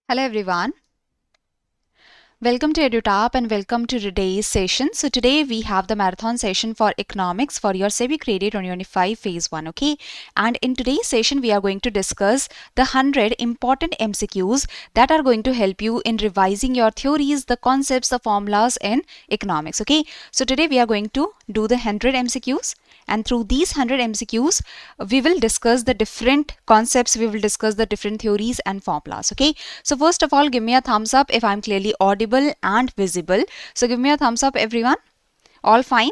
Hello everyone. Welcome to EduTap and welcome to today's session. So today we have the marathon session for economics for your SEBI Grade A 2025 Phase 1, okay? And in today's session we are going to discuss the 100 important MCQs that are going to help you in revising your theories, the concepts, the formulas in economics, okay? So today we are going to do the 100 MCQs, and through these 100 MCQs we will discuss the different concepts, we will discuss the different theories and formulas, okay? So first of all, give me a thumbs up if I'm clearly audible and visible. So give me a thumbs up everyone. All fine?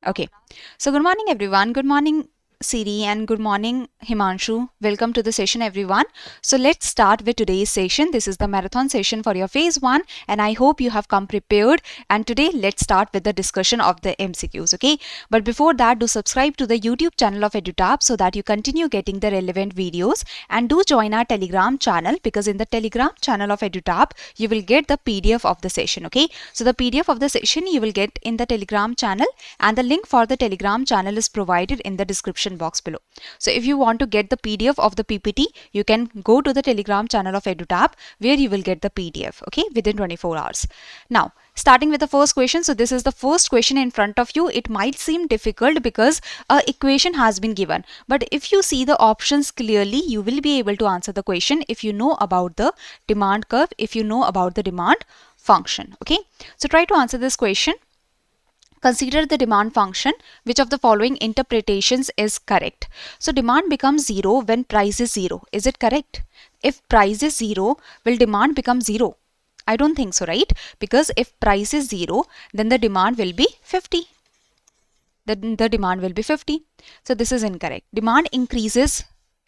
Okay. So good morning everyone. Good morning Siri and good morning Himanshu. Welcome to the session everyone. So let's start with today's session. This is the marathon session for your phase 1 and I hope you have come prepared, and today let's start with the discussion of the MCQs, okay? But before that, do subscribe to the YouTube channel of EduTap so that you continue getting the relevant videos, and do join our Telegram channel, because in the Telegram channel of EduTap you will get the PDF of the session, okay? So the PDF of the session you will get in the Telegram channel, and the link for the Telegram channel is provided in the description box below. So if you want to get the PDF of the PPT, you can go to the Telegram channel of EduTap where you will get the PDF, okay, within 24 hours. Now, starting with the first question. So this is the first question in front of you. It might seem difficult because an equation has been given, but if you see the options clearly, you will be able to answer the question if you know about the demand curve, if you know about the demand function, okay? So try to answer this question. Consider the demand function. Which of the following interpretations is correct? So demand becomes 0 when price is 0. Is it correct? If price is 0, will demand become 0? I don't think so, right? Because if price is 0, then the demand will be 50. Then the demand will be 50. So this is incorrect. Demand increases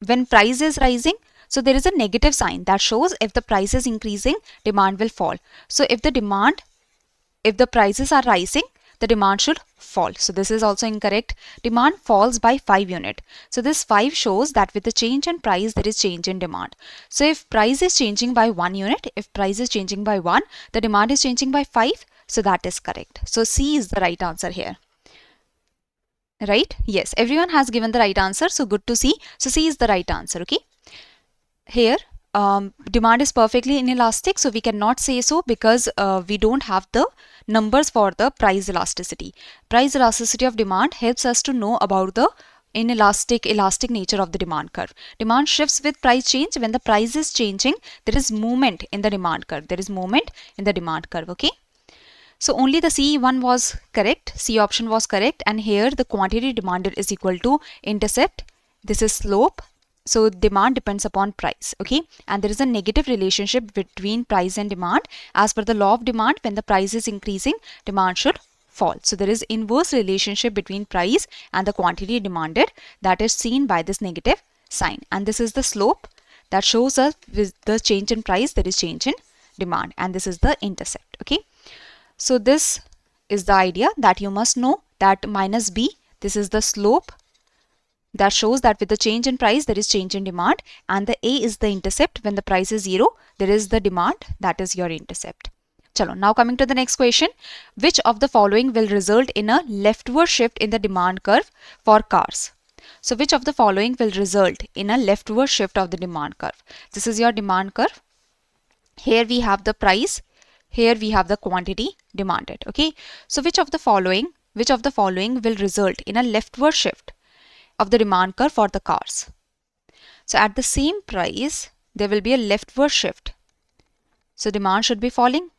when price is rising. So there is a negative sign that shows if the price is increasing, demand will fall. So if the prices are rising, the demand should fall. So this is also incorrect. Demand falls by 5 unit. So this 5 shows that with the change in price, there is change in demand. So if price is changing by 1 unit, if price is changing by 1, the demand is changing by 5. So that is correct. So C is the right answer here. Right? Yes, everyone has given the right answer. So good to see. So C is the right answer, okay? Here, demand is perfectly inelastic, so we cannot say so because we don't have the numbers for the price elasticity. Price elasticity of demand helps us to know about the elastic nature of the demand curve. Demand shifts with price change. When the price is changing, there is movement in the demand curve. There is movement in the demand curve, okay? So only the C one was correct. C option was correct. And here the quantity demanded is equal to intercept. This is slope. So demand depends upon price, okay? And there is a negative relationship between price and demand. As per the law of demand, when the price is increasing, demand should fall. So there is inverse relationship between price and the quantity demanded, that is seen by this negative sign. And this is the slope that shows us with the change in price, there is change in demand. And this is the intercept, okay? So this is the idea that you must know, that minus B, this is the slope that shows that with the change in price, there is change in demand, and the A is the intercept. When the price is 0, there is the demand, that is your intercept. Chalo, now coming to the next question. Which of the following will result in a leftward shift in the demand curve for cars? So which of the following will result in a leftward shift of the demand curve? This is your demand curve. Here we have the price. Here we have the quantity demanded, okay? So which of the following will result in a leftward shift of the demand curve for the cars? So at the same price, there will be a leftward shift. So demand should be falling.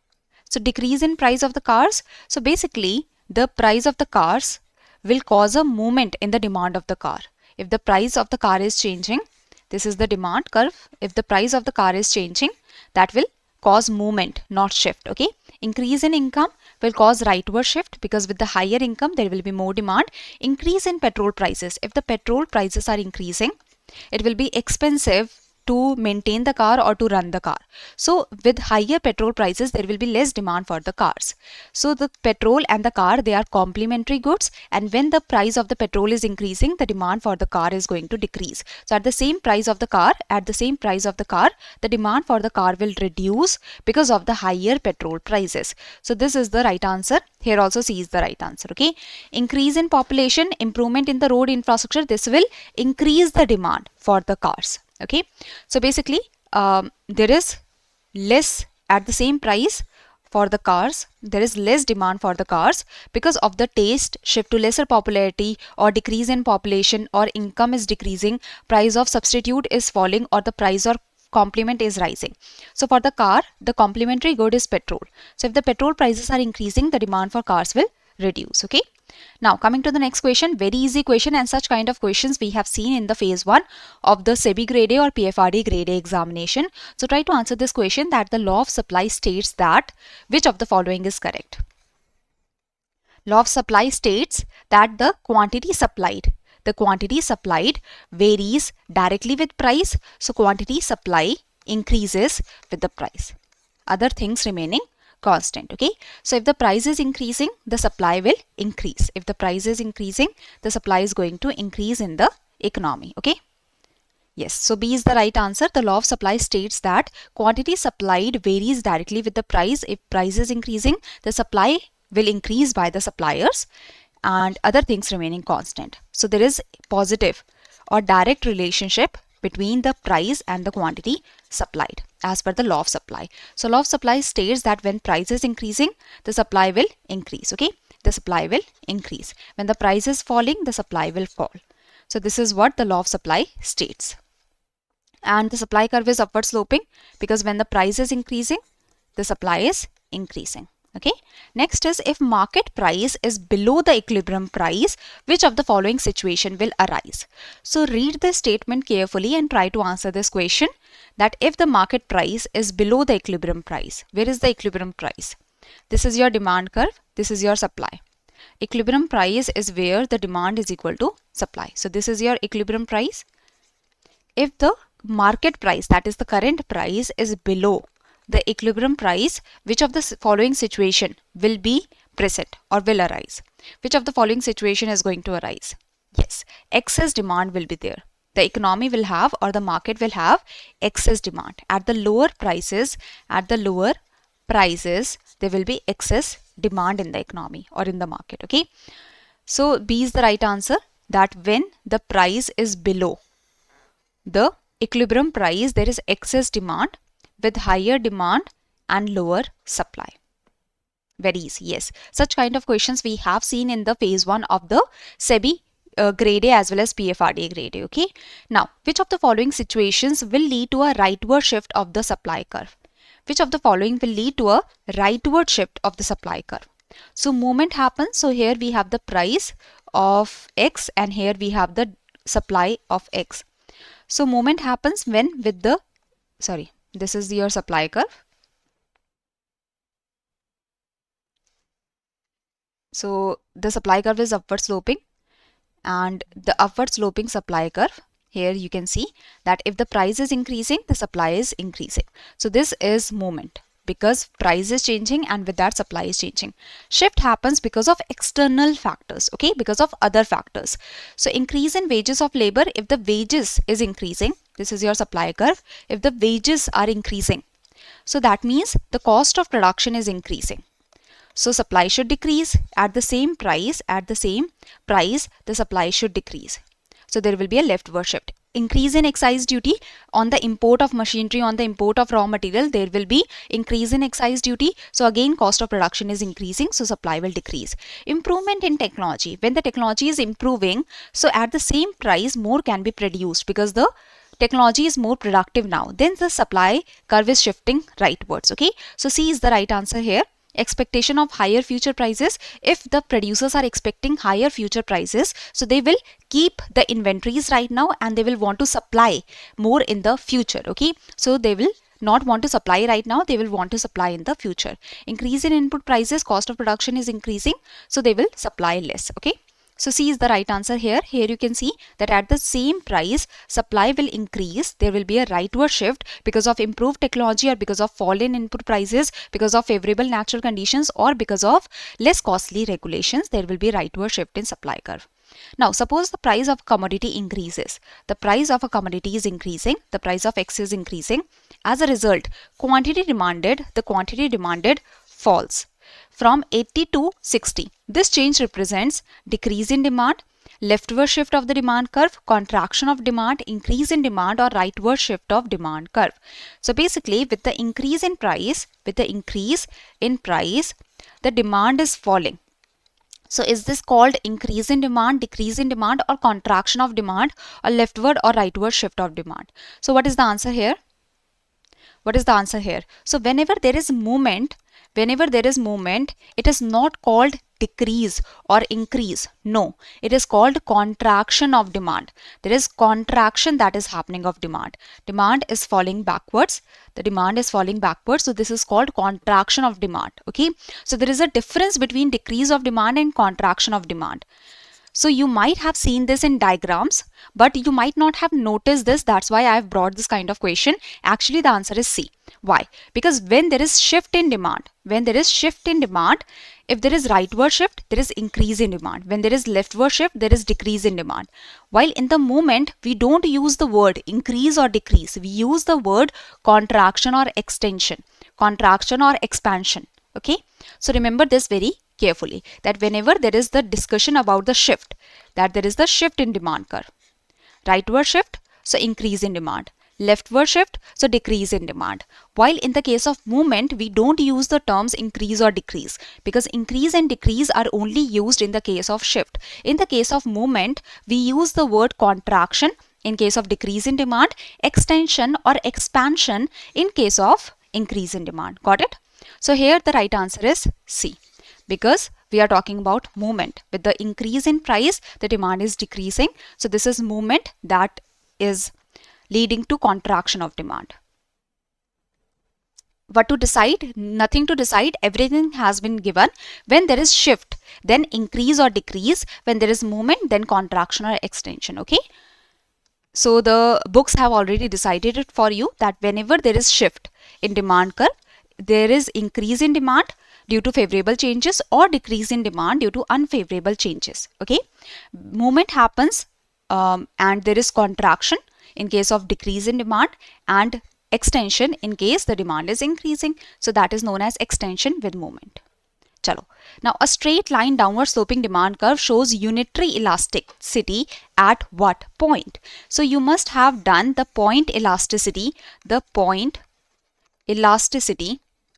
So decrease in price of the cars. So basically, the price of the cars will cause a movement in the demand of the car. If the price of the car is changing, this is the demand curve. If the price of the car is changing, that will cause movement, not shift, okay? Increase in income will cause rightward shift, because with the higher income, there will be more demand. Increase in petrol prices. If the petrol prices are increasing, it will be expensive to maintain the car or to run the car. So with higher petrol prices, there will be less demand for the cars. So the petrol and the car, they are complementary goods, and when the price of the petrol is increasing, the demand for the car is going to decrease. So at the same price of the car, the demand for the car will reduce because of the higher petrol prices. So this is the right answer. Here also C is the right answer, okay? Increase in population, improvement in the road infrastructure, this will increase the demand for the cars. Okay, so basically there is less at the same price for the cars, there is less demand for the cars because of the taste shift to lesser popularity or decrease in population or income is decreasing, price of substitute is falling or the price of complement is rising. So for the car, the complementary good is petrol. So if the petrol prices are increasing, the demand for cars will reduce. Okay. Now coming to the next question, very easy question, and such kind of questions we have seen in the phase 1 of the SEBI Grade A or PFRD Grade A examination. So try to answer this question, that the law of supply states that which of the following is correct. Law of supply states that the quantity supplied varies directly with price. So quantity supply increases with the price, other things remaining constant. Okay, so if the price is increasing, the supply will increase. If the price is increasing, the supply is going to increase in the economy. Okay, yes, so B is the right answer. The law of supply states that quantity supplied varies directly with the price. If price is increasing, the supply will increase by the suppliers and other things remaining constant. So there is positive or direct relationship between the price and the quantity supplied as per the law of supply. So law of supply states that when price is increasing, the supply will increase. Okay, the supply will increase. When the price is falling, the supply will fall. So this is what the law of supply states. And the supply curve is upward sloping because when the price is increasing, the supply is increasing. Okay, next is, if market price is below the equilibrium price, which of the following situation will arise? So read the statement carefully and try to answer this question, that if the market price is below the equilibrium price, where is the equilibrium price? This is your demand curve, this is your supply. Equilibrium price is where the demand is equal to supply. So this is your equilibrium price. If the market price, that is the current price, is below the equilibrium price, which of the following situation will be present or will arise? Which of the following situation is going to arise? Yes, excess demand will be there. The economy will have, or the market will have, excess demand. At the lower prices, there will be excess demand in the economy or in the market. Okay, so B is the right answer, that when the price is below the equilibrium price, there is excess demand with higher demand and lower supply. Very easy. Yes, such kind of questions we have seen in the phase 1 of the SEBI Grade A as well as PFRD Grade A. Okay, now which of the following situations will lead to a rightward shift of the supply curve? Which of the following will lead to a rightward shift of the supply curve? So movement happens. So here we have the price of X and here we have the supply of X. So movement happens when with the, this is your supply curve. So the supply curve is upward sloping, and the upward sloping supply curve, here you can see that if the price is increasing, the supply is increasing. So this is movement because price is changing and with that supply is changing. Shift happens because of external factors, okay, because of other factors. So increase in wages of labor, if the wages is increasing, this is your supply curve, if the wages are increasing, so that means the cost of production is increasing. So supply should decrease. At the same price, the supply should decrease. So there will be a leftward shift. Increase in excise duty on the import of machinery, on the import of raw material, there will be increase in excise duty. So again, cost of production is increasing, so supply will decrease. Improvement in technology. When the technology is improving, so at the same price, more can be produced because the technology is more productive now. Then the supply curve is shifting rightwards. Okay, so C is the right answer here. Expectation of higher future prices. If the producers are expecting higher future prices, so they will keep the inventories right now and they will want to supply more in the future. Okay, so they will not want to supply right now, they will want to supply in the future. Increase in input prices, cost of production is increasing, so they will supply less. Okay, so C is the right answer here. Here you can see that at the same price, supply will increase. There will be a rightward shift because of improved technology or because of fall in input prices, because of favorable natural conditions or because of less costly regulations. There will be a rightward shift in supply curve. Now, suppose the price of commodity increases. The price of a commodity is increasing. The price of X is increasing. As a result, the quantity demanded falls from 80 to 60. This change represents decrease in demand. Leftward shift of the demand curve, contraction of demand, increase in demand, or rightward shift of demand curve. So basically with the increase in price, the demand is falling. So is this called increase in demand, decrease in demand, or contraction of demand, or leftward or rightward shift of demand? So what is the answer here? What is the answer here? So whenever there is movement, it is not called decrease or increase. No, it is called contraction of demand. There is contraction that is happening of demand. Demand is falling backwards. The demand is falling backwards. So this is called contraction of demand. Okay. So there is a difference between decrease of demand and contraction of demand. So you might have seen this in diagrams, but you might not have noticed this. That's why I have brought this kind of question. Actually, the answer is C. Why? Because when there is shift in demand, if there is rightward shift, there is increase in demand. When there is leftward shift, there is decrease in demand. While in the movement, we don't use the word increase or decrease. We use the word contraction or extension, contraction or expansion. Okay. So remember this very carefully, that whenever there is the discussion about the shift, that there is the shift in demand curve. Rightward shift, so increase in demand. Leftward shift, so decrease in demand. While in the case of movement, we don't use the terms increase or decrease, because increase and decrease are only used in the case of shift. In the case of movement, we use the word contraction in case of decrease in demand, extension or expansion in case of increase in demand. Got it? So here the right answer is C, because we are talking about movement. With the increase in price, the demand is decreasing. So this is movement that is leading to contraction of demand. What to decide? Nothing to decide. Everything has been given. When there is shift, then increase or decrease. When there is movement, then contraction or extension. Okay. So the books have already decided it for you, that whenever there is shift in demand curve, there is increase in demand due to favorable changes or decrease in demand due to unfavorable changes. Okay. Movement happens and there is contraction in case of decrease in demand, and extension in case the demand is increasing. So that is known as extension with movement. Chalo. Now a straight line downward sloping demand curve shows unitary elasticity at what point? So you must have done the point elasticity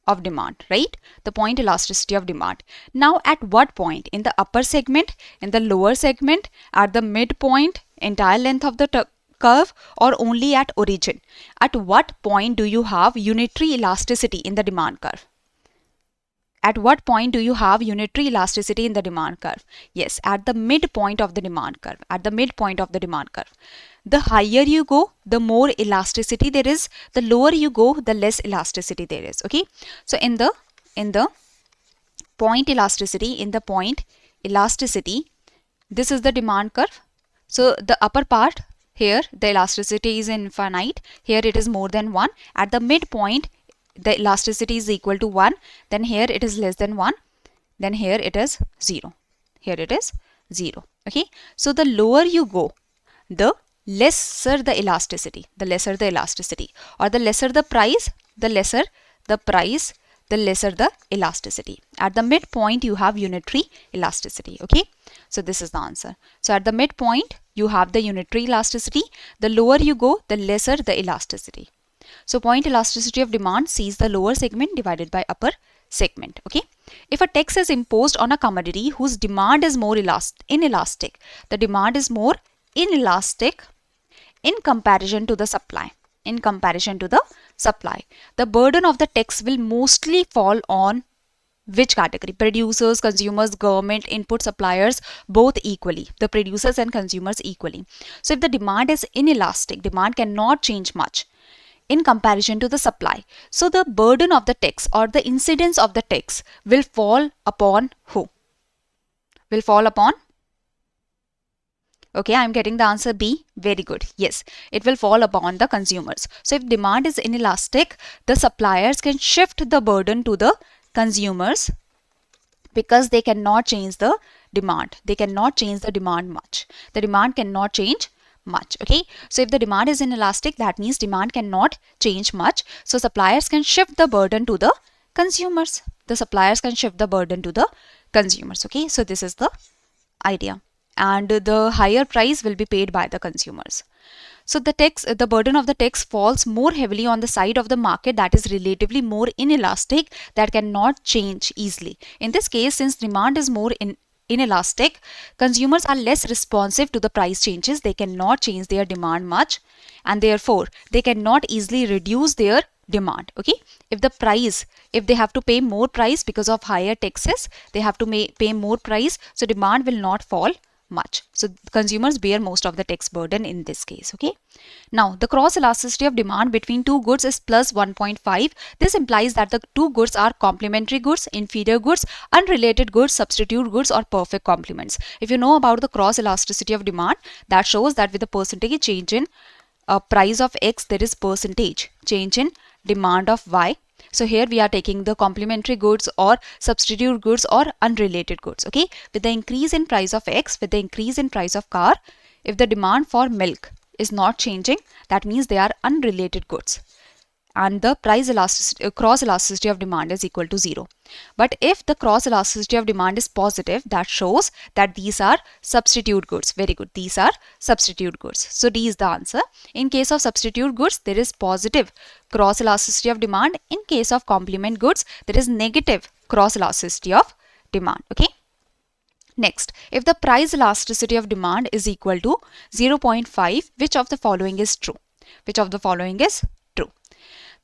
of demand, right? The point elasticity of demand. Now at what point? In the upper segment, in the lower segment, at the midpoint, entire length of the curve, or only at origin? At what point do you have unitary elasticity in the demand curve? At what point do you have unitary elasticity in the demand curve? Yes, at the midpoint of the demand curve. At the midpoint of the demand curve. The higher you go, the more elasticity there is. The lower you go, the less elasticity there is. Okay. So in the point elasticity, this is the demand curve. So the upper part, here the elasticity is infinite. Here it is more than 1. At the midpoint, the elasticity is equal to 1. Then here it is less than 1. Then here it is 0. Here it is 0. Okay. So the lower you go, the lesser the elasticity. The lesser the elasticity. Or the lesser the price, the lesser the price, the lesser the elasticity. At the midpoint, you have unitary elasticity. Okay. So this is the answer. So at the midpoint, you have the unitary elasticity. The lower you go, the lesser the elasticity. So point elasticity of demand sees the lower segment divided by upper segment. Okay. If a tax is imposed on a commodity whose demand is more inelastic, the demand is more inelastic in comparison to the supply. The burden of the tax will mostly fall on which category? Producers, consumers, government, input suppliers, both equally. The producers and consumers equally. So if the demand is inelastic, demand cannot change much in comparison to the supply. So the burden of the tax or the incidence of the tax will fall upon who? Will fall upon? Okay, I am getting the answer B. Very good. Yes, it will fall upon the consumers. So if demand is inelastic, the suppliers can shift the burden to the consumers because they cannot change the demand. They cannot change the demand much. The demand cannot change much. Okay, so if the demand is inelastic, that means demand cannot change much. So suppliers can shift the burden to the consumers. The suppliers can shift the burden to the consumers. Okay, so this is the idea. and the higher price will be paid by the consumers. So the burden of the tax falls more heavily on the side of the market that is relatively more inelastic, that cannot change easily. In this case, since demand is more inelastic, consumers are less responsive to the price changes. They cannot change their demand much, and therefore they cannot easily reduce their demand. Okay, if they have to pay more price because of higher taxes, they have to pay more price, so demand will not fall much. So consumers bear most of the tax burden in this case. Okay, now the cross elasticity of demand between two goods is plus 1.5. This implies that the two goods are complementary goods, inferior goods, unrelated goods, substitute goods, or perfect complements. If you know about the cross elasticity of demand, that shows that with the percentage change in price of X, there is percentage change in demand of Y. So here we are taking the complementary goods or substitute goods or unrelated goods. Okay, with the increase in price of X, with the increase in price of car, if the demand for milk is not changing, that means they are unrelated goods, and the price elasticity, cross elasticity of demand is equal to 0. But if the cross elasticity of demand is positive, that shows that these are substitute goods. Very good, these are substitute goods. So D is the answer. In case of substitute goods, there is positive cross elasticity of demand. In case of complement goods, there is negative cross elasticity of demand. Okay. Next, if the price elasticity of demand is equal to 0.5, which of the following is true? Which of the following is true?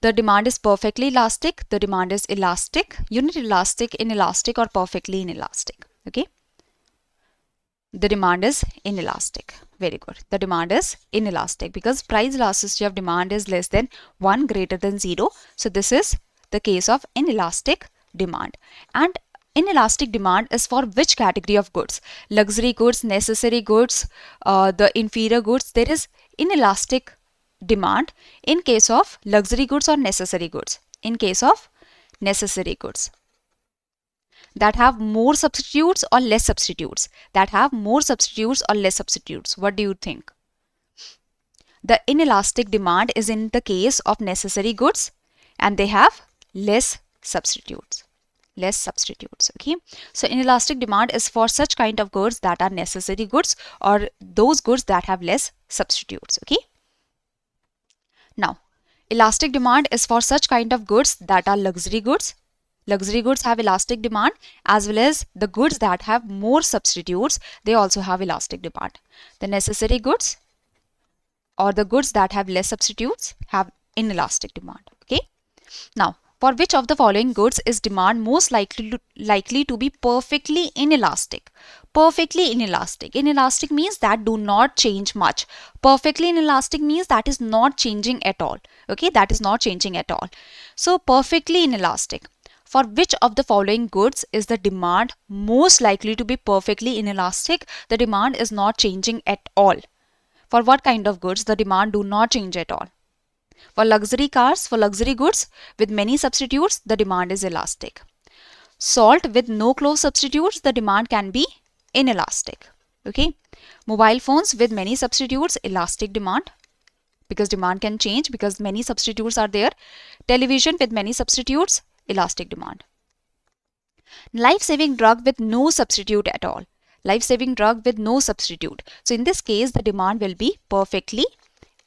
The demand is perfectly elastic, the demand is elastic, unit elastic, inelastic, or perfectly inelastic. Okay. The demand is inelastic. Very good. The demand is inelastic because price elasticity of demand is less than 1, greater than 0. So this is the case of inelastic demand. And inelastic demand is for which category of goods? Luxury goods, necessary goods, the inferior goods. There is inelastic demand in case of luxury goods or necessary goods. In case of necessary goods that have more substitutes or less substitutes, that have more substitutes or less substitutes. What do you think? The inelastic demand is in the case of necessary goods and they have less substitutes. Less substitutes. Okay, so inelastic demand is for such kind of goods that are necessary goods or those goods that have less substitutes. Okay. Now, elastic demand is for such kind of goods that are luxury goods. Luxury goods have elastic demand, as well as the goods that have more substitutes, they also have elastic demand. The necessary goods or the goods that have less substitutes have inelastic demand. Okay. Now, for which of the following goods is demand most likely to be perfectly inelastic? Perfectly inelastic. Inelastic means that do not change much. Perfectly inelastic means that is not changing at all. Okay, that is not changing at all. So perfectly inelastic. For which of the following goods is the demand most likely to be perfectly inelastic? The demand is not changing at all. For what kind of goods the demand do not change at all? For luxury cars, for luxury goods with many substitutes, the demand is elastic. Salt with no close substitutes, the demand can be inelastic. Okay. Mobile phones with many substitutes, elastic demand, because demand can change because many substitutes are there. Television with many substitutes, elastic demand. Life-saving drug with no substitute at all. Life-saving drug with no substitute. So in this case, the demand will be perfectly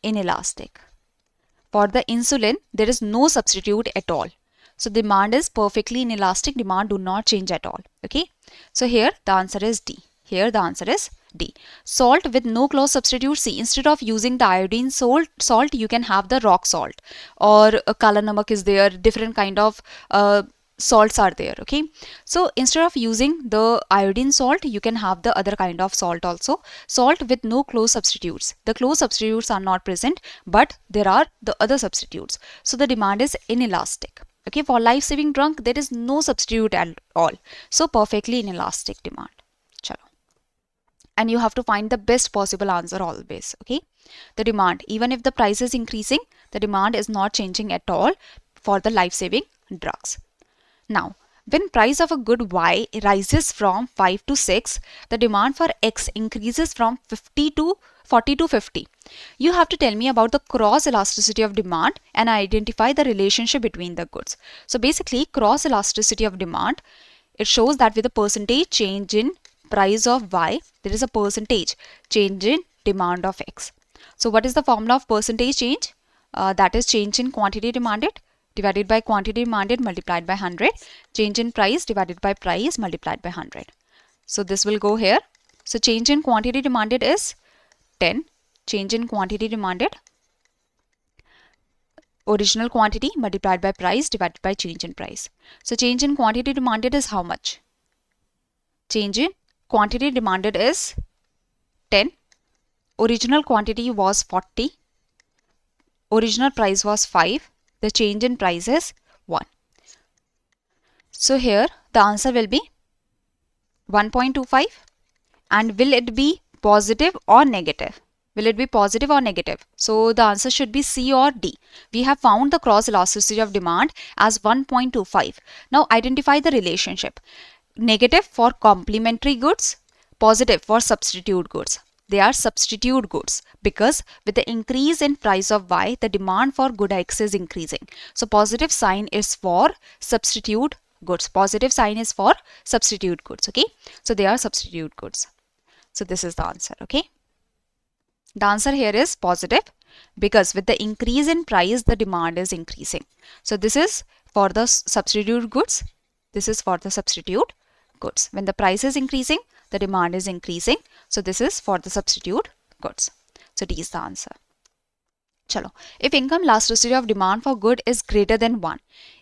inelastic. For the insulin, there is no substitute at all. So demand is perfectly inelastic, demand do not change at all. Okay. So here the answer is D. Here the answer is D. Salt with no close substitute. See, instead of using the iodine salt, you can have the rock salt, or kala namak is there, different kind of salts are there. Okay. So instead of using the iodine salt, you can have the other kind of salt also. Salt with no close substitutes. The close substitutes are not present, but there are the other substitutes. So the demand is inelastic. Okay. For life-saving drug, there is no substitute at all. So perfectly inelastic demand. Chalo. And you have to find the best possible answer always. Okay. The demand, even if the price is increasing, the demand is not changing at all for the life-saving drugs. Now, when price of a good Y rises from 5 to 6, the demand for X increases from 40 to 50. You have to tell me about the cross elasticity of demand and identify the relationship between the goods. So basically, cross elasticity of demand, it shows that with a percentage change in price of Y, there is a percentage change in demand of X. So what is the formula of percentage change? That is change in quantity demanded divided by quantity demanded multiplied by 100. Change in price divided by price multiplied by 100. So this will go here. So change in quantity demanded is 10. Change in quantity demanded, original quantity multiplied by price divided by change in price. So change in quantity demanded is how much? Change in quantity demanded is 10. Original quantity was 40. Original price was 5. The change in price is 1. So here the answer will be 1.25. And will it be positive or negative? Will it be positive or negative? So the answer should be C or D. We have found the cross elasticity of demand as 1.25. Now identify the relationship. Negative for complementary goods, positive for substitute goods. They are substitute goods because with the increase in price of Y, the demand for good X is increasing. So positive sign is for substitute goods. Positive sign is for substitute goods. Okay. So they are substitute goods. So this is the answer. Okay. The answer here is positive because with the increase in price, the demand is increasing. So this is for the substitute goods. This is for the substitute goods. When the price is increasing, the demand is increasing. So this is for the substitute goods. So D is the answer. Chalo. If income elasticity of demand for good is greater than 1,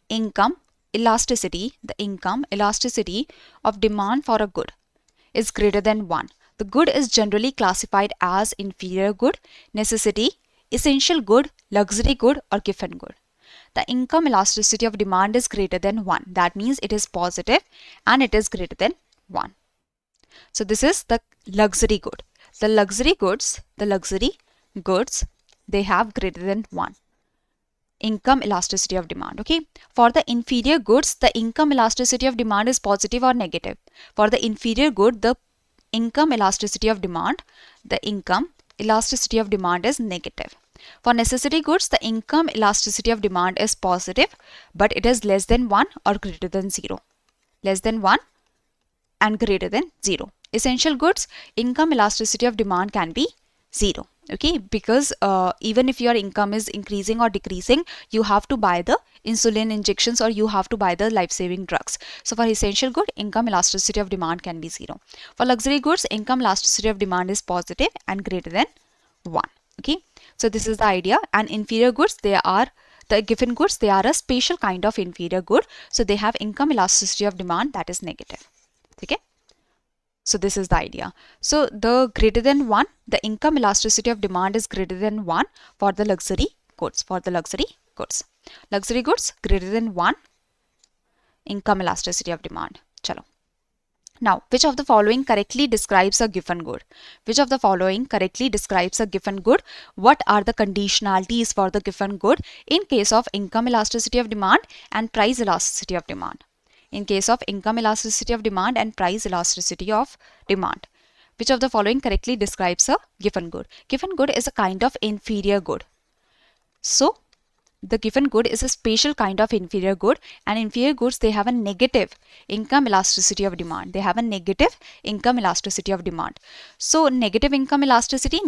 income elasticity, the income elasticity of demand for a good is greater than 1. The good is generally classified as inferior good, necessity, essential good, luxury good, or given good. The income elasticity of demand is greater than 1. That means it is positive and it is greater than 1. So this is the luxury good. The luxury goods, they have greater than 1. Income elasticity of demand. Okay. For the inferior goods, the income elasticity of demand is positive or negative. For the inferior good, the income elasticity of demand, is negative. For necessity goods, the income elasticity of demand is positive, but it is less than 1 or greater than 0. Less than 1 and greater than 0. Essential goods, income elasticity of demand can be 0. Okay, because even if your income is increasing or decreasing, you have to buy the insulin injections or you have to buy the life-saving drugs. So for essential good, income elasticity of demand can be 0. For luxury goods, income elasticity of demand is positive and greater than 1. Okay, so this is the idea. And inferior goods, they are the given goods, they are a special kind of inferior good. So they have income elasticity of demand that is negative. Okay. So this is the idea. So the greater than 1, the income elasticity of demand is greater than 1 for the luxury goods. Luxury goods greater than 1 income elasticity of demand. Chalo. Now, which of the following correctly describes a given good? Which of the following correctly describes a given good? What are the conditionalities for the given good in case of income elasticity of demand and price elasticity of demand? In case of income elasticity of demand and price elasticity of demand, which of the following correctly describes a given good? Given good is a kind of inferior good. So the given good is a special kind of inferior good, and inferior goods, they have a negative income elasticity of demand. They have a negative income elasticity of demand. So negative income elasticity.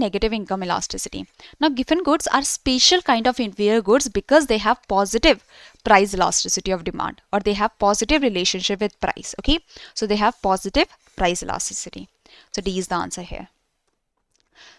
Now given goods are special kind of inferior goods because they have positive price elasticity of demand, or they have positive relationship with price. Okay, so they have positive price elasticity. So D is the answer here.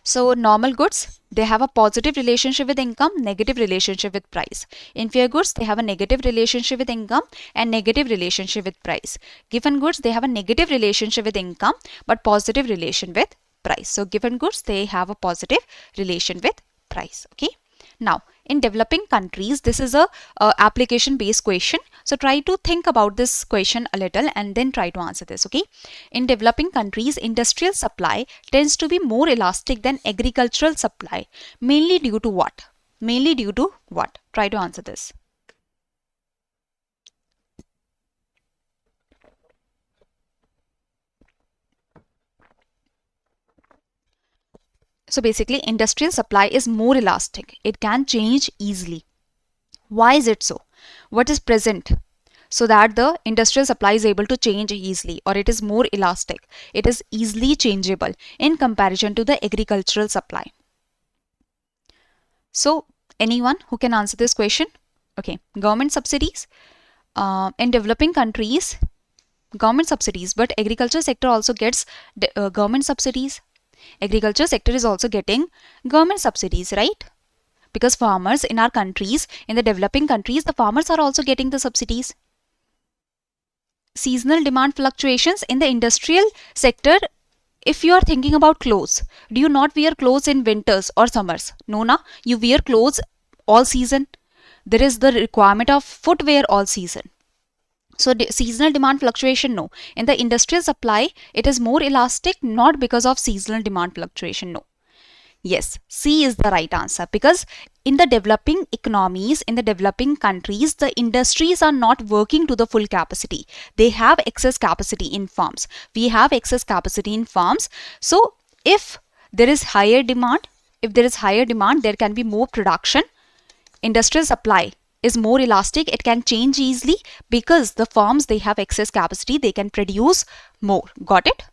So normal goods, they have a positive relationship with income, negative relationship with price. Inferior goods, they have a negative relationship with income and negative relationship with price. Given goods, they have a negative relationship with income but positive relation with price. So given goods, they have a positive relation with price. Okay. Now, in developing countries, this is a application based question. So try to think about this question a little and then try to answer this. Okay. In developing countries, industrial supply tends to be more elastic than agricultural supply. Mainly due to what? Try to answer this. So basically, industrial supply is more elastic. It can change easily. Why is it so? What is present? so that the industrial supply is able to change easily, or it is more elastic. It is easily changeable in comparison to the agricultural supply. So anyone who can answer this question? Okay, government subsidies. In developing countries, government subsidies, but agriculture sector also gets government subsidies. Agriculture sector is also getting government subsidies, right? Because farmers in our countries, in the developing countries, the farmers are also getting the subsidies. Seasonal demand fluctuations in the industrial sector. If you are thinking about clothes, do you not wear clothes in winters or summers? No, na? You wear clothes all season. There is the requirement of footwear all season. So seasonal demand fluctuation, no. In the industrial supply, it is more elastic, not because of seasonal demand fluctuation, no. Yes, C is the right answer, because in the developing economies, in the developing countries, the industries are not working to the full capacity. They have excess capacity in farms. We have excess capacity in farms. So if there is higher demand, there can be more production. Industrial supply is more elastic. It can change easily because the farms, they have excess capacity. They can produce more. Got it?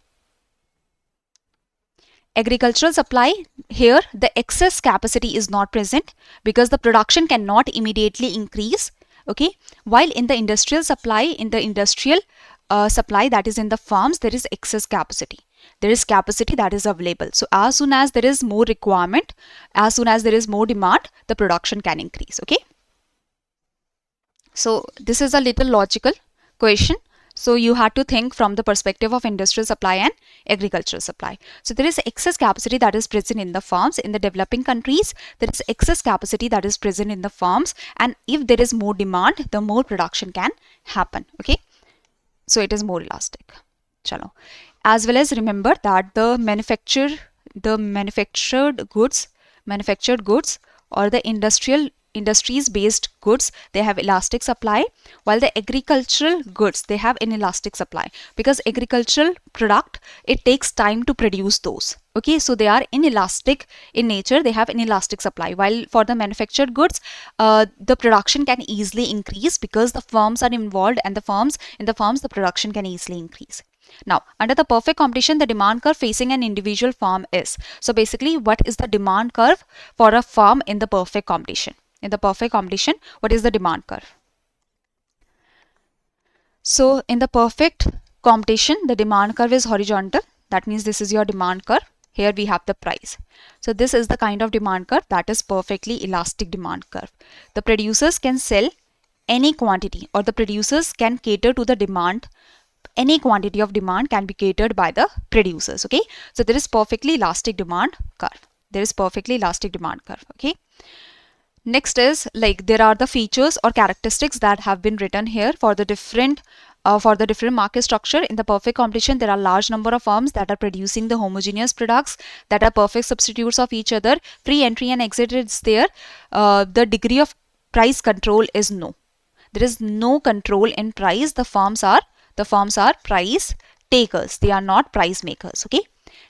Agricultural supply, here the excess capacity is not present because the production cannot immediately increase. Okay, while in the industrial supply, that is in the farms, there is excess capacity. There is capacity that is available. So as soon as there is more requirement, as soon as there is more demand, the production can increase. Okay, so this is a little logical question. So you had to think from the perspective of industrial supply and agricultural supply. So there is excess capacity that is present in the farms. In the developing countries, there is excess capacity that is present in the farms. And if there is more demand, the more production can happen. Okay. So it is more elastic. Chalo. As well as remember that the manufactured goods or the industries based goods, they have elastic supply, while the agricultural goods, they have inelastic supply, because agricultural product, it takes time to produce those. Okay, so they are inelastic in nature, they have inelastic supply, while for the manufactured goods, the production can easily increase because the firms are involved, and in the firms the production can easily increase. Now, under the perfect competition, the demand curve facing an individual farm is. So basically, what is the demand curve for a farm in the perfect competition? In the perfect competition, what is the demand curve? So in the perfect competition, the demand curve is horizontal. That means this is your demand curve. Here we have the price. So this is the kind of demand curve that is perfectly elastic demand curve. The producers can sell any quantity, or the producers can cater to the demand. Any quantity of demand can be catered by the producers. Okay, so there is perfectly elastic demand curve. Okay. Next is, like, there are the features or characteristics that have been written here for the different market structure. In the perfect competition, there are large number of firms that are producing the homogeneous products that are perfect substitutes of each other. Free entry and exit is there. The degree of price control is no. There is no control in price. The firms are price takers. They are not price makers. Okay.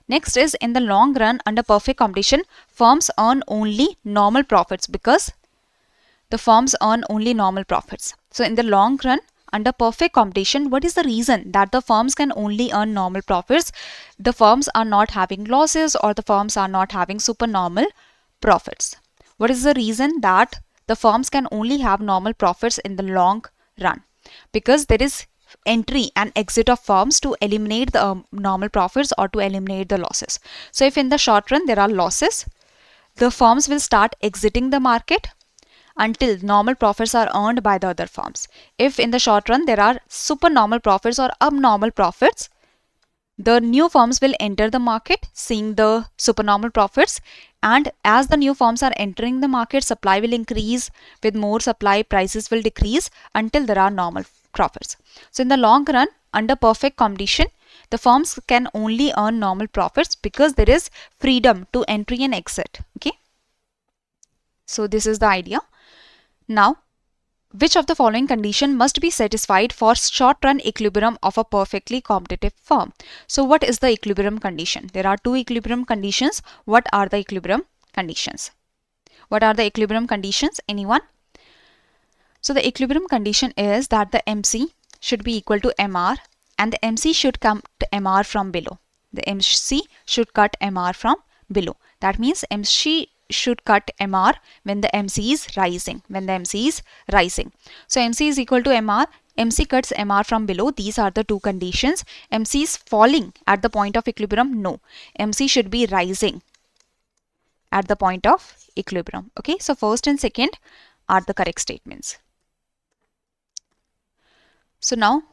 Next is, in the long run, under perfect competition, firms earn only normal profits, because the firms earn only normal profits. So in the long run, under perfect competition, what is the reason that the firms can only earn normal profits? The firms are not having losses, or the firms are not having supernormal profits. What is the reason that the firms can only have normal profits in the long run? Because there is entry and exit of firms to eliminate the normal profits or to eliminate the losses. So if in the short run there are losses, the firms will start exiting the market until normal profits are earned by the other firms. If in the short run there are supernormal profits or abnormal profits, the new firms will enter the market seeing the supernormal profits, and as the new firms are entering the market, supply will increase. With more supply, prices will decrease until there are normal profits. So in the long run, under perfect competition, the firms can only earn normal profits because there is freedom to entry and exit. Okay, so this is the idea. Now, which of the following condition must be satisfied for short-run equilibrium of a perfectly competitive firm? So what is the equilibrium condition? There are two equilibrium conditions. What are the equilibrium conditions? What are the equilibrium conditions? Anyone? So the equilibrium condition is that the MC should be equal to MR and the MC should come to MR from below. The MC should cut MR from below. That means MC should cut MR when the MC is rising. So MC is equal to MR. MC cuts MR from below. These are the two conditions. MC is falling at the point of equilibrium. No. MC should be rising at the point of equilibrium. Okay. So first and second are the correct statements. So now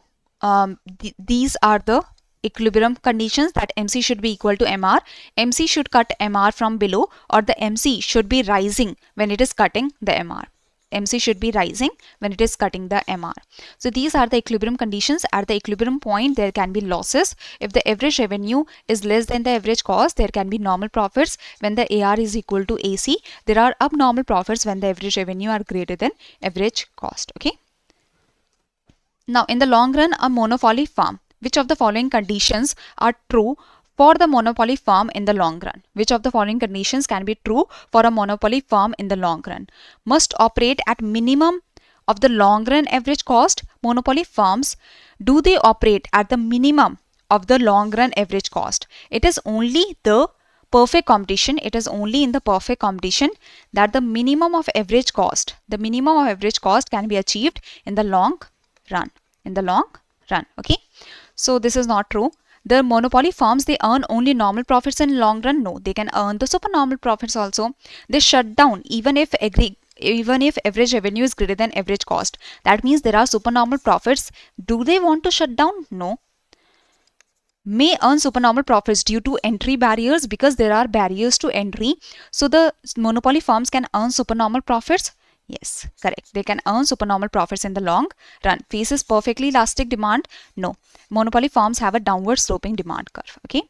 these are the equilibrium conditions, that MC should be equal to MR, MC should cut MR from below, or the MC should be rising when it is cutting the MR. MC should be rising when it is cutting the MR. So these are the equilibrium conditions. At the equilibrium point, there can be losses. If the average revenue is less than the average cost, there can be normal profits when the AR is equal to AC. There are abnormal profits when the average revenue are greater than average cost. Okay. Now, in the long run, a monopoly firm, which of the following conditions are true for the monopoly firm in the long run? Which of the following conditions can be true for a monopoly firm in the long run? Must operate at minimum of the long run average cost. Monopoly firms, do they operate at the minimum of the long run average cost? It is only the perfect competition. It is only in the perfect competition that the minimum of average cost, can be achieved in the long run. Okay. So this is not true. The monopoly firms, they earn only normal profits in long run. No, they can earn the supernormal profits also. They shut down even if average revenue is greater than average cost. That means there are supernormal profits. Do they want to shut down? No. May earn supernormal profits due to entry barriers, because there are barriers to entry. So the monopoly firms can earn supernormal profits. Yes, correct. They can earn supernormal profits in the long run. Faces perfectly elastic demand? No. Monopoly firms have a downward sloping demand curve. Okay.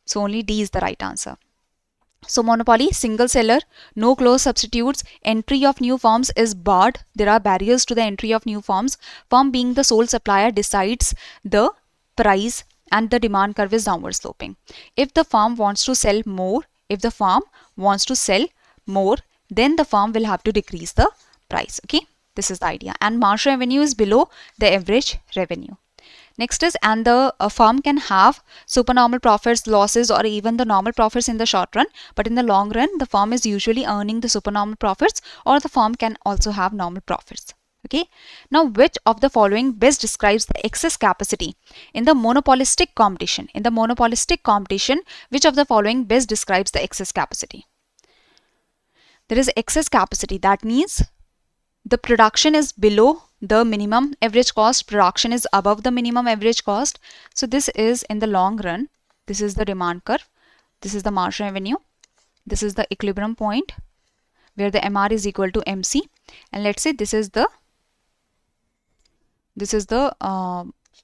So only D is the right answer. So monopoly, single seller, no close substitutes, entry of new firms is barred. There are barriers to the entry of new firms. Firm being the sole supplier decides the price and the demand curve is downward sloping. If the firm wants to sell more, then the firm will have to decrease the price. Okay, this is the idea. And marginal revenue is below the average revenue. Next is, and the firm can have supernormal profits, losses, or even the normal profits in the short run, but in the long run the firm is usually earning the supernormal profits, or the firm can also have normal profits. Okay. Now, which of the following best describes the excess capacity in the monopolistic competition? In the monopolistic competition, which of the following best describes the excess capacity? There is excess capacity. That means the production is below the minimum average cost, production is above the minimum average cost. So this is in the long run. This is the demand curve. This is the marginal revenue. This is the equilibrium point where the MR is equal to MC. And let's say this is the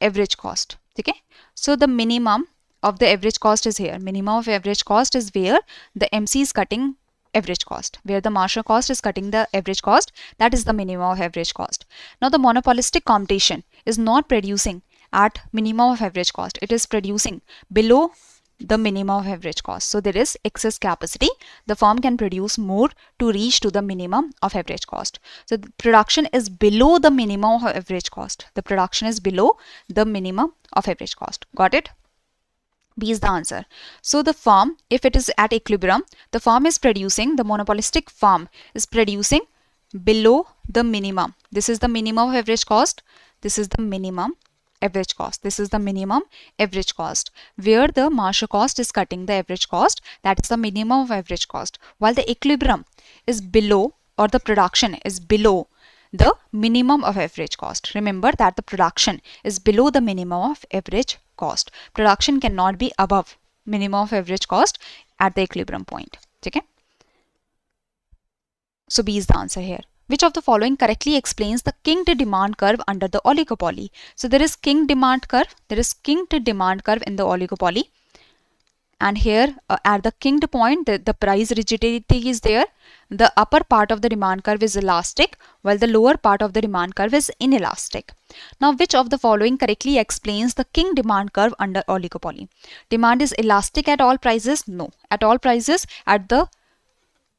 average cost. Okay. So the minimum of the average cost is here. Minimum of average cost is where the MC is cutting average cost, where the marginal cost is cutting the average cost. That is the minimum of average cost. Now the monopolistic competition is not producing at minimum of average cost. It is producing below the minimum of average cost. So there is excess capacity. The firm can produce more to reach to the minimum of average cost. So the production is below the minimum of average cost. The production is below the minimum of average cost. Got it? B is the answer. So the firm, if it is at equilibrium, the firm is producing, the monopolistic firm is producing below the minimum. This is the minimum of average cost. This is the minimum average cost. This is the minimum average cost, where the marginal cost is cutting the average cost. That is the minimum of average cost. While the equilibrium is below, or the production is below the minimum of average cost. Remember that the production is below the minimum of average cost. Production cannot be above minimum of average cost at the equilibrium point. Okay. So B is the answer here. Which of the following correctly explains the kinked demand curve under the oligopoly? So there is kinked demand curve. There is kinked demand curve in the oligopoly. And here at the kinked point, the price rigidity is there. The upper part of the demand curve is elastic, while the lower part of the demand curve is inelastic. Now, which of the following correctly explains the kinked demand curve under oligopoly? Demand is elastic at all prices? No. At all prices, at the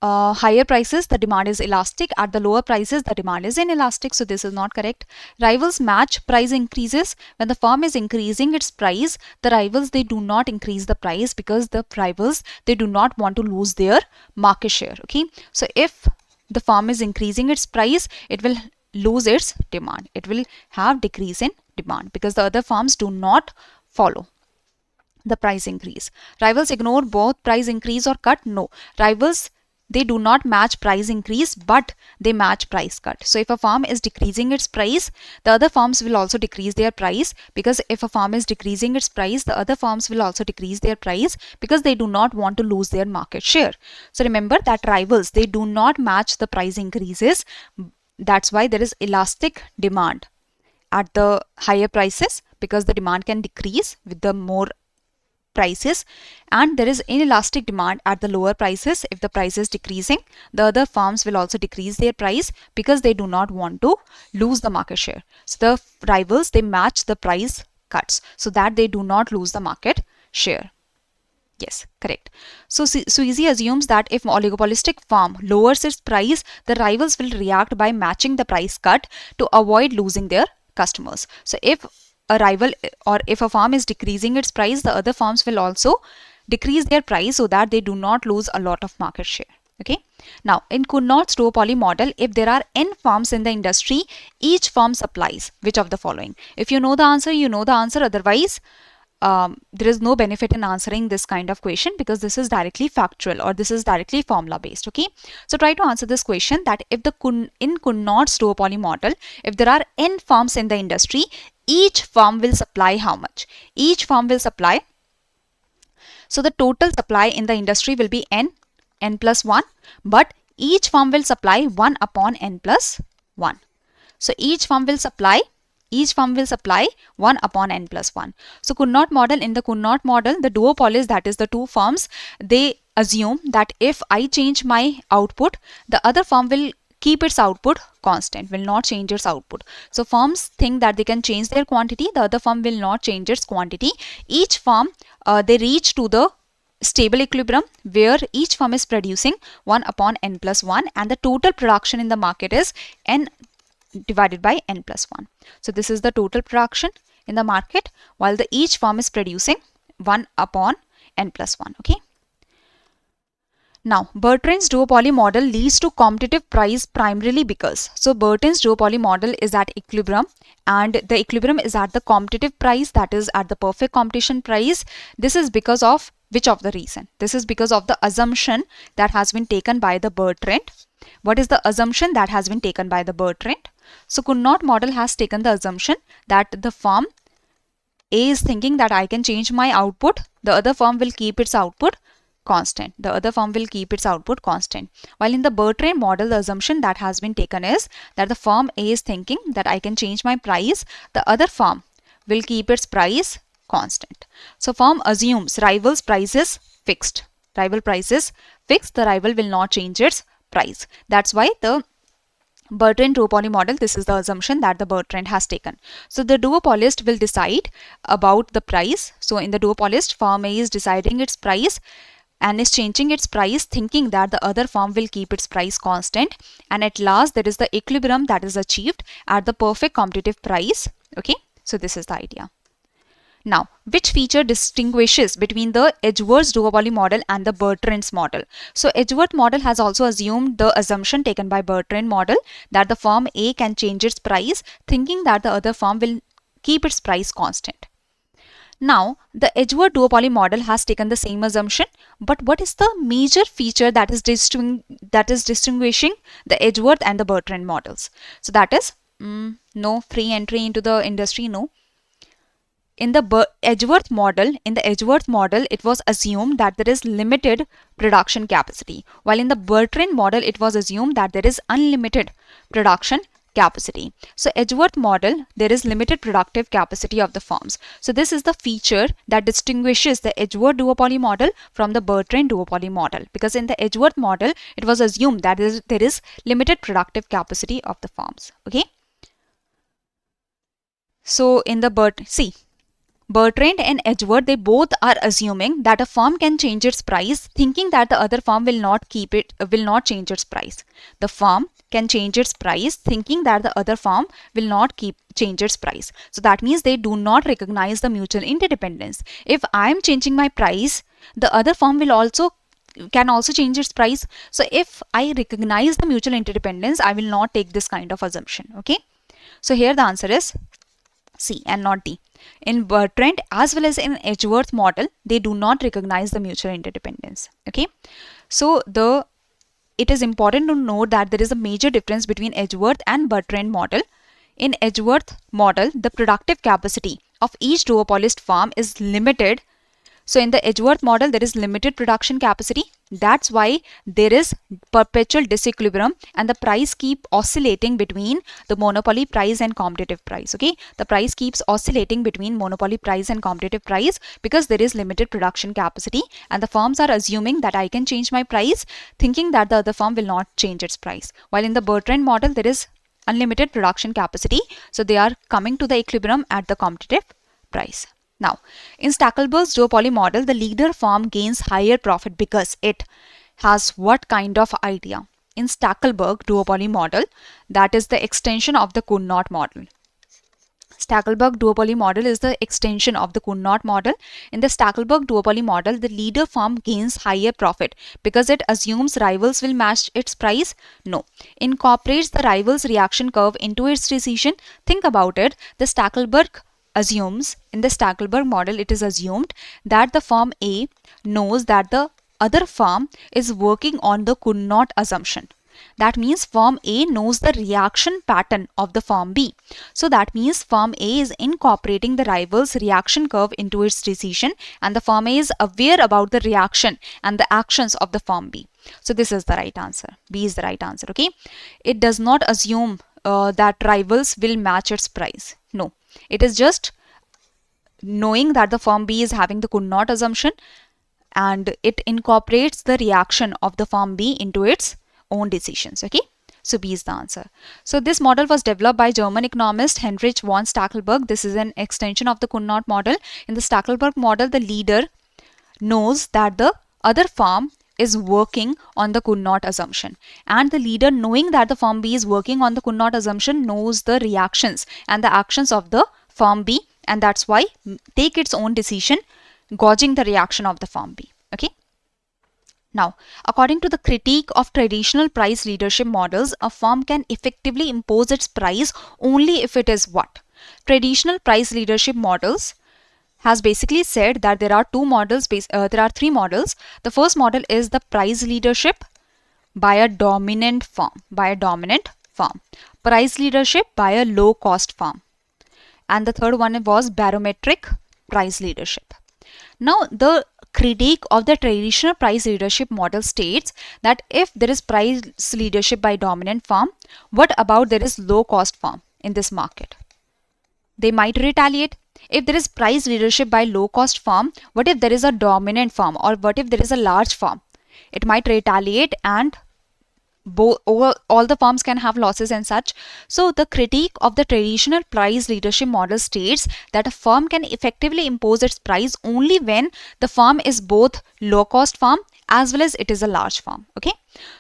higher prices, the demand is elastic. At the lower prices, the demand is inelastic. So this is not correct. Rivals match price increases. When the firm is increasing its price, the rivals, they do not increase the price because the rivals, they do not want to lose their market share. Okay. So if the firm is increasing its price, it will lose its demand. It will have decrease in demand because the other firms do not follow the price increase. Rivals ignore both price increase or cut. No, rivals, they do not match price increase, but they match price cut. So if a firm is decreasing its price, the other firms will also decrease their price, because if a firm is decreasing its price, the other firms will also decrease their price because they do not want to lose their market share. So remember that rivals, they do not match the price increases. That's why there is elastic demand at the higher prices, because the demand can decrease with the more prices, and there is inelastic demand at the lower prices. If the price is decreasing, the other firms will also decrease their price because they do not want to lose the market share. So the rivals, they match the price cuts so that they do not lose the market share. Yes, correct. So Suzy assumes that if oligopolistic firm lowers its price, the rivals will react by matching the price cut to avoid losing their customers. So if a rival, or if a firm is decreasing its price, the other firms will also decrease their price so that they do not lose a lot of market share. Okay. Now, in Cournot's duopoly model, if there are n firms in the industry, each firm supplies which of the following? If you know the answer, you know the answer. Otherwise, there is no benefit in answering this kind of question, because this is directly factual, or this is directly formula based. Okay. So try to answer this question, that if in Cournot's duopoly model, if there are n firms in the industry, each firm will supply how much? Each firm will supply. So the total supply in the industry will be n plus 1, but each firm will supply 1 upon n plus 1. So each firm will supply 1 upon n plus 1. So Cournot model, in the Cournot model, the duopolies, that is the two firms, they assume that if I change my output, the other firm will keep its output constant, will not change its output. So firms think that they can change their quantity, the other firm will not change its quantity. Each firm, they reach to the stable equilibrium where each firm is producing 1 upon n plus 1, and the total production in the market is n divided by n plus 1. So this is the total production in the market, while each firm is producing 1 upon n plus 1. Okay. Now, Bertrand's duopoly model leads to competitive price primarily because, so Bertrand's duopoly model is at equilibrium, and the equilibrium is at the competitive price, that is at the perfect competition price. This is because of which of the reason? This is because of the assumption that has been taken by the Bertrand. What is the assumption that has been taken by the Bertrand? So Cournot model has taken the assumption that the firm A is thinking that I can change my output, the other firm will keep its output constant. The other firm will keep its output constant. While in the Bertrand model, the assumption that has been taken is that the firm A is thinking that I can change my price, the other firm will keep its price constant. So firm assumes rival's price is fixed. Rival price is fixed. The rival will not change its price. That's why the Bertrand duopoly model, this is the assumption that the Bertrand has taken. So the duopolist will decide about the price. So in the duopolist, firm A is deciding its price and is changing its price, thinking that the other firm will keep its price constant, and at last there is the equilibrium that is achieved at the perfect competitive price. Okay, so this is the idea. Now, which feature distinguishes between the Edgeworth's duopoly model and the Bertrand's model? So Edgeworth model has also assumed the assumption taken by Bertrand model that the firm A can change its price, thinking that the other firm will keep its price constant. Now, the Edgeworth duopoly model has taken the same assumption, but what is the major feature that is distinguishing the Edgeworth and the Bertrand models? So that is no free entry into the industry, no. In the Edgeworth model, it was assumed that there is limited production capacity, while in the Bertrand model, it was assumed that there is unlimited production capacity. So Edgeworth model, there is limited productive capacity of the firms. So this is the feature that distinguishes the Edgeworth duopoly model from the Bertrand duopoly model, because in the Edgeworth model, it was assumed that there is limited productive capacity of the firms. Okay. So in the Bertrand and Edgeworth, they both are assuming that a firm can change its price, thinking that the other firm will not change its price. The firm can change its price, thinking that the other firm will not change its price. So that means they do not recognize the mutual interdependence. If I am changing my price, the other firm can also change its price. So if I recognize the mutual interdependence, I will not take this kind of assumption. Okay. So here the answer is C and not D. In Bertrand as well as in Edgeworth model, they do not recognize the mutual interdependence. Okay. So it is important to note that there is a major difference between Edgeworth and Bertrand model. In Edgeworth model, the productive capacity of each duopolist firm is limited. So in the Edgeworth model, there is limited production capacity. That's why there is perpetual disequilibrium and the price keep oscillating between the monopoly price and competitive price. Okay, the price keeps oscillating between monopoly price and competitive price because there is limited production capacity, and the firms are assuming that I can change my price, thinking that the other firm will not change its price. While in the Bertrand model, there is unlimited production capacity, so they are coming to the equilibrium at the competitive price. Now, in Stackelberg's duopoly model, the leader firm gains higher profit because it has what kind of idea? In Stackelberg duopoly model, that is the extension of the Kuhnert model. Stackelberg duopoly model is the extension of the Kuhnert model. In the Stackelberg duopoly model, the leader firm gains higher profit because it assumes rivals will match its price. No. Incorporates the rivals' reaction curve into its decision. Think about it. The Stackelberg assumes, in the Stackelberg model, it is assumed that the firm A knows that the other firm is working on the Kuhnert assumption. That means firm A knows the reaction pattern of the firm B. So that means firm A is incorporating the rival's reaction curve into its decision, and the firm A is aware about the reaction and the actions of the firm B. So this is the right answer. B is the right answer. Okay. It does not assume that rivals will match its price. No. It is just knowing that the firm B is having the Kuhnert assumption, and it incorporates the reaction of the firm B into its own decisions. Okay, so B is the answer. So this model was developed by German economist Heinrich von Stackelberg. This is an extension of the Kuhnert model. In the Stackelberg model, the leader knows that the other firm is working on the Kuhnert assumption, and the leader, knowing that the firm B is working on the Kuhnert assumption, knows the reactions and the actions of the firm B, and that's why take its own decision, gauging the reaction of the firm B. Okay. Now, according to the critique of traditional price leadership models, a firm can effectively impose its price only if it is what? Traditional price leadership models has basically said that there are three models. The first model is the price leadership by a dominant firm, price leadership by a low cost firm, and the third one was barometric price leadership. Now, the critique of the traditional price leadership model states that if there is price leadership by dominant firm, what about there is low cost firm in this market? They might retaliate. If there is price leadership by low cost firm, what if there is a dominant firm, or what if there is a large firm? It might retaliate, and all the firms can have losses and such. So the critique of the traditional price leadership model states that a firm can effectively impose its price only when the firm is both low cost firm as well as it is a large firm. Okay,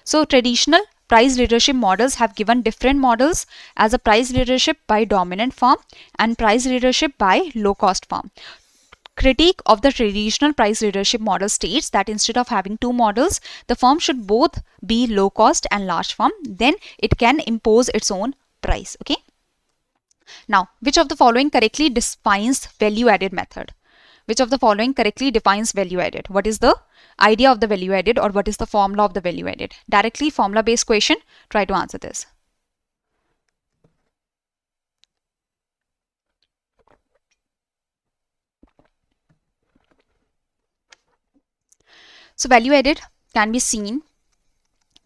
so traditional price leadership models have given different models as a price leadership by dominant firm and price leadership by low cost firm. Critique of the traditional price leadership model states that instead of having two models, the firm should both be low cost and large firm, then it can impose its own price. Okay. Now, which of the following correctly defines value added method? Which of the following correctly defines value added? What is the idea of the value added, or what is the formula of the value added? Directly formula based question. Try to answer this. So value added can be seen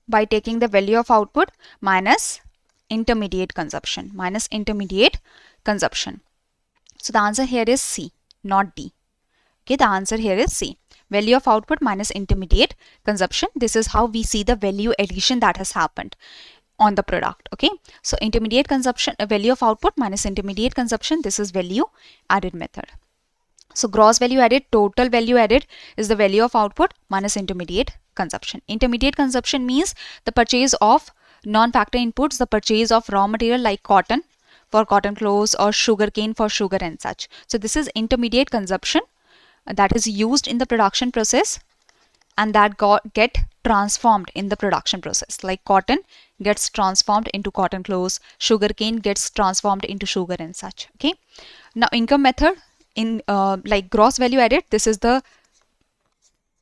by taking the value of output minus intermediate consumption, So the answer here is C, not D. Okay, the answer here is C. Value of output minus intermediate consumption. This is how we see the value addition that has happened on the product. Okay, so intermediate consumption, value of output minus intermediate consumption. This is value added method. So gross value added, total value added is the value of output minus intermediate consumption. Intermediate consumption means the purchase of non-factor inputs, the purchase of raw material like cotton for cotton clothes or sugarcane for sugar and such. So this is intermediate consumption that is used in the production process and that get transformed in the production process. Like cotton gets transformed into cotton clothes, sugarcane gets transformed into sugar and such. Okay. Now income method in like gross value added, this is the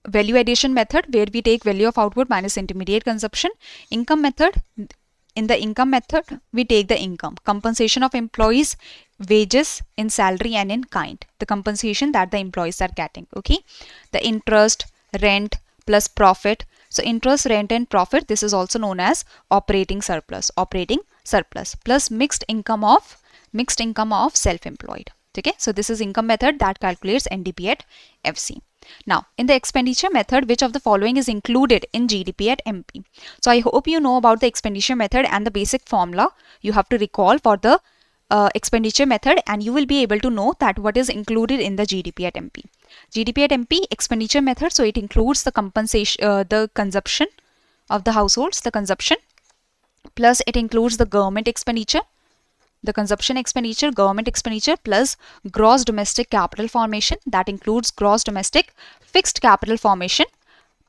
value addition method where we take value of output minus intermediate consumption. Income method, in the income method we take the income, compensation of employees, wages in salary and in kind, the compensation that the employees are getting. Okay, the interest, rent plus profit. So interest, rent and profit, this is also known as operating surplus plus mixed income of self-employed. Okay, so this is income method that calculates NDP at FC. Now, in the expenditure method, which of the following is included in GDP at MP? So I hope you know about the expenditure method and the basic formula you have to recall for the expenditure method, and you will be able to know that what is included in the GDP at MP. GDP at MP expenditure method, so it includes the compensation, the consumption of the households, the consumption, plus it includes the government expenditure, the consumption expenditure, government expenditure plus gross domestic capital formation, that includes gross domestic fixed capital formation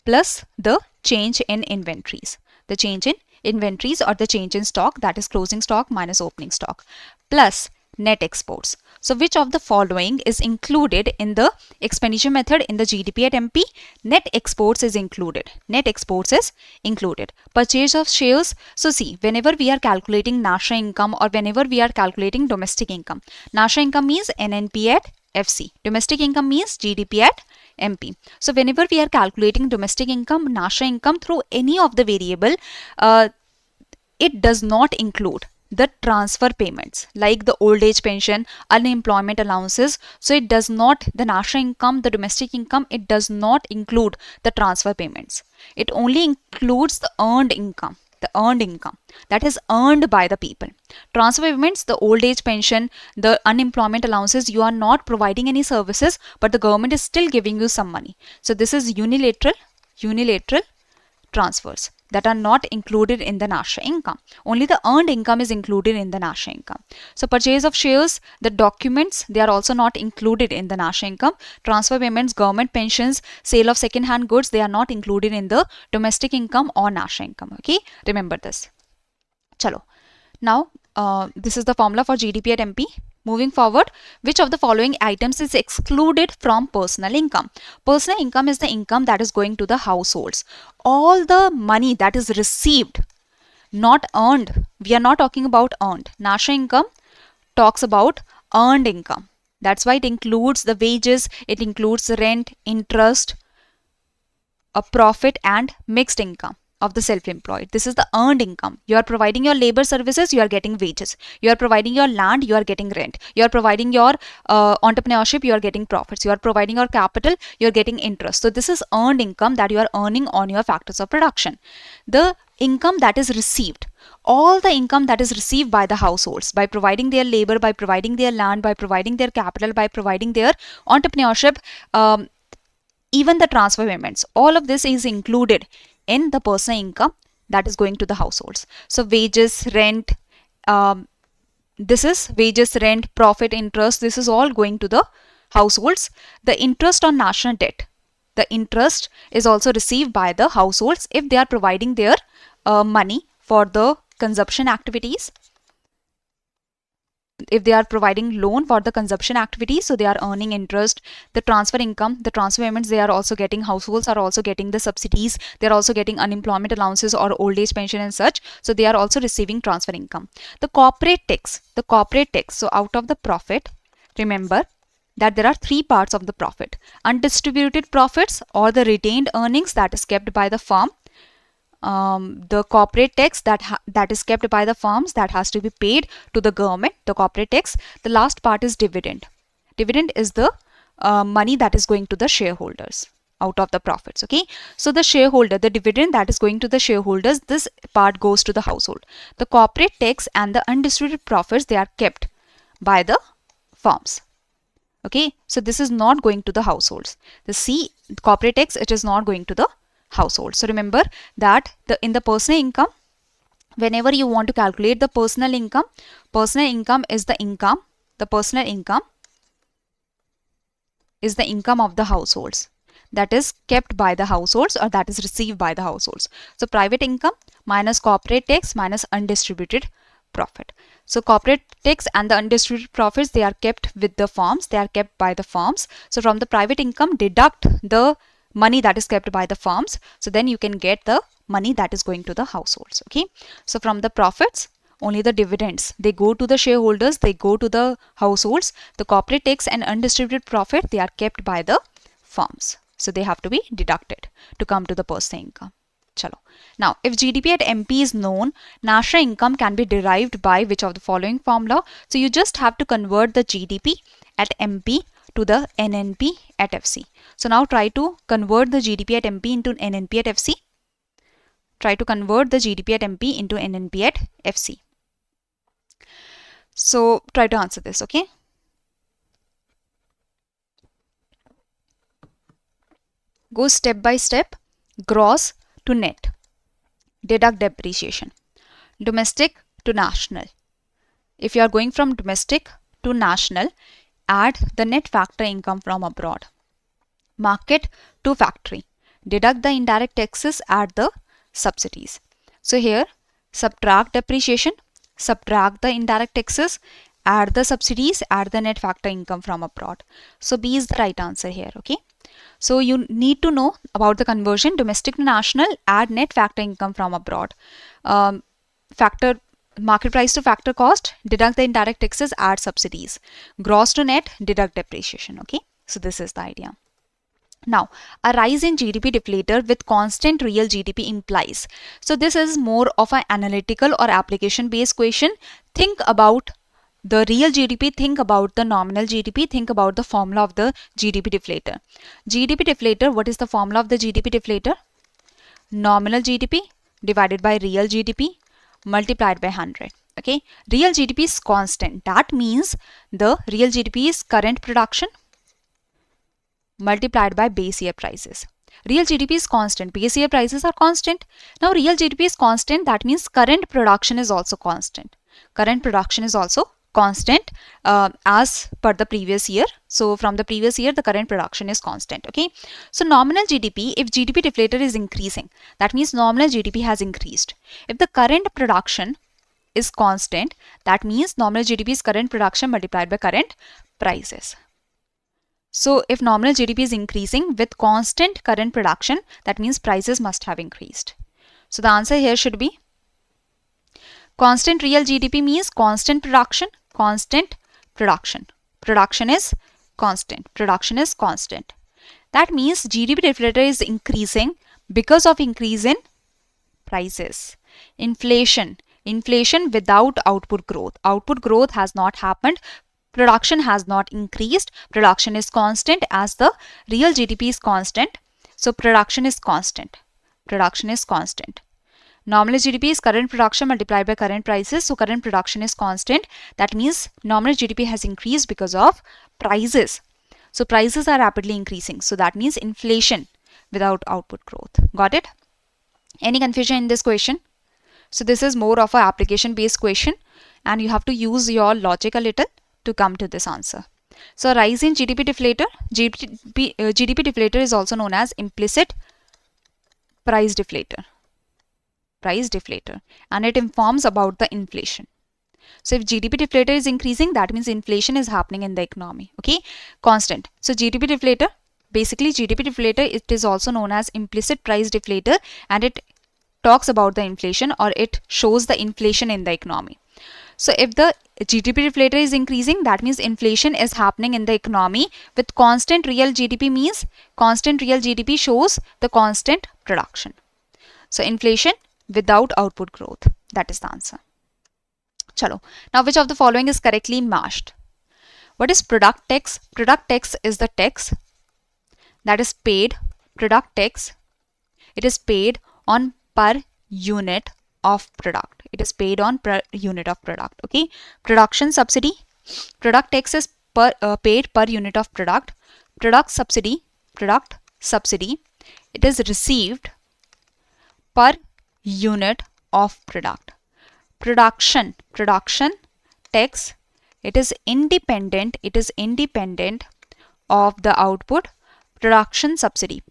plus the change in inventories. The change in inventories or the change in stock, that is closing stock minus opening stock, plus net exports. So which of the following is included in the expenditure method in the GDP at MP? Net exports is included. Net exports is included. Purchase of shares. So see, whenever we are calculating NASHA income or whenever we are calculating domestic income, NASHA income means NNP at FC. Domestic income means GDP at MP. So whenever we are calculating domestic income, NASHA income through any of the variable, it does not include the transfer payments like the old age pension, unemployment allowances. So it does not, the NASHA income, the domestic income, it does not include the transfer payments. It only includes the earned income, that is earned by the people. Transfer payments, the old age pension, the unemployment allowances, you are not providing any services, but the government is still giving you some money. So this is unilateral transfers that are not included in the NASHA income. Only the earned income is included in the NASHA income. So purchase of shares, the documents, they are also not included in the NASHA income. Transfer payments, government pensions, sale of second hand goods, they are not included in the domestic income or NASHA income. Okay, remember this. Chalo. Now this is the formula for GDP at MP. Moving forward, which of the following items is excluded from personal income? Personal income is the income that is going to the households. All the money that is received, not earned. We are not talking about earned. NASHA income talks about earned income. That's why it includes the wages, it includes the rent, interest, a profit and mixed income of the self-employed. This is the earned income. You are providing your labor services, you are getting wages. You are providing your land, you are getting rent. You are providing your entrepreneurship, you are getting profits. You are providing your capital, you are getting interest. So this is earned income that you are earning on your factors of production. The income that is received, all the income that is received by the households by providing their labor, by providing their land, by providing their capital, by providing their entrepreneurship, even the transfer payments, all of this is included in the personal income that is going to the households. So wages, rent, this is wages, rent, profit, interest, this is all going to the households. The interest on national debt, the interest is also received by the households if they are providing their money for the consumption activities. If they are providing loan for the consumption activity, so they are earning interest. The transfer income, the transfer payments, they are also getting, households are also getting the subsidies, they are also getting unemployment allowances or old age pension and such, so they are also receiving transfer income. The corporate tax, so out of the profit, remember that there are three parts of the profit: undistributed profits or the retained earnings that is kept by the firm, the corporate tax that is kept by the firms that has to be paid to the government, the corporate tax. The last part is dividend. Dividend is the money that is going to the shareholders out of the profits. Okay, so the shareholder, the dividend that is going to the shareholders, this part goes to the household. The corporate tax and the undistributed profits, they are kept by the firms. Okay, so this is not going to the households. The C, corporate tax, it is not going to the household. So remember that in the personal income, whenever you want to calculate the personal income is the income, the personal income is the income of the households that is kept by the households or that is received by the households. So private income minus corporate tax minus undistributed profit. So corporate tax and the undistributed profits, they are kept with the firms, they are kept by the firms. So from the private income, deduct the money that is kept by the firms. So then you can get the money that is going to the households. Okay, so from the profits, only the dividends, they go to the shareholders, they go to the households. The corporate tax and undistributed profit, they are kept by the firms. So they have to be deducted to come to the personal income. Chalo. Now, if GDP at MP is known, national income can be derived by which of the following formula? So you just have to convert the GDP at MP to the NNP at FC. So now try to convert the GDP at MP into NNP at FC. Try to convert the GDP at MP into NNP at FC. So try to answer this, okay? Go step by step. Gross to net. Deduct depreciation. Domestic to national. If you are going from domestic to national, add the net factor income from abroad. Market to factory. Deduct the indirect taxes, add the subsidies. So here, subtract depreciation, subtract the indirect taxes, add the subsidies, add the net factor income from abroad. So B is the right answer here, okay? So you need to know about the conversion. Domestic to national, add net factor income from abroad. Factor market price to factor cost, deduct the indirect taxes, add subsidies. Gross to net, deduct depreciation, okay? So this is the idea. Now, a rise in GDP deflator with constant real GDP implies. So this is more of an analytical or application based question. Think about the real GDP, think about the nominal GDP, think about the formula of the GDP deflator. GDP deflator, what is the formula of the GDP deflator? Nominal GDP divided by real GDP multiplied by 100. Okay, real GDP is constant. That means the real GDP is current production multiplied by base year prices. Real GDP is constant, base year prices are constant. Now real GDP is constant, that means current production is also constant. Current production is also constant as per the previous year. So from the previous year, the current production is constant. Okay, so nominal GDP, if GDP deflator is increasing, that means nominal GDP has increased. If the current production is constant, that means nominal GDP is current production multiplied by current prices. So if nominal GDP is increasing with constant current production, that means prices must have increased. So the answer here should be constant real GDP means constant production, constant production. Production is constant. Production is constant. That means GDP deflator is increasing because of increase in prices. Inflation. Inflation without output growth. Output growth has not happened. Production has not increased. Production is constant as the real GDP is constant. So production is constant. Production is constant. Nominal GDP is current production multiplied by current prices. So current production is constant. That means nominal GDP has increased because of prices. So prices are rapidly increasing. So that means inflation without output growth. Got it? Any confusion in this question? So this is more of an application based question and you have to use your logic a little to come to this answer. So rise in GDP deflator. GDP deflator is also known as implicit price deflator. Price deflator, and it informs about the inflation. So if GDP deflator is increasing, that means inflation is happening in the economy. Okay, constant. So GDP deflator, basically GDP deflator, it is also known as implicit price deflator, and it talks about the inflation or it shows the inflation in the economy. So if the GDP deflator is increasing, that means inflation is happening in the economy. With constant real GDP means constant real GDP shows the constant production. So inflation without output growth, that is the answer. Chalo. Now which of the following is correctly matched? What is product tax? Product tax is the tax that is paid, product tax, it is paid on per unit of product. It is paid on per unit of product. Okay, production subsidy, product tax is paid per unit of product. Product subsidy, it is received per unit of product. Production tax, it is independent of the output. Production subsidy,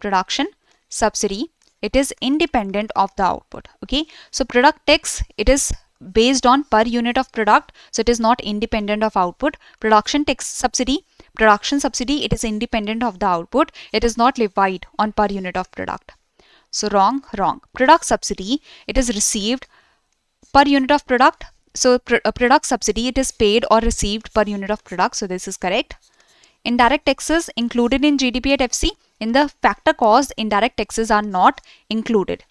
it is independent of the output. Okay, so product tax, it is based on per unit of product, so it is not independent of output. Production subsidy, it is independent of the output, it is not levied on per unit of product. So wrong. Product subsidy, it is received per unit of product. So product subsidy, it is paid or received per unit of product. So this is correct. Indirect taxes included in GDP at FC. In the factor cost, indirect taxes are not included.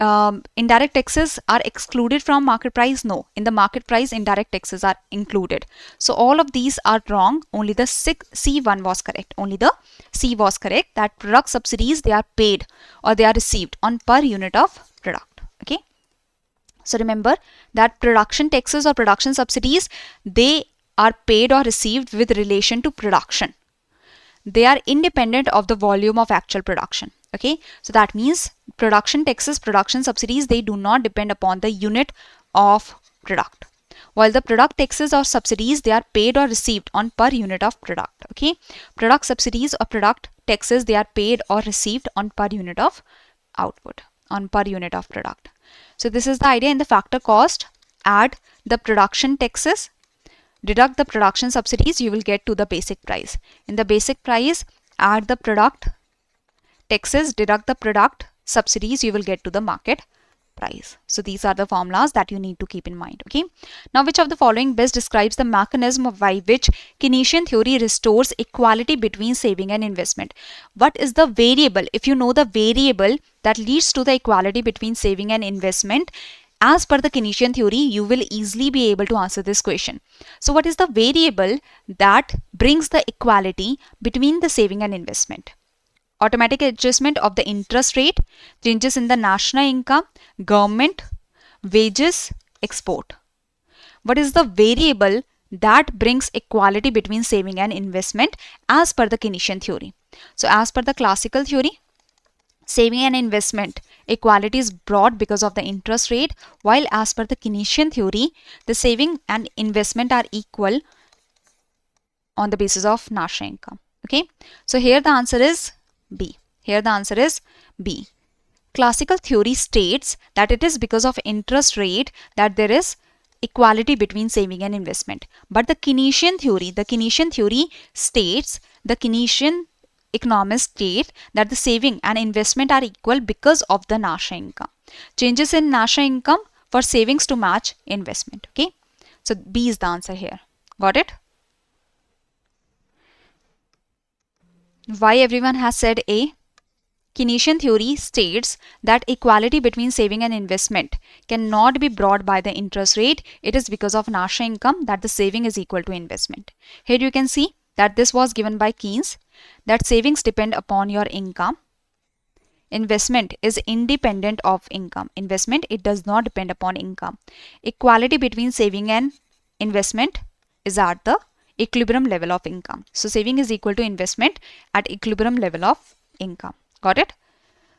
Indirect taxes are excluded from market price. No, in the market price, indirect taxes are included. So all of these are wrong. Only the C1 was correct. Only the C was correct, that product subsidies, they are paid or they are received on per unit of product. Okay. So remember that production taxes or production subsidies, they are paid or received with relation to production. They are independent of the volume of actual production. Okay, so that means production taxes, production subsidies, they do not depend upon the unit of product, while the product taxes or subsidies, they are paid or received on per unit of product. Okay, product subsidies or product taxes, they are paid or received on per unit of output, on per unit of product. So this is the idea. In the factor cost, add the production taxes, deduct the production subsidies, you will get to the basic price. In the basic price, add the product taxes, deduct the product subsidies, you will get to the market price. So these are the formulas that you need to keep in mind. Okay. Now, which of the following best describes the mechanism by which Keynesian theory restores equality between saving and investment? What is the variable? If you know the variable that leads to the equality between saving and investment, as per the Keynesian theory, you will easily be able to answer this question. So what is the variable that brings the equality between the saving and investment? Automatic adjustment of the interest rate, changes in the national income, government, wages, export. What is the variable that brings equality between saving and investment as per the Keynesian theory? So as per the classical theory, saving and investment equality is brought because of the interest rate, while as per the Keynesian theory, the saving and investment are equal on the basis of national income. Okay, so here the answer is B. Here the answer is B. Classical theory states that it is because of interest rate that there is equality between saving and investment. But the Keynesian theory states, the Keynesian economists state that the saving and investment are equal because of the national income. Changes in national income for savings to match investment. Okay, so B is the answer here. Got it? Why everyone has said A? Keynesian theory states that equality between saving and investment cannot be brought by the interest rate. It is because of national income that the saving is equal to investment. Here you can see that this was given by Keynes, that savings depend upon your income. Investment is independent of income. Investment, it does not depend upon income. Equality between saving and investment is at the equilibrium level of income. So saving is equal to investment at equilibrium level of income. Got it?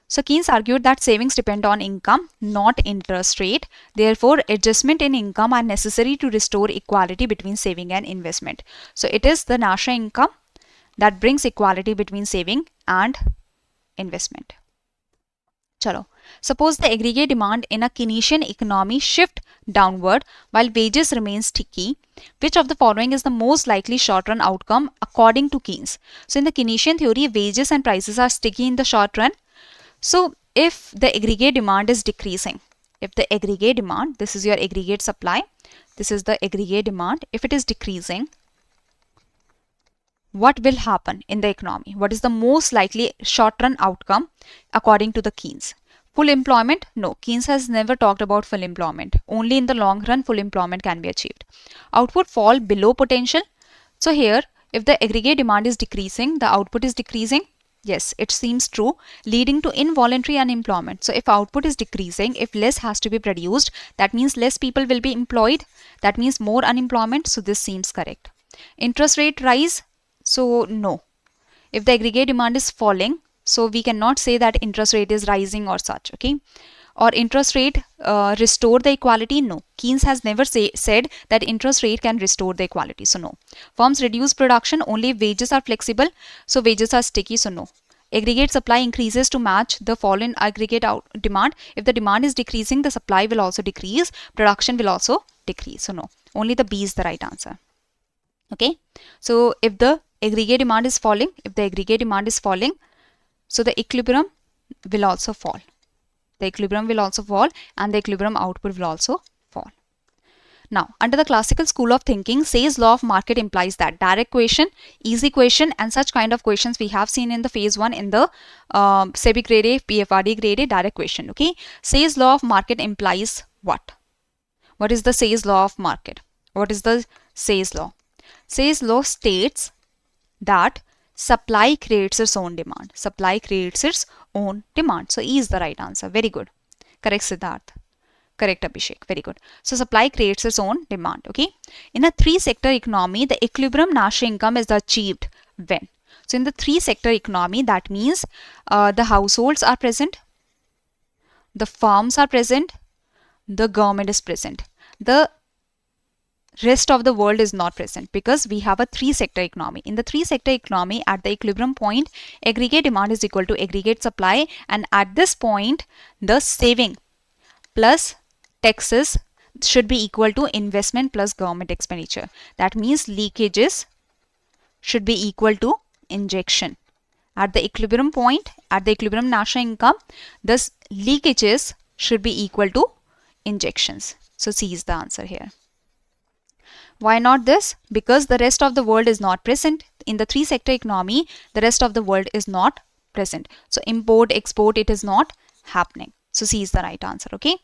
So Keynes argued that savings depend on income, not interest rate. Therefore, adjustment in income are necessary to restore equality between saving and investment. So it is the national income that brings equality between saving and investment. Chalo. Suppose the aggregate demand in a Keynesian economy shift downward while wages remain sticky. Which of the following is the most likely short-run outcome according to Keynes? So in the Keynesian theory, wages and prices are sticky in the short run. So if the aggregate demand is decreasing, if the aggregate demand, this is your aggregate supply, this is the aggregate demand, if it is decreasing, what will happen in the economy? What is the most likely short-run outcome according to the Keynes? Full employment? No, Keynes has never talked about full employment. Only in the long run, full employment can be achieved. Output fall below potential. So here, if the aggregate demand is decreasing, the output is decreasing. Yes, it seems true, leading to involuntary unemployment. So if output is decreasing, if less has to be produced, that means less people will be employed. That means more unemployment. So this seems correct. Interest rate rise, so no. If the aggregate demand is falling, so we cannot say that interest rate is rising or such, okay? Or interest rate restore the equality? No. Keynes has never said that interest rate can restore the equality, so no. Firms reduce production only if wages are flexible, so wages are sticky, so no. Aggregate supply increases to match the fall in aggregate demand. If the demand is decreasing, the supply will also decrease, production will also decrease, so no. Only the B is the right answer. Okay, so if the aggregate demand is falling, so the equilibrium will also fall. The equilibrium will also fall and the equilibrium output will also fall. Now, under the classical school of thinking, Say's law of market implies that direct question, easy question, and such kind of questions we have seen in the phase 1 in the SEBI Grade A, PFRD Grade A direct question. Okay, Say's law of market implies what? What is the Say's law of market? What is the Say's law? Say's law states that supply creates its own demand. Supply creates its own demand. So E is the right answer. Very good. Correct, Siddharth. Correct, Abhishek. Very good. So supply creates its own demand. Okay. In a 3-sector economy, the equilibrium national income is achieved when? So in the 3-sector economy, that means the households are present, the farms are present, the government is present. The rest of the world is not present because we have a 3-sector economy. In the 3-sector economy, at the equilibrium point, aggregate demand is equal to aggregate supply, and at this point, the saving plus taxes should be equal to investment plus government expenditure. That means leakages should be equal to injection. At the equilibrium point, at the equilibrium national income, thus leakages should be equal to injections. So C is the answer here. Why not this? Because the rest of the world is not present. In the 3-sector economy, the rest of the world is not present. So import, export, it is not happening. So C is the right answer. Okay.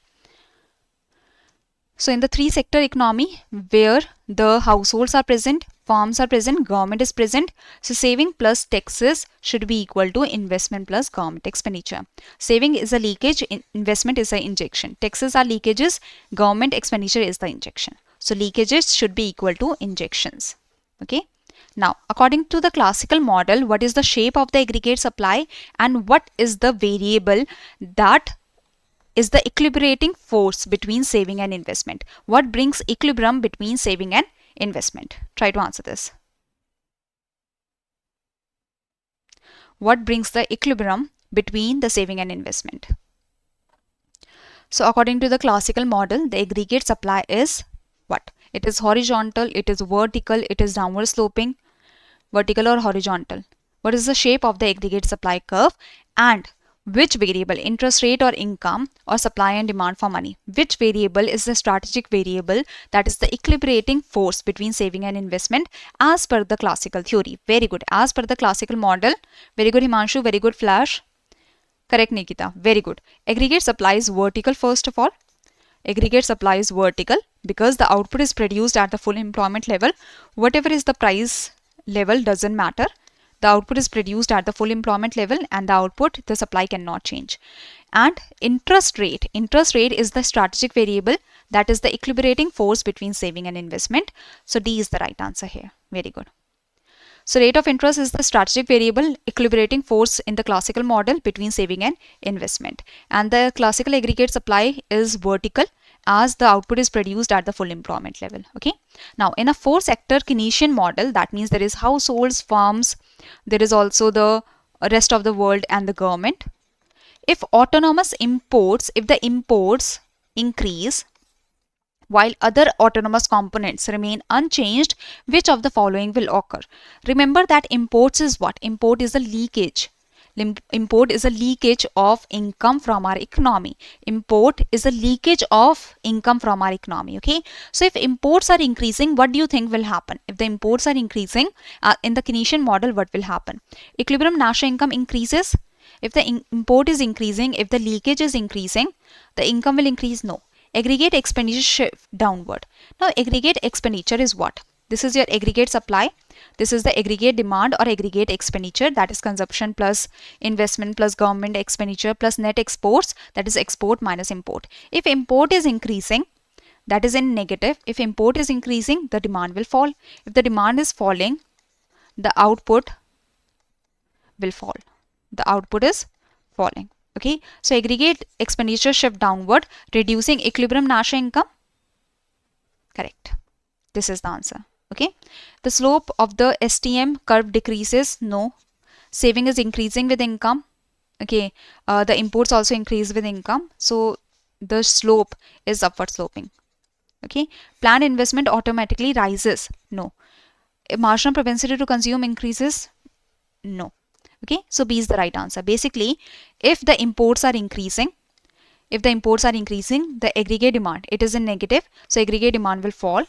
So in the 3-sector economy, where the households are present, farms are present, government is present, so saving plus taxes should be equal to investment plus government expenditure. Saving is a leakage, investment is an injection. Taxes are leakages, government expenditure is the injection. So leakages should be equal to injections. Okay. Now, according to the classical model, what is the shape of the aggregate supply and what is the variable that is the equilibrating force between saving and investment? What brings equilibrium between saving and investment? Try to answer this. What brings the equilibrium between the saving and investment? So according to the classical model, the aggregate supply is what? It is horizontal, it is vertical, it is downward sloping, vertical or horizontal. What is the shape of the aggregate supply curve, and which variable, interest rate or income or supply and demand for money, which variable is the strategic variable that is the equilibrating force between saving and investment as per the classical theory? Very good. As per the classical model. Very good, Himanshu. Very good, Flash. Correct, Nikita. Very good. Aggregate supply is vertical first of all. Aggregate supply is vertical because the output is produced at the full employment level. Whatever is the price level doesn't matter. The output is produced at the full employment level, and the output, the supply cannot change. And interest rate is the strategic variable that is the equilibrating force between saving and investment. So D is the right answer here. Very good. So rate of interest is the strategic variable equilibrating force in the classical model between saving and investment. And the classical aggregate supply is vertical as the output is produced at the full employment level. Okay. Now in a 4-sector Keynesian model, that means there is households, farms, there is also the rest of the world and the government. If autonomous imports, if the imports increase while other autonomous components remain unchanged, which of the following will occur? Remember that imports is what? Import is a leakage. Import is a leakage of income from our economy. Import is a leakage of income from our economy. Okay. So if imports are increasing, what do you think will happen? If the imports are increasing in the Keynesian model, what will happen? Equilibrium national income increases. If the import is increasing, if the leakage is increasing, the income will increase? No. Aggregate expenditure shift downward. Now aggregate expenditure is what? This is your aggregate supply. This is the aggregate demand or aggregate expenditure, that is consumption plus investment plus government expenditure plus net exports, that is export minus import. If import is increasing, that is in negative. If import is increasing, the demand will fall. If the demand is falling, the output will fall. The output is falling. Okay, so aggregate expenditure shift downward, reducing equilibrium national income. Correct. This is the answer. Okay, the slope of the STM curve decreases. No. Saving is increasing with income. Okay, the imports also increase with income, so the slope is upward sloping. Okay, planned investment automatically rises. No. Marginal propensity to consume increases. No. Okay, so B is the right answer. Basically, if the imports are increasing, the aggregate demand, it is in negative, so aggregate demand will fall.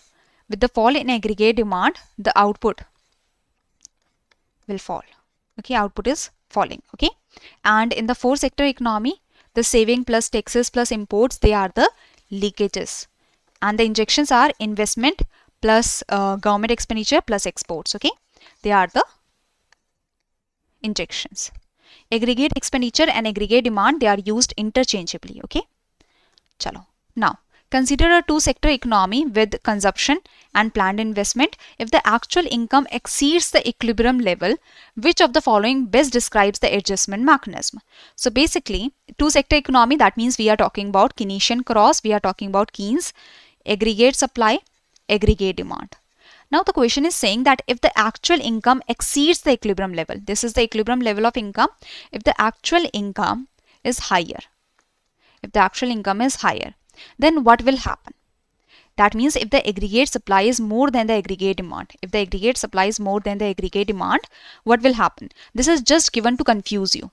With the fall in aggregate demand, the output will fall. Okay, output is falling. Okay, and in the four sector economy, the saving plus taxes plus imports, they are the leakages, and the injections are investment plus government expenditure plus exports. Okay, they are the injections. Aggregate expenditure and aggregate demand, they are used interchangeably. Okay, chalo. Now consider a two sector economy with consumption and planned investment. If the actual income exceeds the equilibrium level, which of the following best describes the adjustment mechanism? So basically, two sector economy, that means we are talking about Keynesian cross, we are talking about Keynes, aggregate supply, aggregate demand. Now the question is saying that if the actual income exceeds the equilibrium level, this is the equilibrium level of income, if the actual income is higher, then what will happen? That means if the aggregate supply is more than the aggregate demand, what will happen? This is just given to confuse you.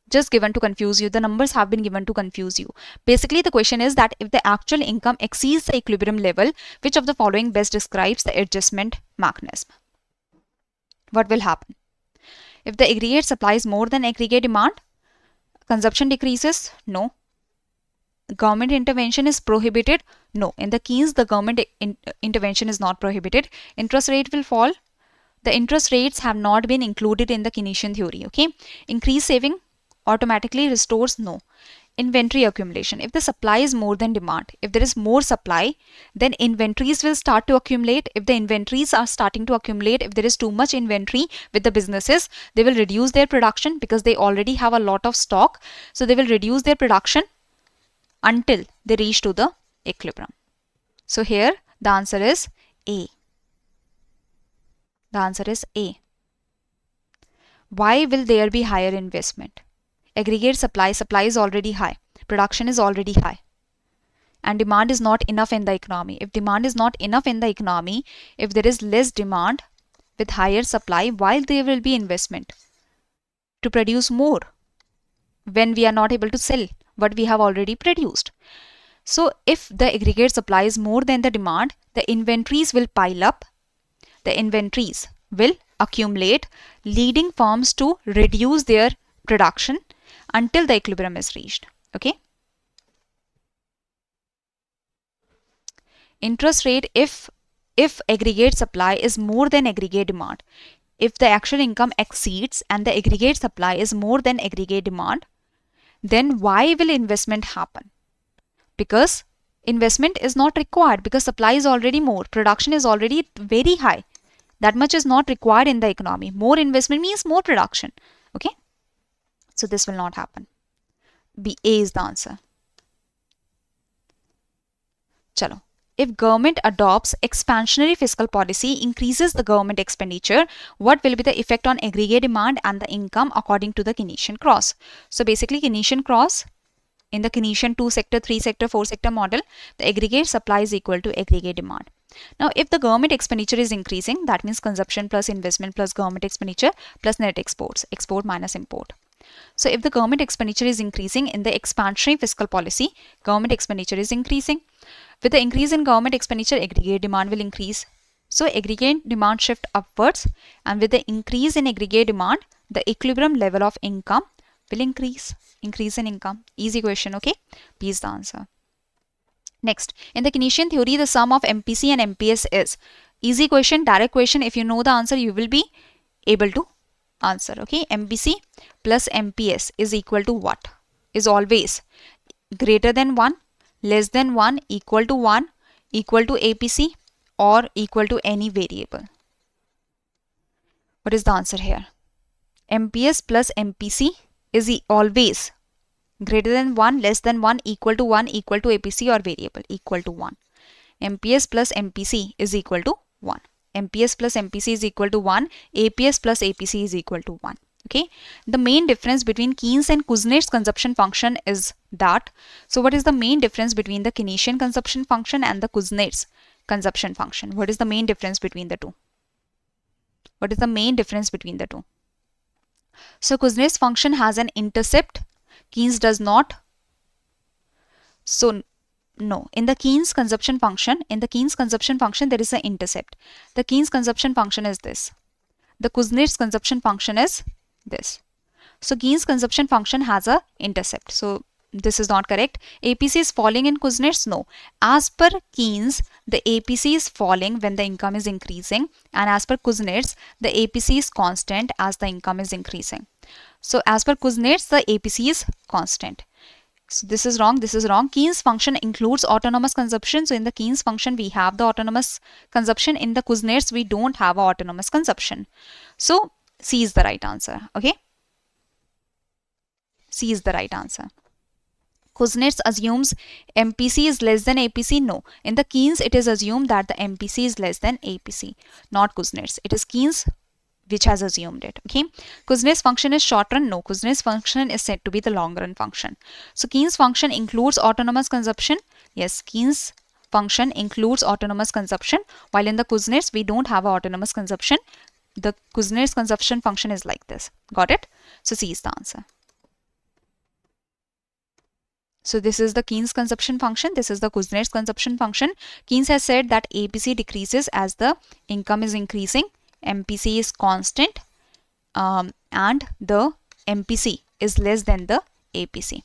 The numbers have been given to confuse you. Basically, the question is that if the actual income exceeds the equilibrium level, which of the following best describes the adjustment mechanism? What will happen? If the aggregate supply is more than aggregate demand, consumption decreases? No. Government intervention is prohibited? No. In the Keynes, the government intervention is not prohibited. Interest rate will fall. The interest rates have not been included in the Keynesian theory. Okay. Increased saving automatically restores? No. Inventory accumulation. If the supply is more than demand, if there is more supply, then inventories will start to accumulate. If the inventories are starting to accumulate, if there is too much inventory with the businesses, they will reduce their production because they already have a lot of stock. So they will reduce their production until they reach to the equilibrium. So here the answer is A. The answer is A. Why will there be higher investment? Aggregate supply is already high, production is already high, and demand is not enough in the economy. If demand is not enough in the economy, if there is less demand with higher supply, why there will be investment? To produce more when we are not able to sell what we have already produced. So if the aggregate supply is more than the demand, the inventories will pile up, the inventories will accumulate, leading firms to reduce their production until the equilibrium is reached. Okay. Interest rate, if aggregate supply is more than aggregate demand, if the actual income exceeds and the aggregate supply is more than aggregate demand, then why will investment happen? Because investment is not required because supply is already more, production is already very high. That much is not required in the economy. More investment means more production. Okay. So this will not happen. B, A is the answer. Chalo. If government adopts expansionary fiscal policy, increases the government expenditure, what will be the effect on aggregate demand and the income according to the Keynesian cross? So basically Keynesian cross, in the Keynesian 2 sector, 3 sector, 4 sector model, the aggregate supply is equal to aggregate demand. Now, if the government expenditure is increasing, that means consumption plus investment plus government expenditure plus net exports, export minus import. So if the government expenditure is increasing in the expansionary fiscal policy, government expenditure is increasing. With the increase in government expenditure, aggregate demand will increase. So aggregate demand shift upwards, and with the increase in aggregate demand, the equilibrium level of income will increase. Increase in income. Easy question, okay? B is the answer. Next, in the Keynesian theory, the sum of MPC and MPS is. Easy question, direct question. If you know the answer, you will be able to answer. Okay, MPC plus MPS is equal to what? Is always greater than 1, less than 1, equal to 1, equal to APC or equal to any variable? What is the answer here? MPS plus MPC is always greater than 1, less than 1, equal to 1, equal to APC or variable, equal to 1. MPS plus MPC is equal to 1. MPS plus MPC is equal to 1. APS plus APC is equal to 1. Okay. The main difference between Keynes and Kuznets consumption function is that. So what is the main difference between the Keynesian consumption function and the Kuznets consumption function? What is the main difference between the two? What is the main difference between the two? So Kuznets function has an intercept. Keynes does not. So no, in the Keynes consumption function, there is an intercept. The Keynes consumption function is this. The Kuznets consumption function is this. So Keynes consumption function has a intercept. So this is not correct. APC is falling in Kuznets? No. As per Keynes, the APC is falling when the income is increasing, and as per Kuznets, the APC is constant as the income is increasing. So as per Kuznets, the APC is constant. So this is wrong, this is wrong. Keynes function includes autonomous consumption. So in the Keynes function, we have the autonomous consumption. In the Kuznets, we don't have autonomous consumption. So C is the right answer. Okay. C is the right answer. Kuznets assumes MPC is less than APC. No. In the Keynes, it is assumed that the MPC is less than APC, not Kuznets. It is Keynes which has assumed it. Okay. Kuznets function is short run. No. Kuznets function is said to be the long run function. So Keynes function includes autonomous consumption. Yes, Keynes function includes autonomous consumption, while in the Kuznets, we don't have autonomous consumption. The Kuznets consumption function is like this. Got it? So C is the answer. So this is the Keynes consumption function. This is the Kuznets consumption function. Keynes has said that APC decreases as the income is increasing. MPC is constant and the MPC is less than the APC.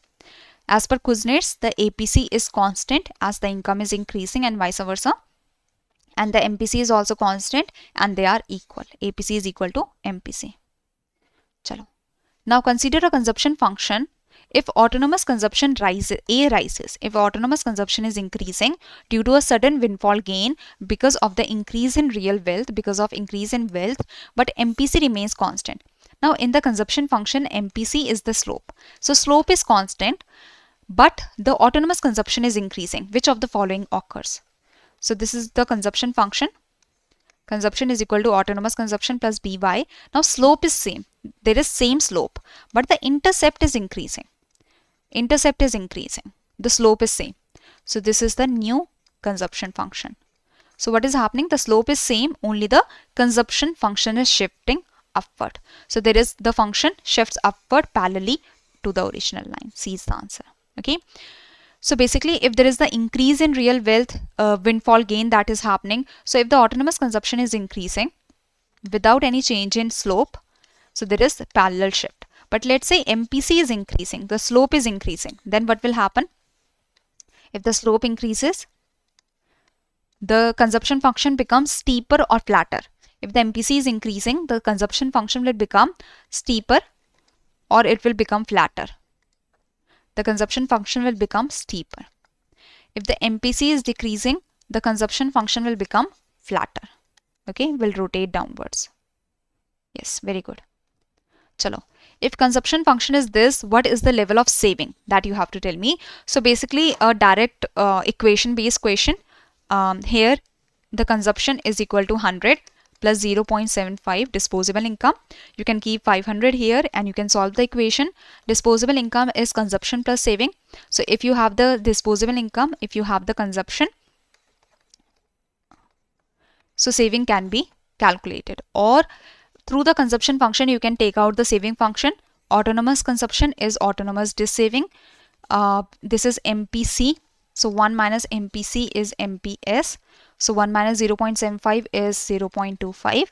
As per Kuznets, the APC is constant as the income is increasing and vice versa. And the MPC is also constant and they are equal. APC is equal to MPC. Chalo. Now consider a consumption function. If autonomous consumption rises, if autonomous consumption is increasing due to a sudden windfall gain because of the increase in real wealth, but MPC remains constant. Now in the consumption function, MPC is the slope. So slope is constant, but the autonomous consumption is increasing. Which of the following occurs? So this is the consumption function. Consumption is equal to autonomous consumption plus BY. Now slope is same. There is same slope, but the intercept is increasing. Intercept is increasing. The slope is same. So this is the new consumption function. So what is happening? The slope is same, only the consumption function is shifting upward. So there is the function shifts upward parallelly to the original line. C is the answer. Okay. So basically, if there is the increase in real wealth, windfall gain that is happening. So if the autonomous consumption is increasing without any change in slope, so there is parallel shift. But let's say MPC is increasing, the slope is increasing. Then what will happen? If the slope increases, the consumption function becomes steeper or flatter. If the MPC is increasing, the consumption function will become steeper or it will become flatter. The consumption function will become steeper. If the MPC is decreasing, the consumption function will become flatter. Okay, will rotate downwards. Yes, very good. Chalo. If consumption function is this, what is the level of saving? That you have to tell me. So basically a direct equation based question. Here the consumption is equal to 100 plus 0.75 disposable income. You can keep 500 here and you can solve the equation. Disposable income is consumption plus saving. So if you have the disposable income, if you have the consumption, so saving can be calculated. Or through the consumption function, you can take out the saving function. Autonomous consumption is autonomous dis-saving. This is MPC. So 1 minus MPC is MPS. So 1 minus 0.75 is 0.25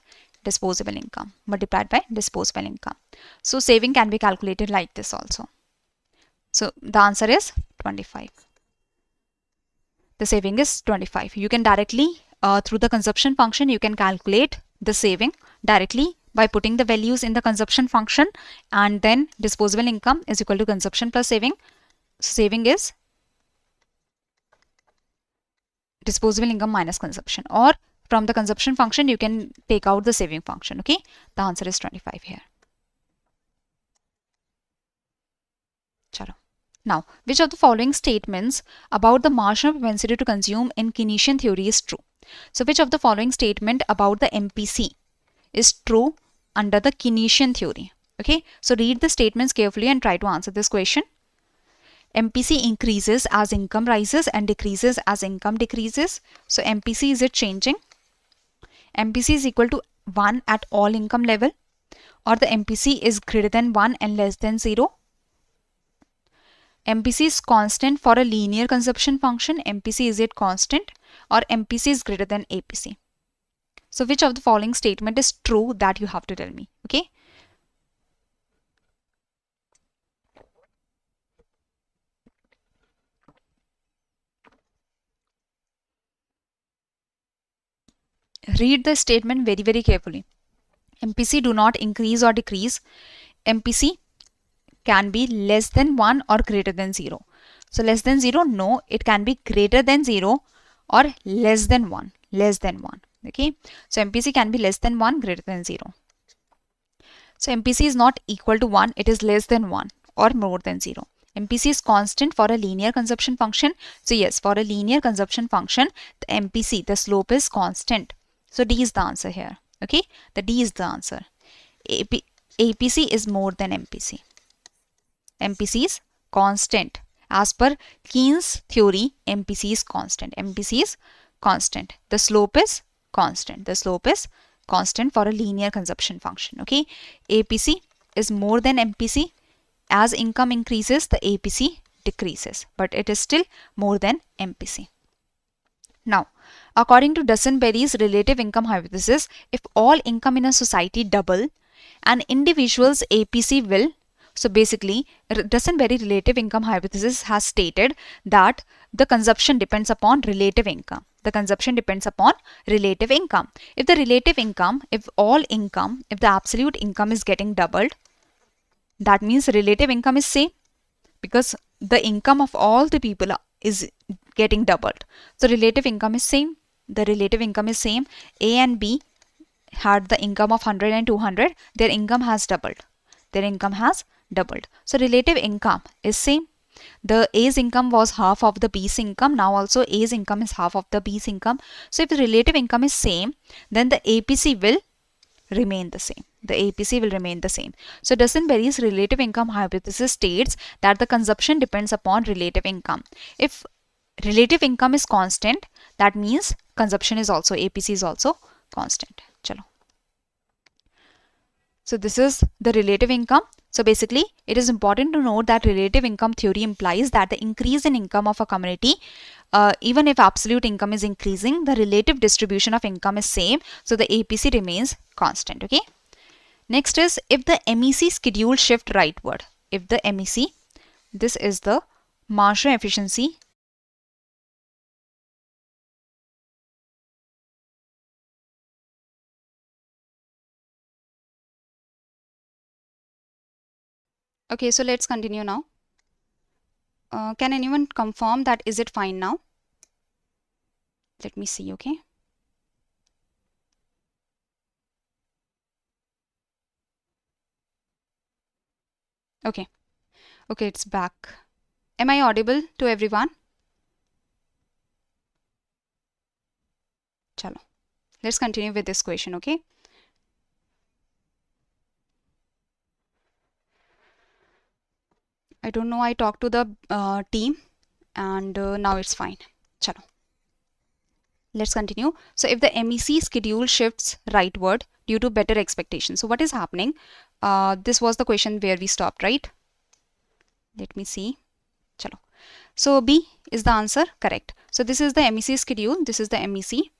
disposable income multiplied by disposable income. So saving can be calculated like this also. So the answer is 25. The saving is 25. You can directly through the consumption function, you can calculate the saving directly by putting the values in the consumption function, and then disposable income is equal to consumption plus saving. Saving is disposable income minus consumption, or from the consumption function you can take out the saving function. Okay, the answer is 25 here. Chalo. Now, which of the following statements about the marginal propensity to consume in Keynesian theory is true? So which of the following statement about the MPC is true under the Keynesian theory? Okay, so read the statements carefully and try to answer this question. MPC increases as income rises and decreases as income decreases. So MPC, is it changing? MPC is equal to 1 at all income level, or the MPC is greater than 1 and less than 0. MPC is constant for a linear consumption function. MPC, is it constant, or MPC is greater than APC? So which of the following statement is true, that you have to tell me. Okay. Read the statement very, very carefully. MPC do not increase or decrease. MPC can be less than 1 or greater than 0. So less than 0, no, it can be greater than 0 or less than 1. Less than 1. Okay. So MPC can be less than 1, greater than 0. So MPC is not equal to 1, it is less than 1 or more than 0. MPC is constant for a linear consumption function. So yes, for a linear consumption function, the MPC, the slope is constant. So D is the answer here. Okay, the D is the answer. APC is more than MPC. MPC is constant. As per Keynes theory, MPC is constant. MPC is constant. The slope is constant. The slope is constant for a linear consumption function. Okay, APC is more than MPC. As income increases, the APC decreases, but it is still more than MPC. Now, according to Dusenberry's relative income hypothesis, if all income in a society double, an individual's APC will, so basically Dusenberry relative income hypothesis has stated that the consumption depends upon relative income. The consumption depends upon relative income. If the relative income, if all income, if the absolute income is getting doubled, that means relative income is same, because the income of all the people is getting doubled. So relative income is same. The relative income is same. A and B had the income of 100 and 200. Their income has doubled. Their income has doubled. So relative income is same. The A's income was half of the B's income. Now also A's income is half of the B's income. So if the relative income is same, then the APC will remain the same. The APC will remain the same. So Dusenberry's relative income hypothesis states that the consumption depends upon relative income. If relative income is constant, that means consumption is also, APC is also constant. Chalo. So this is the relative income. So basically, it is important to note that relative income theory implies that the increase in income of a community, even if absolute income is increasing, the relative distribution of income is same. So the APC remains constant. Okay. Next is if the MEC schedule shift rightward. If the MEC, this is the marginal efficiency . Okay, so let's continue now. Can anyone confirm that is it fine now? Let me see, okay. Okay, it's back. Am I audible to everyone? Chalo. Let's continue with this question, okay. I don't know, I talked to the team and now it's fine. Chalo. Let's continue. So if the MEC schedule shifts rightward due to better expectations. So what is happening? This was the question where we stopped, right? Let me see. Chalo. So B is the answer, correct. So this is the MEC schedule. This is the MEC.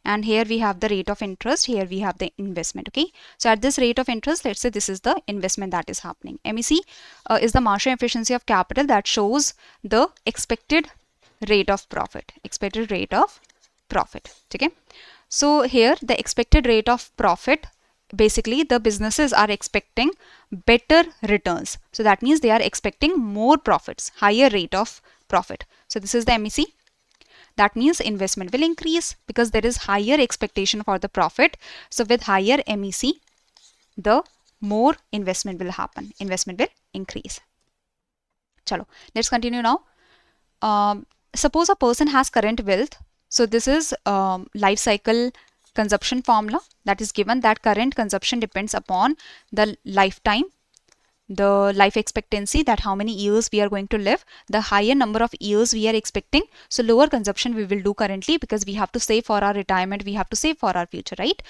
And here we have the rate of interest. Here we have the investment. Okay. So at this rate of interest, let's say this is the investment that is happening. MEC is the marginal efficiency of capital that shows the expected rate of profit. Expected rate of profit. Okay. So here the expected rate of profit, basically the businesses are expecting better returns. So that means they are expecting more profits, higher rate of profit. So this is the MEC. that means investment will increase because there is higher expectation for the profit. So with higher MEC, the more investment will happen, investment will increase. Chalo, let's continue now. Suppose a person has current wealth. So this is life cycle consumption formula that is given, that current consumption depends upon the lifetime, the life expectancy, that how many years we are going to live. The higher number of years we are expecting, so lower consumption we will do currently, because we have to save for our retirement, we have to save for our future, right?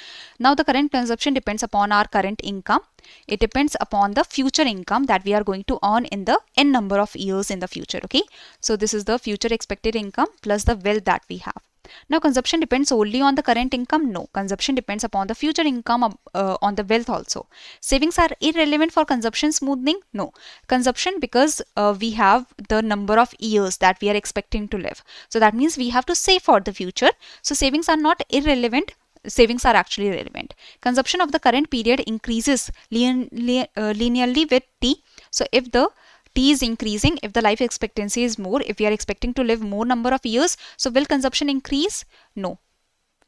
Now the current consumption depends upon our current income. It depends upon the future income that we are going to earn in the n number of years in the future. Okay, so this is the future expected income plus the wealth that we have. Now consumption depends only on the current income? No, consumption depends upon the future income, on the wealth also. Savings are irrelevant for consumption smoothing? No. Consumption, because we have the number of years that we are expecting to live. So that means we have to save for the future. So savings are not irrelevant. Savings are actually relevant. Consumption of the current period increases linearly with T. So if the T is increasing, if the life expectancy is more, if we are expecting to live more number of years, so will consumption increase? No,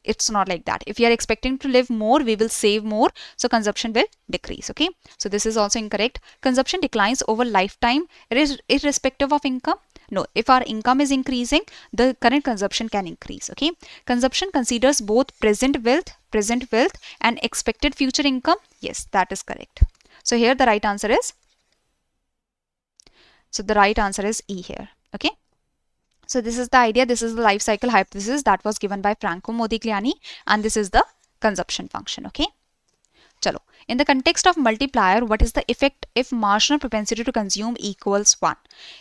it's not like that. If we are expecting to live more, we will save more, so consumption will decrease. Okay, so this is also incorrect. Consumption declines over lifetime irrespective of income? No, if our income is increasing, the current consumption can increase. Okay, consumption considers both present wealth and expected future income. Yes, that is correct. So here the right answer is, E here. Okay, so this is the idea, this is the life cycle hypothesis that was given by Franco Modigliani, and this is the consumption function. Okay, chalo, in the context of multiplier, what is the effect if marginal propensity to consume equals 1?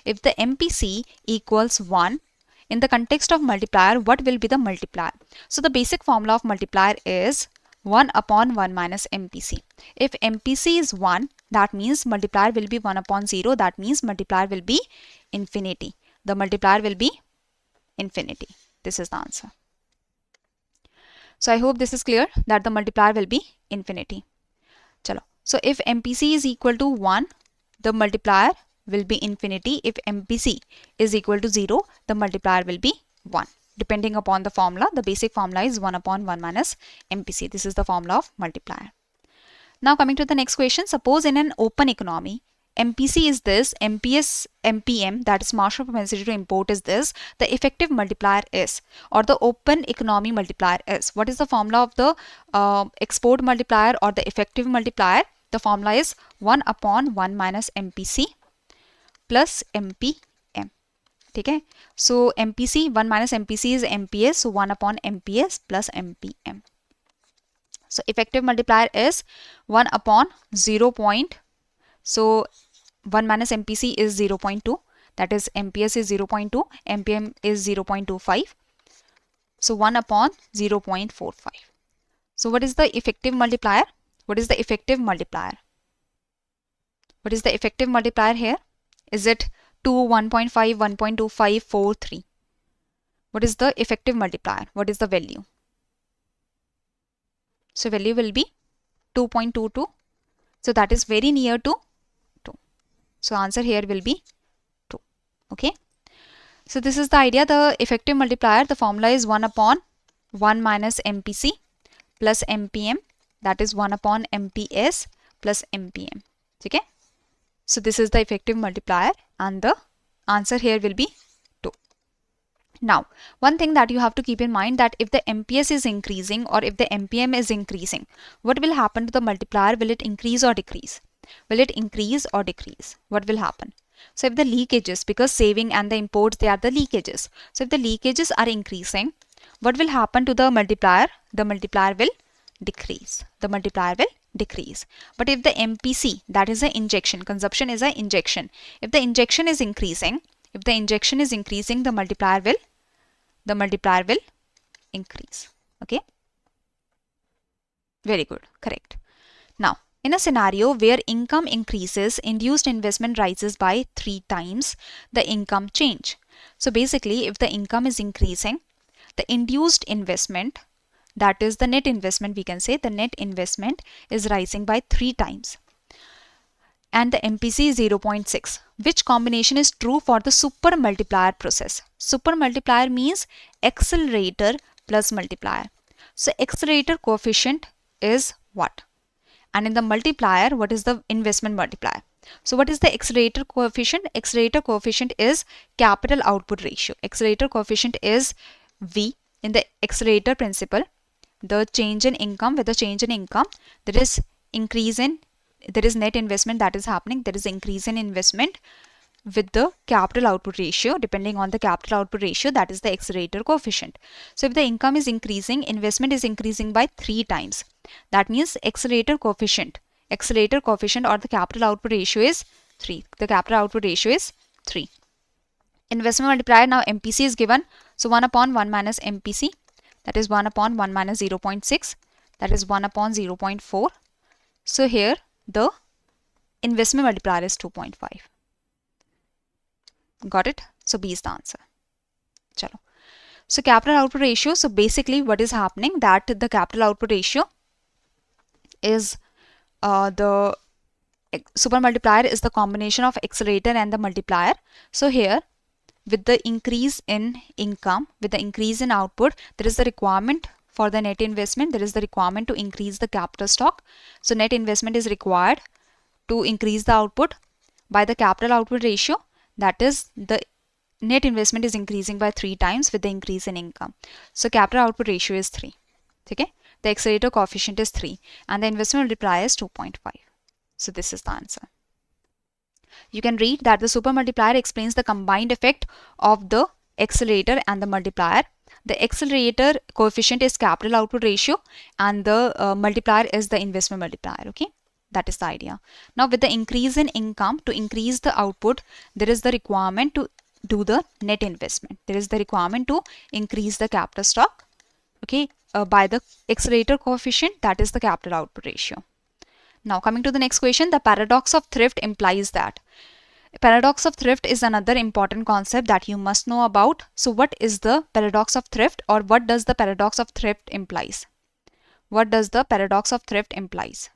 If the MPC equals 1, in the context of multiplier, what will be the multiplier? So the basic formula of multiplier is 1 upon 1 minus MPC. If MPC is 1, that means multiplier will be 1 upon 0. That means multiplier will be infinity. The multiplier will be infinity. This is the answer. So I hope this is clear, that the multiplier will be infinity. Chalo. So if MPC is equal to 1, the multiplier will be infinity. If MPC is equal to 0, the multiplier will be 1. Depending upon the formula, the basic formula is 1 upon 1 minus MPC. This is the formula of multiplier. Now coming to the next question, suppose in an open economy, MPC is this, MPS, MPM, that is marginal propensity to import, is this, the effective multiplier is, or the open economy multiplier is. What is the formula of the export multiplier or the effective multiplier? The formula is 1 upon 1 minus MPC plus MPM. Okay, so MPC, 1 minus MPC is MPS, so 1 upon MPS plus MPM. So effective multiplier is 1 upon 0. So 1 minus MPC is 0.2, that is MPS is 0.2, MPM is 0.25. So 1 upon 0.45. So what is the effective multiplier? What is the effective multiplier? What is the effective multiplier here? Is it 2, 1.5, 1.25, 4, 3? What is the effective multiplier? What is the value? So value will be 2.22. So that is very near to 2. So answer here will be 2. Okay. So this is the idea. The effective multiplier, the formula is 1 upon 1 minus MPC plus MPM, that is 1 upon MPS plus MPM. Okay. So this is the effective multiplier, and the answer here will be 2. Now, one thing that you have to keep in mind, that if the MPS is increasing or if the MPM is increasing, what will happen to the multiplier? Will it increase or decrease? Will it increase or decrease? What will happen? So if the leakages, because saving and the imports, they are the leakages. So if the leakages are increasing, what will happen to the multiplier? The multiplier will decrease. The multiplier will decrease. But if the MPC, that is an injection, consumption is an injection. If the injection is increasing, the multiplier will increase. Okay. Very good. Correct. Now, in a scenario where income increases, induced investment rises by 3 times the income change. So basically, if the income is increasing, the induced investment, that is the net investment, we can say the net investment is rising by 3 times. and the MPC is 0.6. Which combination is true for the super multiplier process? Super multiplier means accelerator plus multiplier. So accelerator coefficient is what? And in the multiplier, what is the investment multiplier? So what is the accelerator coefficient? Accelerator coefficient is capital output ratio. Accelerator coefficient is V. In the accelerator principle, the change in income, with the change in income, there is net investment that is happening. There is increase in investment with the capital output ratio. Depending on the capital output ratio, that is the accelerator coefficient. So if the income is increasing, investment is increasing by 3 times. That means accelerator coefficient or the capital output ratio is 3. The capital output ratio is 3. Investment multiplier, now MPC is given. So 1 upon 1 minus MPC, that is 1 upon 1 minus 0.6, that is 1 upon 0.4. So here the investment multiplier is 2.5. Got it? So B is the answer. Chalo. So capital output ratio, so basically what is happening, that the capital output ratio is the super multiplier is the combination of accelerator and the multiplier. So here, with the increase in income, with the increase in output, there is the requirement for the net investment. There is the requirement to increase the capital stock. So net investment is required to increase the output by the capital output ratio. That is, the net investment is increasing by 3 times with the increase in income. So capital output ratio is 3. Okay? The accelerator coefficient is 3 and the investment multiplier is 2.5. So this is the answer. You can read that the super multiplier explains the combined effect of the accelerator and the multiplier. The accelerator coefficient is capital output ratio and the multiplier is the investment multiplier. Okay, that is the idea. Now with the increase in income, to increase the output, there is the requirement to do the net investment. There is the requirement to increase the capital stock. Okay, by the accelerator coefficient, that is the capital output ratio. Now coming to the next question, the paradox of thrift implies that. Paradox of thrift is another important concept that you must know about. So what is the paradox of thrift, or what does the paradox of thrift implies? What does the paradox of thrift implies?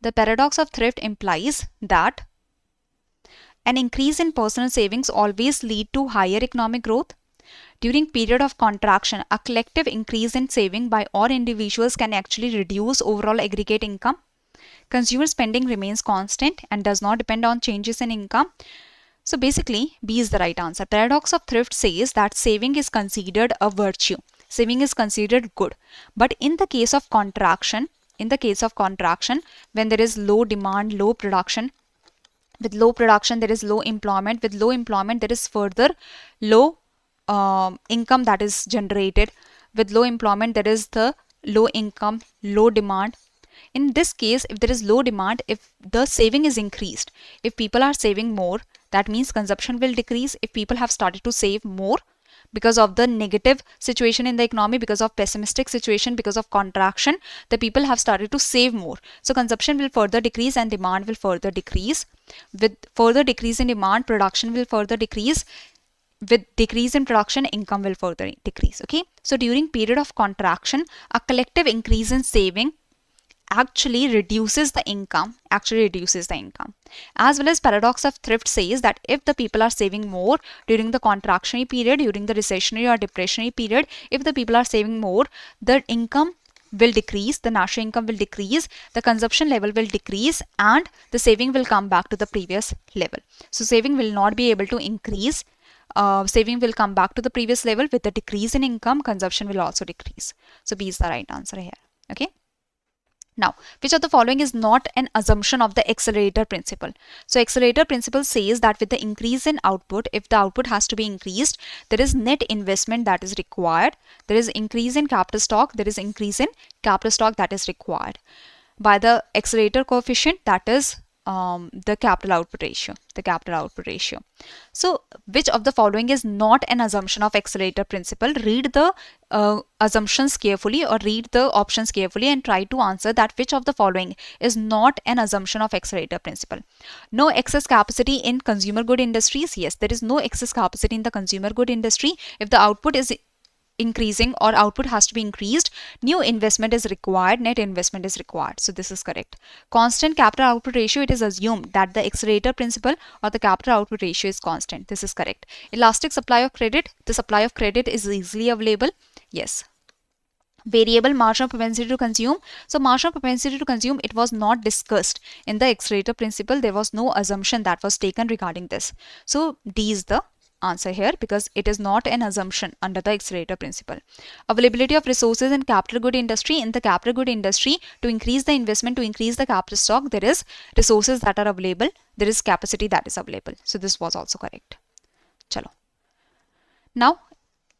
The paradox of thrift implies that an increase in personal savings always lead to higher economic growth. During period of contraction, a collective increase in saving by all individuals can actually reduce overall aggregate income. Consumer spending remains constant and does not depend on changes in income. So basically, B is the right answer. Paradox of thrift says that saving is considered a virtue. Saving is considered good. But in the case of contraction, when there is low demand, low production, with low production there is low employment, with low employment there is further low income that is generated. With low employment there is the low income, low demand. In this case, if there is low demand, if the saving is increased, if people are saving more, that means consumption will decrease. If people have started to save more because of the negative situation in the economy, because of pessimistic situation, because of contraction, the people have started to save more. So consumption will further decrease and demand will further decrease. With further decrease in demand, production will further decrease. With decrease in production, income will further decrease. Okay, so during period of contraction, a collective increase in saving actually reduces the income, as well as paradox of thrift says that if the people are saving more during the contractionary period, during the recessionary or depressionary period, if the people are saving more, the income will decrease, the national income will decrease, the consumption level will decrease, and the saving will come back to the previous level. So saving will not be able to increase. Saving will come back to the previous level. With the decrease in income, consumption will also decrease. So B is the right answer here. Okay. Now, which of the following is not an assumption of the accelerator principle? So accelerator principle says that with the increase in output, if the output has to be increased, there is net investment that is required. There is increase in capital stock. There is increase in capital stock that is required by the accelerator coefficient, that is the capital output ratio. So which of the following is not an assumption of accelerator principle? Read the assumptions carefully, or read the options carefully and try to answer that which of the following is not an assumption of accelerator principle. No excess capacity in consumer good industries. Yes, there is no excess capacity in the consumer good industry. If the output is increasing or output has to be increased, new investment is required, net investment is required. So this is correct. Constant capital output ratio, it is assumed that the accelerator principle or the capital output ratio is constant. This is correct. Elastic supply of credit, the supply of credit is easily available. Yes. Variable marginal propensity to consume. So marginal propensity to consume, it was not discussed in the accelerator principle. There was no assumption that was taken regarding this. So D is the answer here because it is not an assumption under the accelerator principle. Availability of resources in capital good industry. In the capital good industry, to increase the investment, to increase the capital stock, there is resources that are available. There is capacity that is available. So this was also correct. Chalo. Now,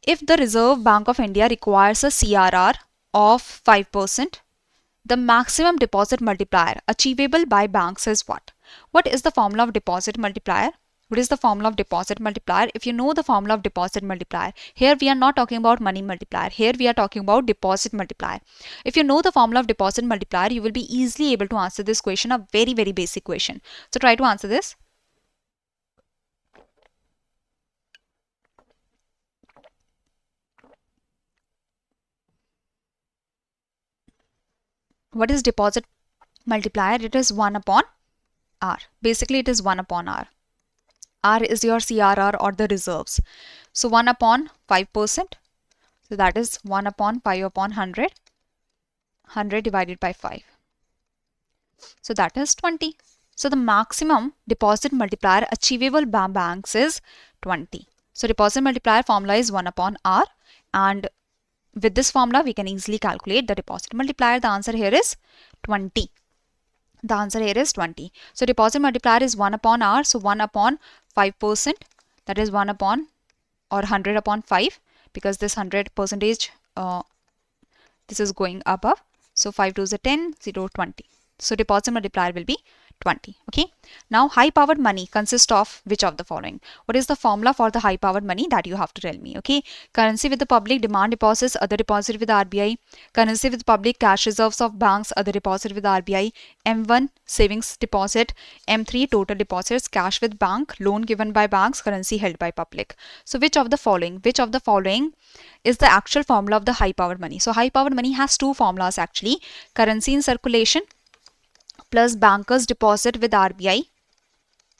if the Reserve Bank of India requires a CRR of 5%, the maximum deposit multiplier achievable by banks is what? What is the formula of deposit multiplier? What is the formula of deposit multiplier? If you know the formula of deposit multiplier, here we are not talking about money multiplier. Here we are talking about deposit multiplier. If you know the formula of deposit multiplier, you will be easily able to answer this question, a very, very basic question. So try to answer this. What is deposit multiplier? It is 1 upon R. Basically, it is 1 upon R. R is your CRR or the reserves. So 1 upon 5%. So that is 1 upon 5 upon 100. 100 divided by 5. So that is 20. So the maximum deposit multiplier achievable by banks is 20. So deposit multiplier formula is 1 upon R, and with this formula we can easily calculate the deposit multiplier. The answer here is 20. The answer here is 20. So deposit multiplier is 1 upon R. So 1 upon 5%, that is 1 upon or 100 upon 5, because this 100 percentage, this is going above. So 5 to the 10, 0, 20. So deposit multiplier will be 20. Okay. Now high powered money consists of which of the following? What is the formula for the high powered money? That you have to tell me. Okay. Currency with the public, demand deposits, other deposit with RBI. Currency with public, cash reserves of banks, other deposit with RBI. M1 savings deposit. M3 total deposits, cash with bank, loan given by banks, currency held by public. So which of the following is the actual formula of the high powered money? So high powered money has two formulas actually. Currency in circulation plus bankers deposit with RBI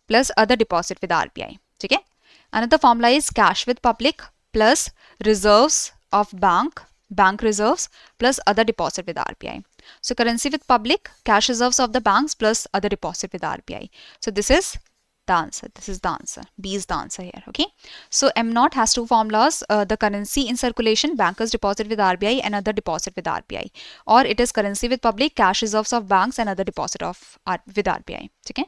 plus other deposit with RBI. Okay. Another formula is cash with public plus reserves of bank reserves plus other deposit with RBI. So currency with public, cash reserves of the banks plus other deposit with RBI. So this is the answer. This is the answer. B is the answer here. Okay. So M0 has two formulas, the currency in circulation, bankers deposit with RBI and other deposit with RBI, or it is currency with public, cash reserves of banks and other deposit with RBI. Okay.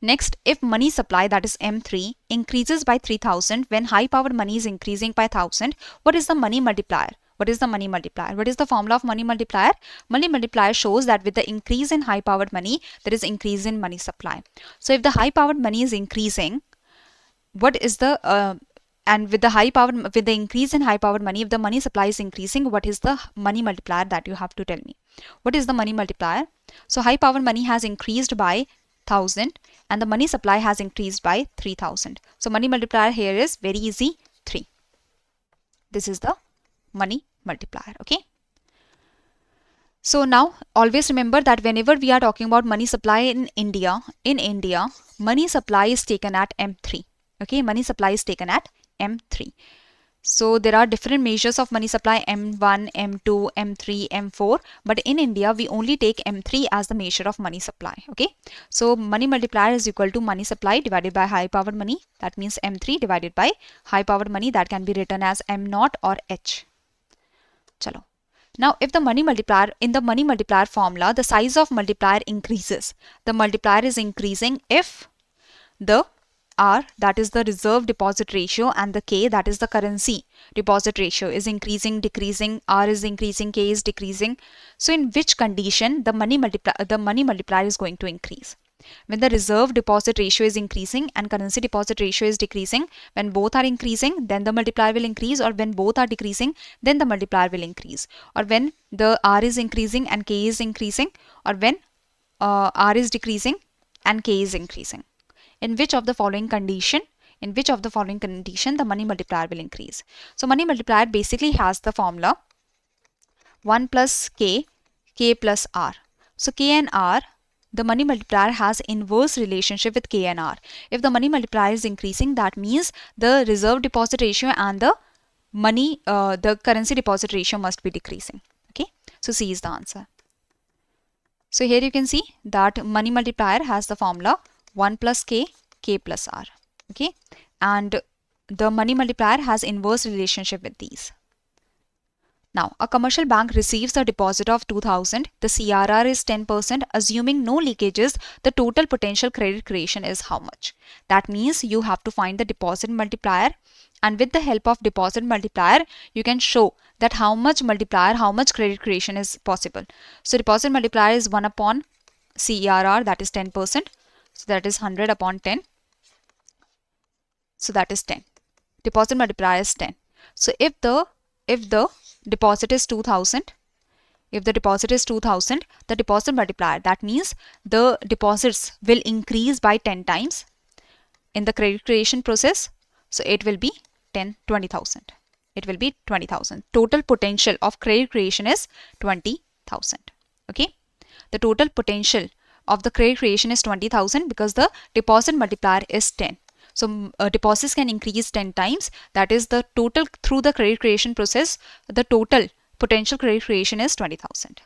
Next, if money supply, that is M3, increases by 3000 when high powered money is increasing by 1000, what is the money multiplier? What is the money multiplier? What is the formula of money multiplier? Money multiplier shows that with the increase in high powered money, there is increase in money supply. So if the high powered money is increasing, what is the and with the increase in high powered money, if the money supply is increasing, what is the money multiplier that you have to tell me? What is the money multiplier? So high powered money has increased by 1000 and the money supply has increased by 3000. So money multiplier here is very easy, 3. This is the money multiplier. Okay. So now always remember that whenever we are talking about money supply in India, money supply is taken at M3. Okay, money supply is taken at M3. So there are different measures of money supply, M1, M2, M3, M4, but in India we only take M3 as the measure of money supply. Okay, so money multiplier is equal to money supply divided by high powered money. That means M3 divided by high powered money, that can be written as M0 or H. Chalo. Now if the money multiplier, in the money multiplier formula, the size of multiplier increases. The multiplier is increasing if the R, that is the reserve deposit ratio, and the K, that is the currency deposit ratio, is increasing, decreasing. R is increasing, K is decreasing. So in which condition the money multiplier is going to increase? When the reserve deposit ratio is increasing and currency deposit ratio is decreasing, when both are increasing, then the multiplier will increase, or when both are decreasing, then the multiplier will increase, or when the R is increasing and K is increasing, or when R is decreasing and K is increasing. In which of the following condition In which of the following condition the money multiplier will increase? So money multiplier basically has the formula 1 plus k, k plus r. So k and r, the money multiplier has inverse relationship with k and r. If the money multiplier is increasing, that means the reserve deposit ratio and the the currency deposit ratio must be decreasing. Okay, so C is the answer. So here you can see that money multiplier has the formula 1 plus k, k plus r. Okay, and the money multiplier has inverse relationship with these. Now, a commercial bank receives a deposit of 2000. The CRR is 10%. Assuming no leakages, the total potential credit creation is how much? That means you have to find the deposit multiplier, and with the help of deposit multiplier, you can show that how much multiplier, how much credit creation is possible. So deposit multiplier is 1 upon CRR, that is 10%. So that is 100 upon 10. So that is 10. Deposit multiplier is 10. So if the deposit is 2000, if the deposit is 2000, the deposit multiplier, that means the deposits will increase by 10 times in the credit creation process. So it will be 20,000. It will be 20,000. Total potential of credit creation is 20,000. Okay. The total potential of the credit creation is 20,000 because the deposit multiplier is 10. So deposits can increase 10 times. That is the total through the credit creation process. The total potential credit creation is 20,000.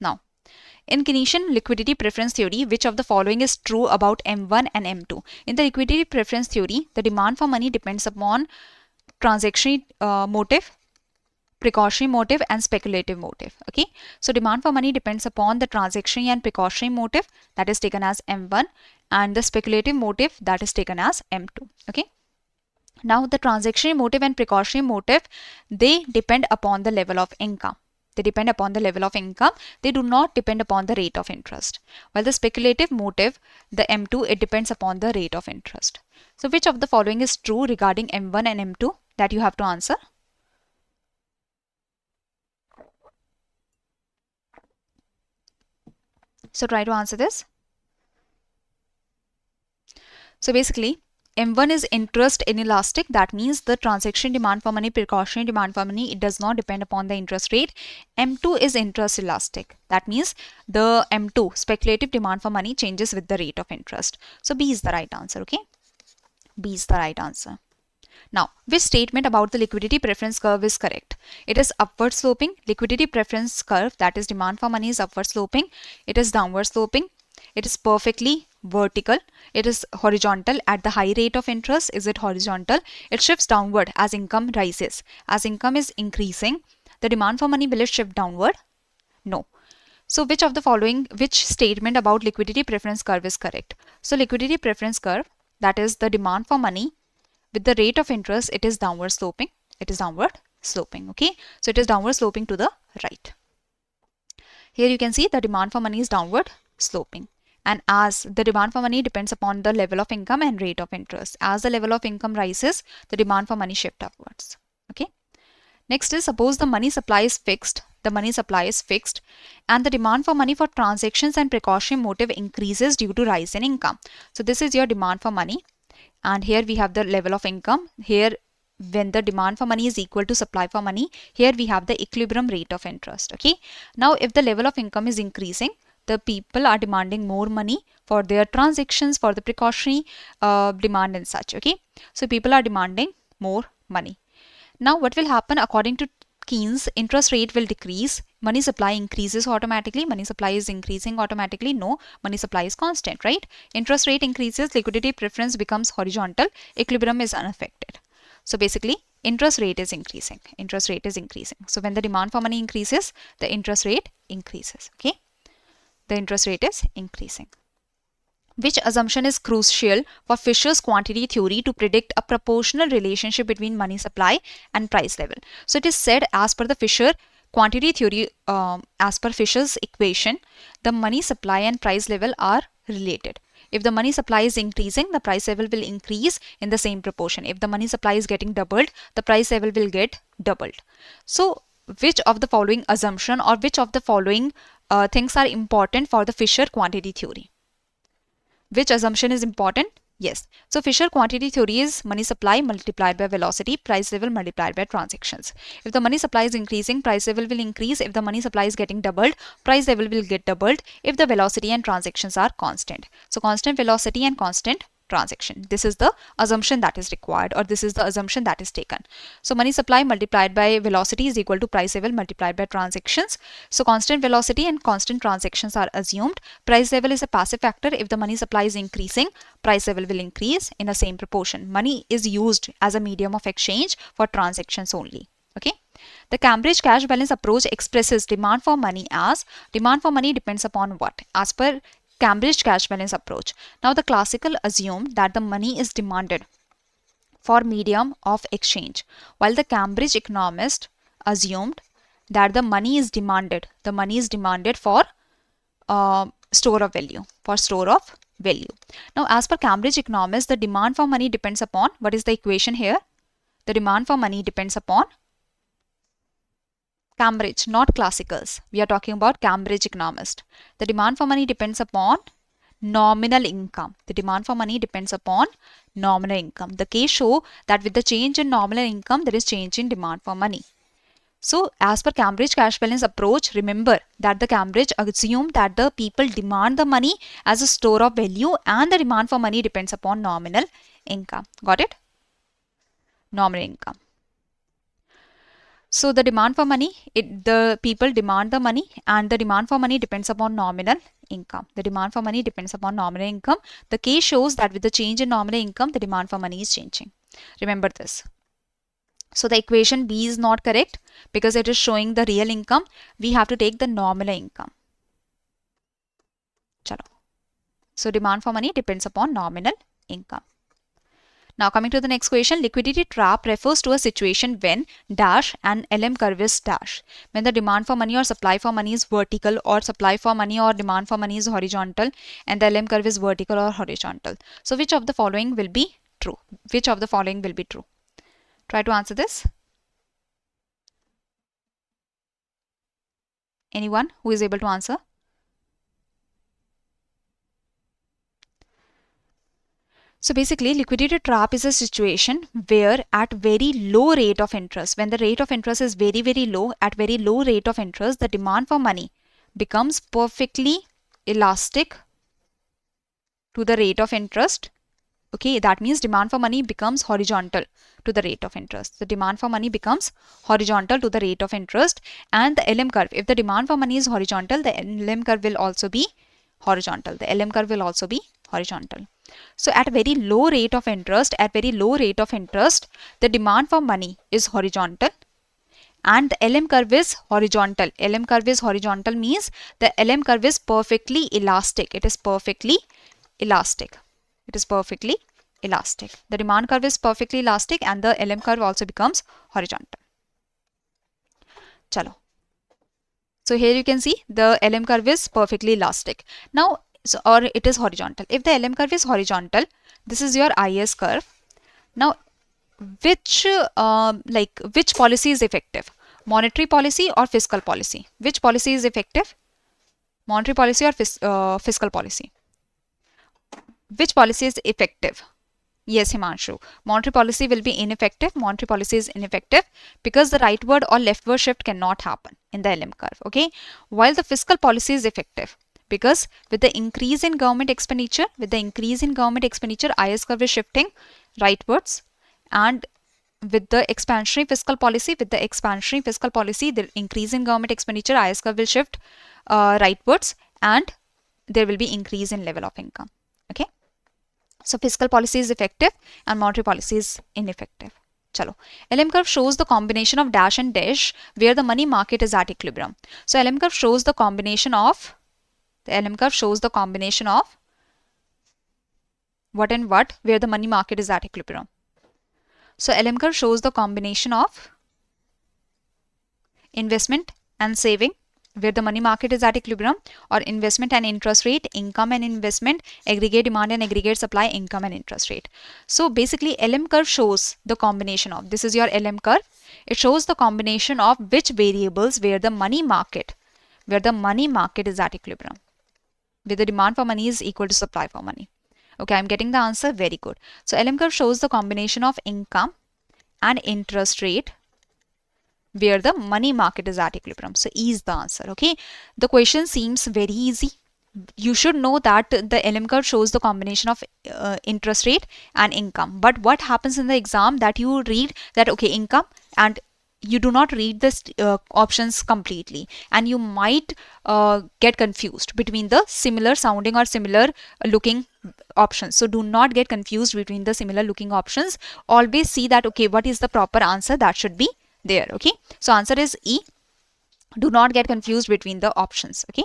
Now, in Keynesian liquidity preference theory, which of the following is true about M1 and M2? In the liquidity preference theory, the demand for money depends upon transaction motive, precautionary motive, and speculative motive. Okay, so demand for money depends upon the transaction and precautionary motive, that is taken as M1, and the speculative motive, that is taken as M2. Okay, now the transaction motive and precautionary motive, they depend upon the level of income. They depend upon the level of income. They do not depend upon the rate of interest. While the speculative motive, the M2, it depends upon the rate of interest. So which of the following is true regarding M1 and M2? That you have to answer. So try to answer this. So basically, M1 is interest inelastic. That means the transaction demand for money, precautionary demand for money, it does not depend upon the interest rate. M2 is interest elastic. That means the M2, speculative demand for money, changes with the rate of interest. So B is the right answer. Okay, B is the right answer. Now, which statement about the liquidity preference curve is correct? It is upward sloping. Liquidity preference curve, that is demand for money, is upward sloping. It is downward sloping. It is perfectly vertical. It is horizontal at the high rate of interest. Is it horizontal? It shifts downward as income rises. As income is increasing, the demand for money, will it shift downward? No. So which of the following, which statement about liquidity preference curve is correct? So liquidity preference curve, that is the demand for money with the rate of interest, it is downward sloping. It is downward sloping. Okay, so it is downward sloping to the right. Here you can see the demand for money is downward sloping. And as the demand for money depends upon the level of income and rate of interest. As the level of income rises, the demand for money shifts upwards. Okay. Next is, suppose the money supply is fixed. The money supply is fixed and the demand for money for transactions and precautionary motive increases due to rise in income. So this is your demand for money. And here we have the level of income. Here, when the demand for money is equal to supply for money, here we have the equilibrium rate of interest. Okay. Now, if the level of income is increasing, the people are demanding more money for their transactions, for the precautionary demand and such. Okay, so people are demanding more money. Now what will happen according to Keynes? Interest rate will decrease, money supply increases automatically. Money supply is increasing automatically? No, money supply is constant, right? Interest rate increases, liquidity preference becomes horizontal, equilibrium is unaffected. So basically interest rate is increasing. Interest rate is increasing. So when the demand for money increases, the interest rate increases. Okay, the interest rate is increasing. Which assumption is crucial for Fisher's quantity theory to predict a proportional relationship between money supply and price level? So it is said, as per the Fisher quantity theory, as per Fisher's equation, the money supply and price level are related. If the money supply is increasing, the price level will increase in the same proportion. If the money supply is getting doubled, the price level will get doubled. So which of the following assumption or which of the following things are important for the Fisher quantity theory? Which assumption is important? Yes. So Fisher quantity theory is money supply multiplied by velocity, price level multiplied by transactions. If the money supply is increasing, price level will increase. If the money supply is getting doubled, price level will get doubled if the velocity and transactions are constant. So constant velocity and constant transaction. This is the assumption that is required, or this is the assumption that is taken. So money supply multiplied by velocity is equal to price level multiplied by transactions. So constant velocity and constant transactions are assumed. Price level is a passive factor. If the money supply is increasing, price level will increase in the same proportion. Money is used as a medium of exchange for transactions only. Okay. The Cambridge cash balance approach expresses demand for money as demand for money depends upon what? As per Cambridge cash balance approach. Now the classical assumed that the money is demanded for medium of exchange, while the Cambridge economist assumed that the money is demanded for store of value, Now as per Cambridge economist, the demand for money depends upon, what is the equation here? The demand for money depends upon Cambridge, not classicals. We are talking about Cambridge economist. The demand for money depends upon nominal income. The demand for money depends upon nominal income. The case show that with the change in nominal income, there is change in demand for money. So as per Cambridge cash balance approach, remember that the Cambridge assumed that the people demand the money as a store of value and the demand for money depends upon nominal income. Got it? Nominal income. So the demand for money, the people demand the money and the demand for money depends upon nominal income. The demand for money depends upon nominal income. The case shows that with the change in nominal income, the demand for money is changing. Remember this. So the equation B is not correct because it is showing the real income. We have to take the nominal income. Chalo. So demand for money depends upon nominal income. Now coming to the next question, liquidity trap refers to a situation when dash and LM curve is dash. When the demand for money or supply for money is vertical, or supply for money or demand for money is horizontal, and the LM curve is vertical or horizontal. So which of the following will be true? Which of the following will be true? Try to answer this. Anyone who is able to answer? So basically, liquidity trap is a situation where at very low rate of interest, when the rate of interest is very, very low, at very low rate of interest, the demand for money becomes perfectly elastic to the rate of interest. Okay, that means demand for money becomes horizontal to the rate of interest. The demand for money becomes horizontal to the rate of interest, and the LM curve, if the demand for money is horizontal, the LM curve will also be horizontal. The LM curve will also be horizontal. So at very low rate of interest, the demand for money is horizontal and the LM curve is horizontal. LM curve is horizontal means the LM curve is perfectly elastic. It is perfectly elastic. The demand curve is perfectly elastic and the LM curve also becomes horizontal. Chalo. So here you can see the LM curve is perfectly elastic. Now, or it is horizontal. If the LM curve is horizontal, this is your IS curve. Now, which policy is effective? Monetary policy or fiscal policy? Which policy is effective? Monetary policy or fiscal policy? Which policy is effective? Yes, Himanshu. Monetary policy will be ineffective. Monetary policy is ineffective because the rightward or leftward shift cannot happen in the LM curve. Okay, while the fiscal policy is effective, because with the increase in government expenditure, IS curve is shifting rightwards, and with the expansionary fiscal policy, the increase in government expenditure, IS curve will shift rightwards, and there will be increase in level of income. Okay, so fiscal policy is effective and monetary policy is ineffective. Chalo. LM curve shows the combination of dash and dash where the money market is at equilibrium. So LM curve shows the combination of what and what where the money market is at equilibrium. So LM curve shows the combination of investment and saving where the money market is at equilibrium, or investment and interest rate, income and investment, aggregate demand and aggregate supply, income and interest rate. So basically LM curve shows the combination of, this is your LM curve, it shows the combination of which variables where the money market is at equilibrium, where the demand for money is equal to supply for money. Okay, I'm getting the answer. Very good. So LM curve shows the combination of income and interest rate where the money market is at equilibrium. So E is the answer. Okay, the question seems very easy. You should know that the LM curve shows the combination of interest rate and income. But what happens in the exam that you read that, okay, income, and you do not read the options completely, and you might get confused between the similar sounding or similar looking options. So do not get confused between the similar looking options. Always see that, okay, what is the proper answer that should be there. Okay, so answer is E. Do not get confused between the options. Okay,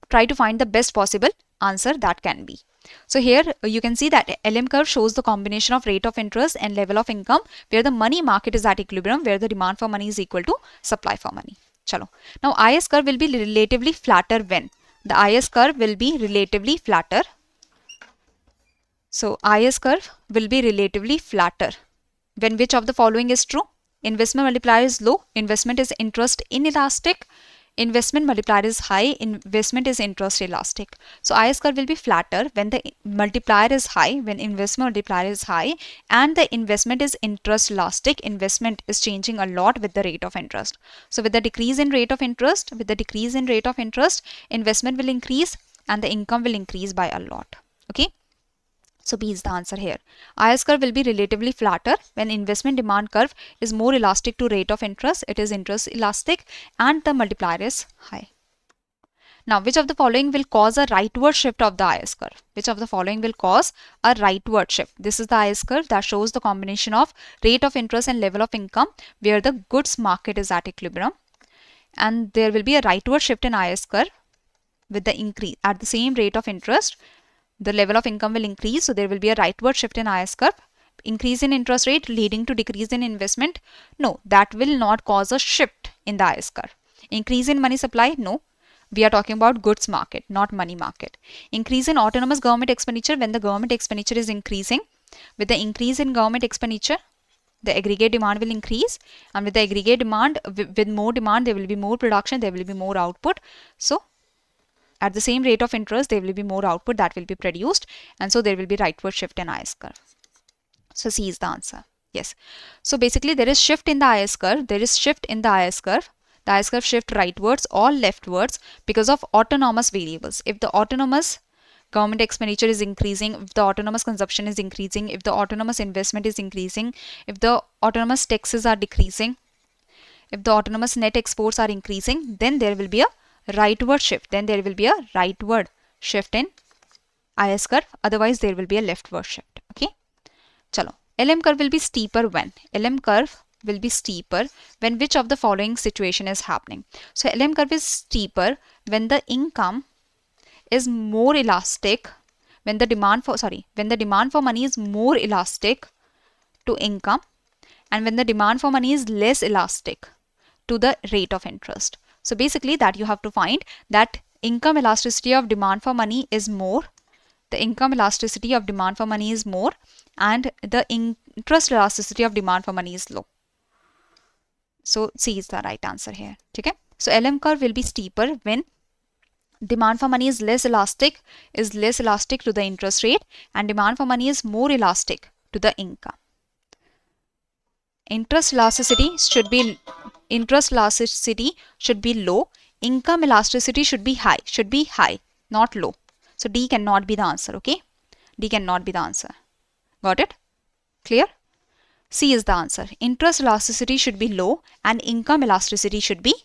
try to find the best possible answer that can be. So here you can see that LM curve shows the combination of rate of interest and level of income where the money market is at equilibrium, where the demand for money is equal to supply for money. Chalo. Now IS curve will be relatively flatter when? The IS curve will be relatively flatter. So IS curve will be relatively flatter when which of the following is true? Investment multiplier is low, investment is interest inelastic, investment multiplier is high, investment is interest elastic. So IS curve will be flatter when the multiplier is high, when investment multiplier is high, and the investment is interest elastic. Investment is changing a lot with the rate of interest. So with the decrease in rate of interest, investment will increase and the income will increase by a lot. Okay. So B is the answer here. IS curve will be relatively flatter when investment demand curve is more elastic to rate of interest. It is interest elastic and the multiplier is high. Now, which of the following will cause a rightward shift of the IS curve? Which of the following will cause a rightward shift? This is the IS curve that shows the combination of rate of interest and level of income where the goods market is at equilibrium. And there will be a rightward shift in IS curve with the increase at the same rate of interest. The level of income will increase, so there will be a rightward shift in IS curve. Increase in interest rate leading to decrease in investment? No, that will not cause a shift in the IS curve. Increase in money supply? No. We are talking about goods market, not money market. Increase in autonomous government expenditure when the government expenditure is increasing. With the increase in government expenditure, the aggregate demand will increase, and with the aggregate demand, with more demand, there will be more production, there will be more output. So at the same rate of interest, there will be more output that will be produced, and so there will be rightward shift in IS curve. So C is the answer. Yes. So basically there is shift in the IS curve. There is shift in the IS curve. The IS curve shift rightwards or leftwards because of autonomous variables. If the autonomous government expenditure is increasing, if the autonomous consumption is increasing, if the autonomous investment is increasing, if the autonomous taxes are decreasing, if the autonomous net exports are increasing, then there will be a rightward shift. Then there will be a rightward shift in IS curve. Otherwise, there will be a leftward shift. Okay. Chalo. LM curve will be steeper when? LM curve will be steeper when which of the following situation is happening? So LM curve is steeper when the income is more elastic, when the demand for money is more elastic to income, and when the demand for money is less elastic to the rate of interest. So basically that you have to find that income elasticity of demand for money is more, the income elasticity of demand for money is more, and the interest elasticity of demand for money is low. So C is the right answer here. Okay. So LM curve will be steeper when demand for money is less elastic to the interest rate, and demand for money is more elastic to the income. Interest elasticity should be low. Income elasticity should be high, not low. So D cannot be the answer. Okay, D cannot be the answer. Got it? Clear? C is the answer. Interest elasticity should be low and income elasticity should be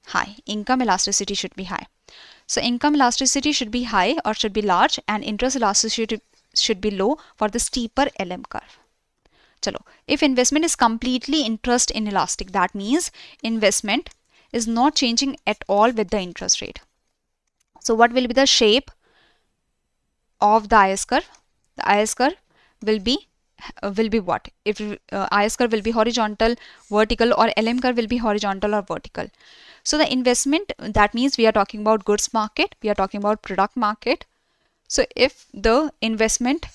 high. Income elasticity should be high. So income elasticity should be high or should be large, and interest elasticity should be low for the steeper LM curve. Chalo. If investment is completely interest inelastic, that means investment is not changing at all with the interest rate. So what will be the shape of the IS curve? The IS curve will be what? If IS curve will be horizontal, vertical, or LM curve will be horizontal or vertical. So the investment, that means we are talking about goods market, we are talking about product market. So if the investment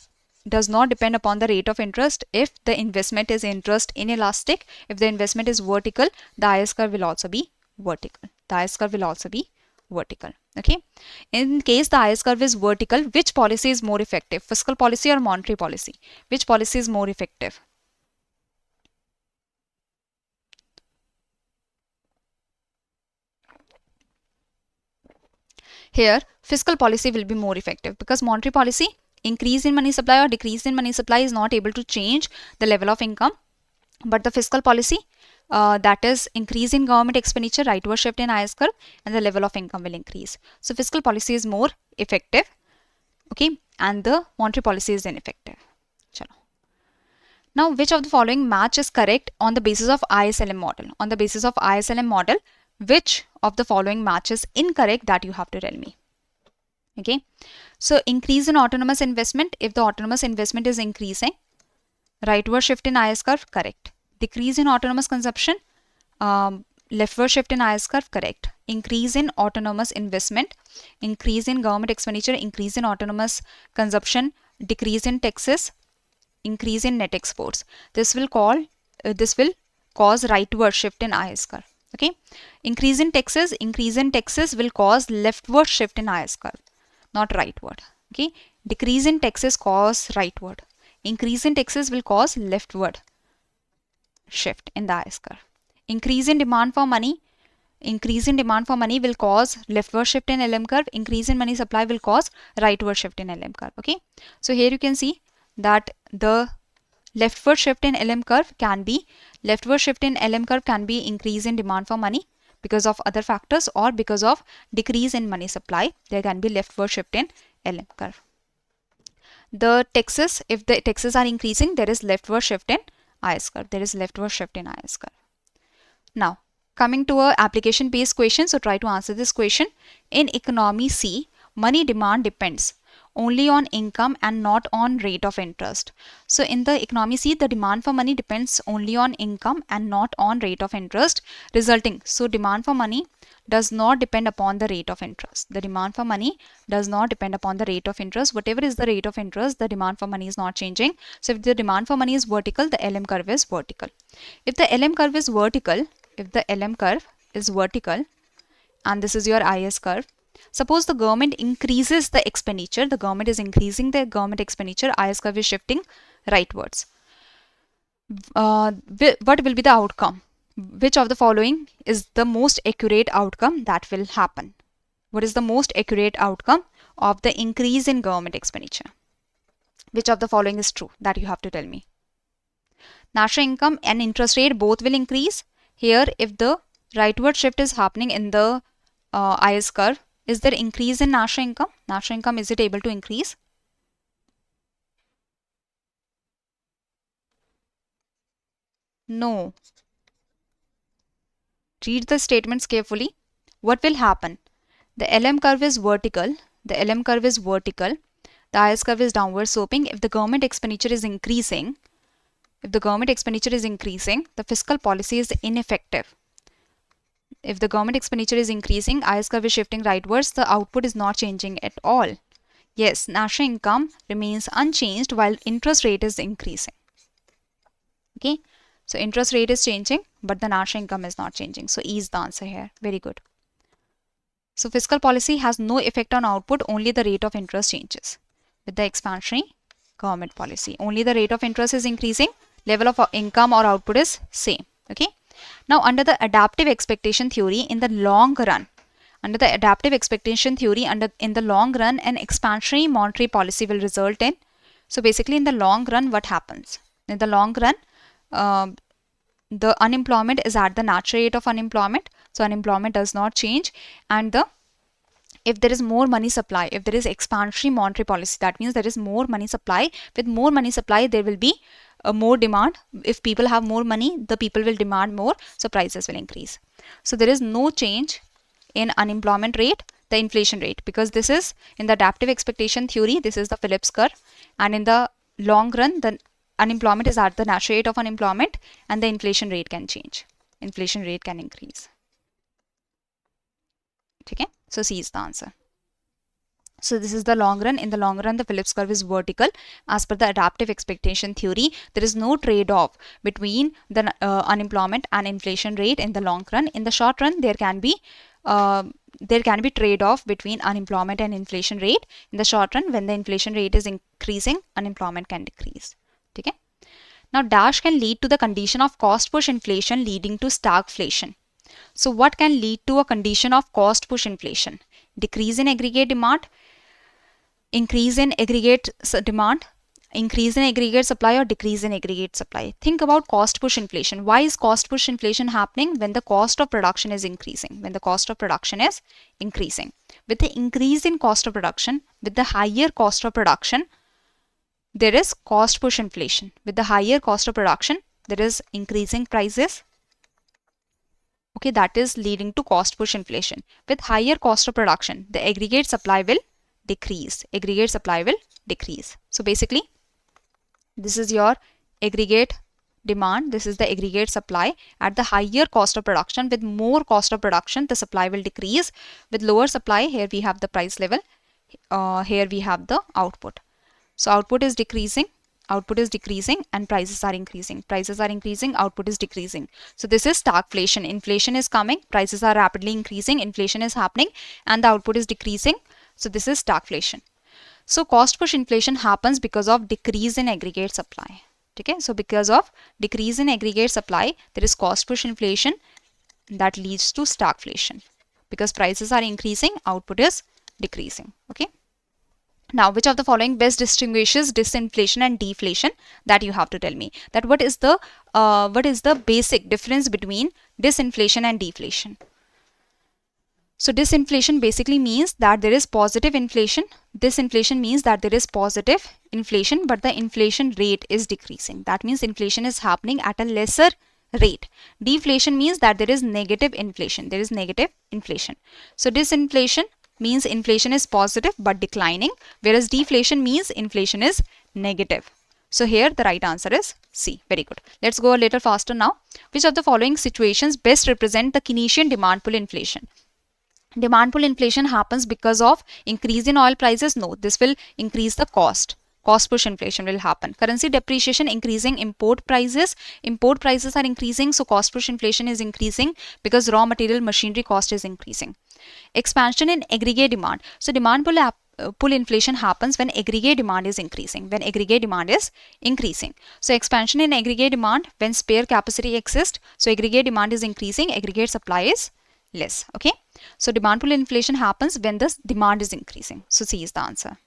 does not depend upon the rate of interest, if the investment is interest inelastic, if the investment is vertical, the IS curve will also be vertical. The IS curve will also be vertical. Okay. In case the IS curve is vertical, which policy is more effective? Fiscal policy or monetary policy? Which policy is more effective? Here, fiscal policy will be more effective because monetary policy, increase in money supply or decrease in money supply, is not able to change the level of income. But the fiscal policy, that is increase in government expenditure, rightward shift in IS curve, and the level of income will increase. So fiscal policy is more effective, okay, and the monetary policy is ineffective. Chalo. Now, which of the following match is correct on the basis of ISLM model? On the basis of ISLM model, which of the following match is incorrect? That you have to tell me. Okay, so increase in autonomous investment, if the autonomous investment is increasing, rightward shift in IS curve, correct. Decrease in autonomous consumption, leftward shift in IS curve, correct. Increase in autonomous investment, increase in government expenditure, increase in autonomous consumption, decrease in taxes, increase in net exports. This will cause rightward shift in IS curve. Okay, increase in taxes will cause leftward shift in IS curve, not rightward. Okay, decrease in taxes cause rightward. Increase in taxes will cause leftward shift in the IS curve. Increase in demand for money will cause leftward shift in LM curve. Increase in money supply will cause rightward shift in LM curve. Okay, so here you can see that the leftward shift in LM curve can be increase in demand for money because of other factors, or because of decrease in money supply, there can be leftward shift in LM curve. The taxes, if the taxes are increasing, there is leftward shift in IS curve. Now, coming to a application based question, so try to answer this question. In economy C, money demand depends only on income and not on rate of interest. So in the economy C, the demand for money depends only on income and not on rate of interest, resulting, so demand for money does not depend upon the rate of interest. The demand for money does not depend upon the rate of interest. Whatever is the rate of interest, the demand for money is not changing. So if the demand for money is vertical, the LM curve is vertical. If the LM curve is vertical, and this is your IS curve, suppose the government increases the expenditure, the government is increasing the government expenditure, IS curve is shifting rightwards. What will be the outcome? Which of the following is the most accurate outcome that will happen? What is the most accurate outcome of the increase in government expenditure? Which of the following is true? That you have to tell me. National income and interest rate both will increase. Here, if the rightward shift is happening in the IS curve, is there increase in national income? National income, is it able to increase? No. Read the statements carefully. What will happen? The LM curve is vertical. The IS curve is downward sloping. If the government expenditure is increasing, the fiscal policy is ineffective. If the government expenditure is increasing, IS curve is shifting rightwards, the output is not changing at all. Yes, national income remains unchanged while interest rate is increasing. Okay, so interest rate is changing, but the national income is not changing. So E is the answer here. Very good. So fiscal policy has no effect on output, only the rate of interest changes. With the expansionary government policy, only the rate of interest is increasing, level of income or output is same. Okay. Now, under the adaptive expectation theory, in the long run, in the long run, an expansionary monetary policy will result in. So basically, in the long run, what happens? In the long run, the unemployment is at the natural rate of unemployment. So unemployment does not change, and if there is more money supply, if there is expansionary monetary policy, that means there is more money supply. With more money supply, there will be more demand. If people have more money, the people will demand more, so prices will increase. So there is no change in unemployment rate, the inflation rate, because this is in the adaptive expectation theory, this is the Phillips curve, and in the long run, the unemployment is at the natural rate of unemployment, and the inflation rate can change. Inflation rate can increase. Okay, so C is the answer. So this is the long run. In the long run, the Phillips curve is vertical. As per the adaptive expectation theory, there is no trade-off between the unemployment and inflation rate in the long run. In the short run, there can be there can be trade-off between unemployment and inflation rate. In the short run, when the inflation rate is increasing, unemployment can decrease. Okay? Now, dash can lead to the condition of cost push inflation leading to stagflation. So what can lead to a condition of cost push inflation? Decrease in aggregate demand, increase in aggregate demand, increase in aggregate supply, or decrease in aggregate supply. Think about cost push inflation. Why is cost push inflation happening? When the cost of production is increasing. When the cost of production is increasing. With the increase in cost of production, with the higher cost of production, there is cost push inflation. With the higher cost of production, there is increasing prices. Okay, that is leading to cost push inflation. With higher cost of production, the aggregate supply will decrease. Aggregate supply will decrease. So basically, this is your aggregate demand. This is the aggregate supply. At the higher cost of production, with more cost of production, the supply will decrease. With lower supply, here we have the price level. Here we have the output. So output is decreasing, and prices are increasing. Prices are increasing, output is decreasing. So this is stagflation. Inflation is coming, prices are rapidly increasing, inflation is happening, and the output is decreasing. So this is stagflation. So cost push inflation happens because of decrease in aggregate supply. Okay, so because of decrease in aggregate supply, there is cost push inflation that leads to stagflation. Because prices are increasing, output is decreasing. Okay. Now, which of the following best distinguishes disinflation and deflation? That you have to tell me. That what is the basic difference between disinflation and deflation? So disinflation basically means that there is positive inflation. Disinflation means that there is positive inflation, but the inflation rate is decreasing. That means inflation is happening at a lesser rate. Deflation means that there is negative inflation. There is negative inflation. So disinflation means inflation is positive but declining, whereas deflation means inflation is negative. So here the right answer is C. Very good. Let's go a little faster now. Which of the following situations best represent the Keynesian demand pull inflation? Demand pull inflation happens because of increase in oil prices? No, this will increase the cost. Cost push inflation will happen. Currency depreciation increasing import prices. Import prices are increasing, so cost push inflation is increasing because raw material machinery cost is increasing. Expansion in aggregate demand. So demand pull inflation happens when aggregate demand is increasing. When aggregate demand is increasing. So expansion in aggregate demand when spare capacity exists. So aggregate demand is increasing, aggregate supply is less. Okay. So demand pull inflation happens when the demand is increasing. So C is the answer.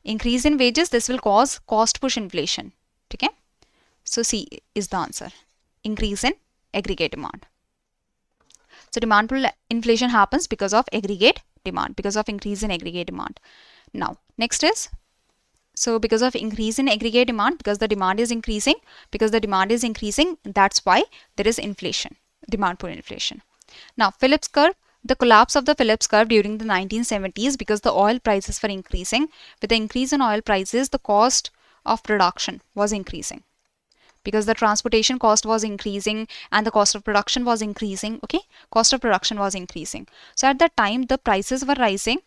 Increase in wages, this will cause cost push inflation. Okay. So C is the answer. Increase in aggregate demand. So demand pull inflation happens because of aggregate demand, because of increase in aggregate demand. Now, next is, so because of increase in aggregate demand, because the demand is increasing, that's why there is inflation, demand pull inflation. Now, Phillips curve, the collapse of the Phillips curve during the 1970s because the oil prices were increasing. With the increase in oil prices, the cost of production was increasing. Because the transportation cost was increasing and the cost of production was increasing. Okay, cost of production was increasing. So at that time, the prices were rising,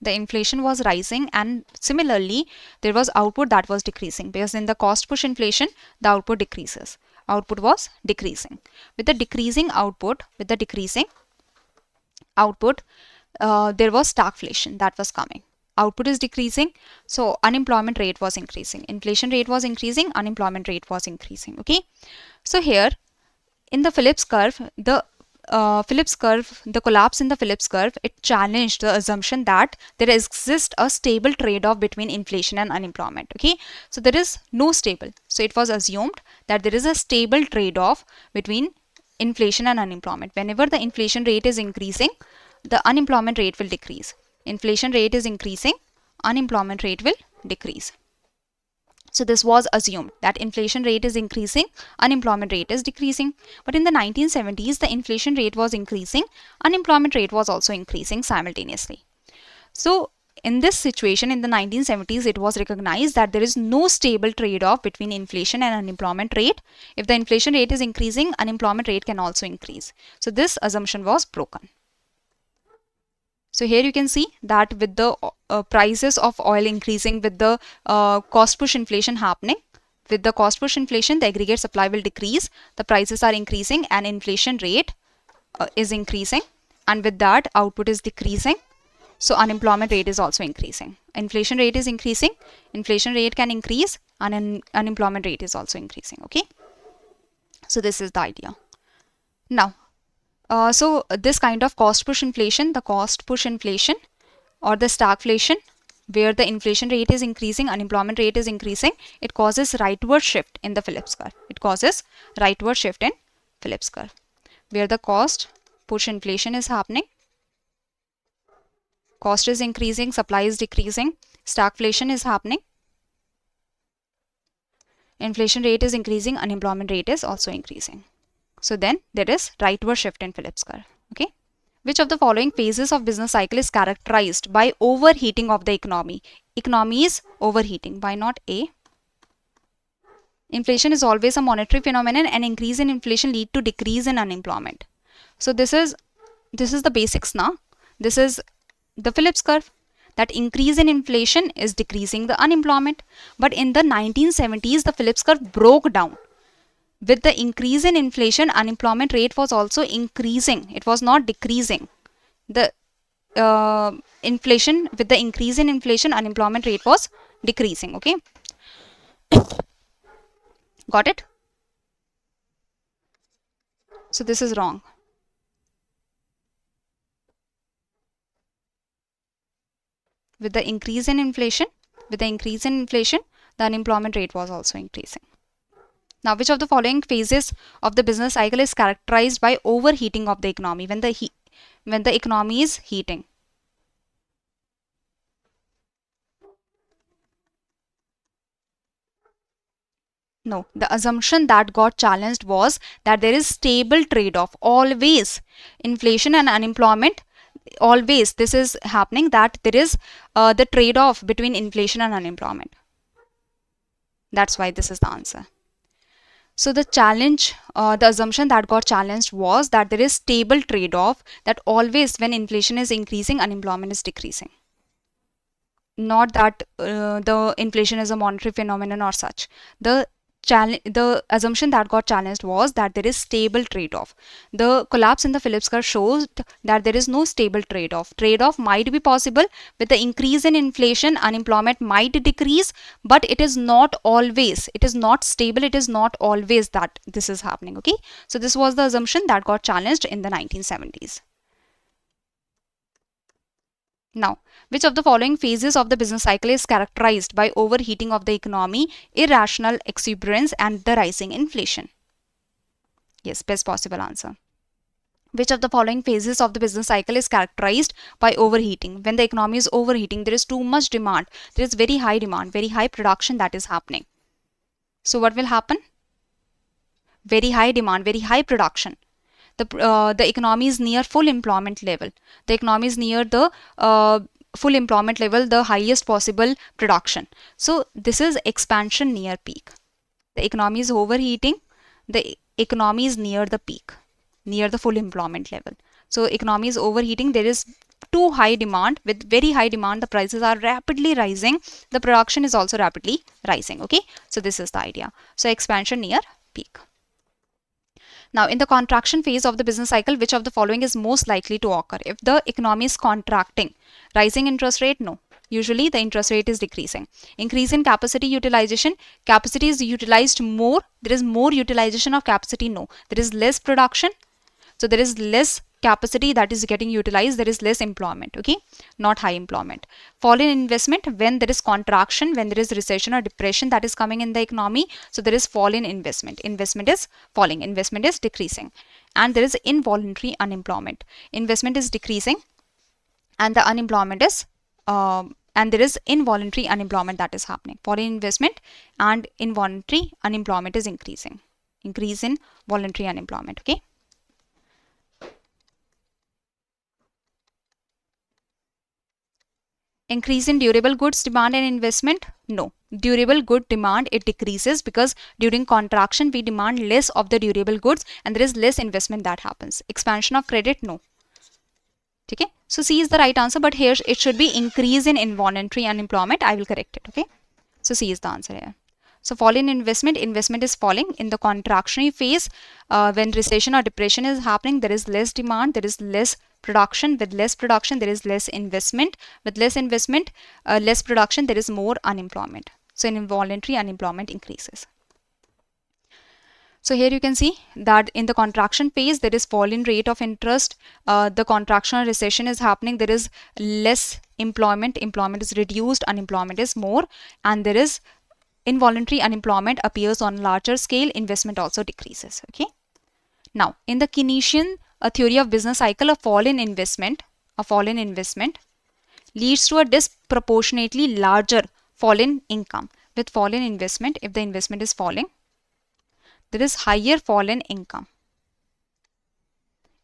the inflation was rising, and similarly, there was output that was decreasing because in the cost push inflation, the output decreases. Output was decreasing. With the decreasing output, there was stagflation that was coming. Output is decreasing, so unemployment rate was increasing. Inflation rate was increasing, unemployment rate was increasing. Okay, so here in the Phillips curve, the collapse in the Phillips curve, it challenged the assumption that there exists a stable trade-off between inflation and unemployment. Okay, so there is no stable. So it was assumed that there is a stable trade-off between inflation and unemployment. Whenever the inflation rate is increasing, the unemployment rate will decrease. Inflation rate is increasing, unemployment rate will decrease. So this was assumed that inflation rate is increasing, unemployment rate is decreasing. But in the 1970s, the inflation rate was increasing, unemployment rate was also increasing simultaneously. So in this situation, in the 1970s, it was recognized that there is no stable trade-off between inflation and unemployment rate. If the inflation rate is increasing, unemployment rate can also increase. So this assumption was broken. So here you can see that with the prices of oil increasing, with the cost push inflation happening, with the cost push inflation, the aggregate supply will decrease, the prices are increasing, and inflation rate is increasing, and with that output is decreasing. So unemployment rate is also increasing. Inflation rate is increasing. Inflation rate can increase, and unemployment rate is also increasing. Okay. So this is the idea. Now, so this kind of cost push inflation, the cost push inflation or the stagflation, where the inflation rate is increasing, unemployment rate is increasing, it causes rightward shift in the Phillips curve. It causes rightward shift in Phillips curve, where the cost push inflation is happening. Cost is increasing, supply is decreasing, stagflation is happening. Inflation rate is increasing, unemployment rate is also increasing. So then there is rightward shift in Phillips curve. Okay. Which of the following phases of business cycle is characterized by overheating of the economy? Economy is overheating. Why not A? Inflation is always a monetary phenomenon, and increase in inflation lead to decrease in unemployment. So this is the basics now. This is the Phillips curve, that increase in inflation is decreasing the unemployment. But in the 1970s, the Phillips curve broke down. With the increase in inflation, unemployment rate was also increasing. It was not decreasing. The inflation, with the increase in inflation, unemployment rate was decreasing. Okay. Got it? So this is wrong. With the increase in inflation, the unemployment rate was also increasing. Now, which of the following phases of the business cycle is characterized by overheating of the economy? When the economy is heating. No, the assumption that got challenged was that there is stable trade-off. Always inflation and unemployment, always this is happening, that there is the trade-off between inflation and unemployment. That's why this is the answer. So the challenge, the assumption that got challenged was that there is stable trade-off, that always when inflation is increasing, unemployment is decreasing. Not that the inflation is a monetary phenomenon or such. The assumption that got challenged was that there is stable trade-off. The collapse in the Phillips curve shows that there is no stable trade-off. Trade-off might be possible. With the increase in inflation, unemployment might decrease, but it is not always. It is not stable. It is not always that this is happening. Okay. So this was the assumption that got challenged in the 1970s. Now, which of the following phases of the business cycle is characterized by overheating of the economy, irrational exuberance, and the rising inflation? Yes, best possible answer. Which of the following phases of the business cycle is characterized by overheating? When the economy is overheating, there is too much demand. There is very high demand, very high production that is happening. So what will happen? Very high demand, very high production. The economy is near full employment level. The economy is near the full employment level, the highest possible production. So this is expansion near peak. The economy is overheating. The economy is near the peak, near the full employment level. So economy is overheating. There is too high demand. With very high demand, the prices are rapidly rising. The production is also rapidly rising. Okay. So this is the idea. So expansion near peak. Now, in the contraction phase of the business cycle, which of the following is most likely to occur? If the economy is contracting, rising interest rate? No. Usually the interest rate is decreasing. Increase in capacity utilization. Capacity is utilized more. There is more utilization of capacity? No. There is less production. So there is less capacity that is getting utilized. There is less employment. Okay. Not high employment. Fall in investment. When there is contraction, when there is recession or depression that is coming in the economy, so there is fall in investment. Investment is falling. Investment is decreasing. And there is involuntary unemployment. Investment is decreasing and the unemployment is and there is involuntary unemployment that is happening. Fall in investment and involuntary unemployment is increasing. Increase in voluntary unemployment. Okay. Increase in durable goods demand and investment? No. Durable good demand, it decreases because during contraction we demand less of the durable goods and there is less investment that happens. Expansion of credit? No. Okay. So C is the right answer, but here it should be increase in involuntary unemployment. I will correct it. Okay. So C is the answer here. So fall in investment, investment is falling. In the contractionary phase, when recession or depression is happening, there is less demand, there is less production. With less production, there is less investment. With less investment, less production, there is more unemployment. So involuntary unemployment increases. So here you can see that in the contraction phase, there is fall in rate of interest. The contraction or recession is happening. There is less employment. Employment is reduced. Unemployment is more. And there is involuntary unemployment appears on larger scale. Investment also decreases. Okay. Now, in the Keynesian theory of business cycle, a fall in investment leads to a disproportionately larger fall in income. With fall in investment, if the investment is falling, there is higher fall in income.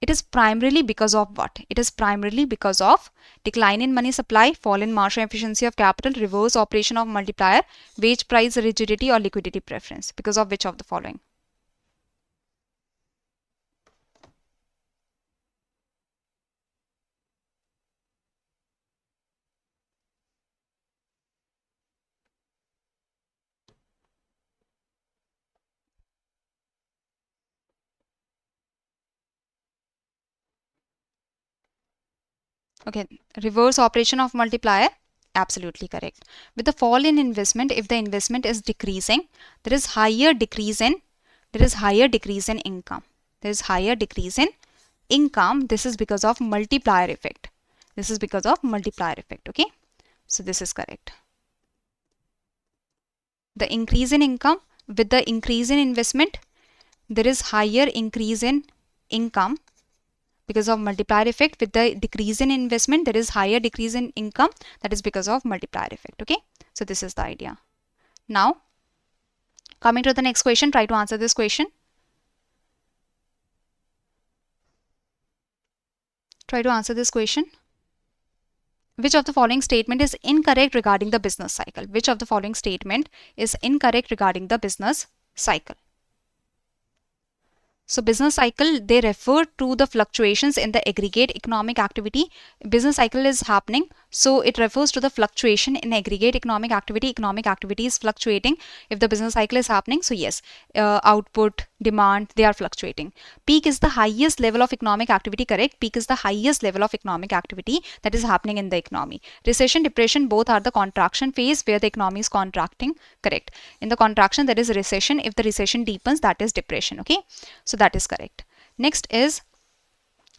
It is primarily because of what? It is primarily because of decline in money supply, fall in marginal efficiency of capital, reverse operation of multiplier, wage price rigidity or liquidity preference. Because of which of the following? Okay, reverse operation of multiplier, absolutely correct. With the fall in investment, if the investment is decreasing, there is higher decrease in income. There is higher decrease in income. This is because of multiplier effect. This is because of multiplier effect. Okay, so this is correct. The increase in income with the increase in investment, there is higher increase in income. Because of multiplier effect, with the decrease in investment, there is higher decrease in income. That is because of multiplier effect. Okay, so this is the idea. Now, coming to the next question, try to answer this question. Try to answer this question. Which of the following statement is incorrect regarding the business cycle? Which of the following statement is incorrect regarding the business cycle? So business cycle, they refer to the fluctuations in the aggregate economic activity. Business cycle is happening, so it refers to the fluctuation in aggregate economic activity. Economic activity is fluctuating if the business cycle is happening. So yes, output, demand, they are fluctuating. Peak is the highest level of economic activity, correct? Peak is the highest level of economic activity that is happening in the economy. Recession, depression, both are the contraction phase where the economy is contracting, correct? In the contraction, there is recession. If the recession deepens, that is depression. Okay, so that is correct. Next is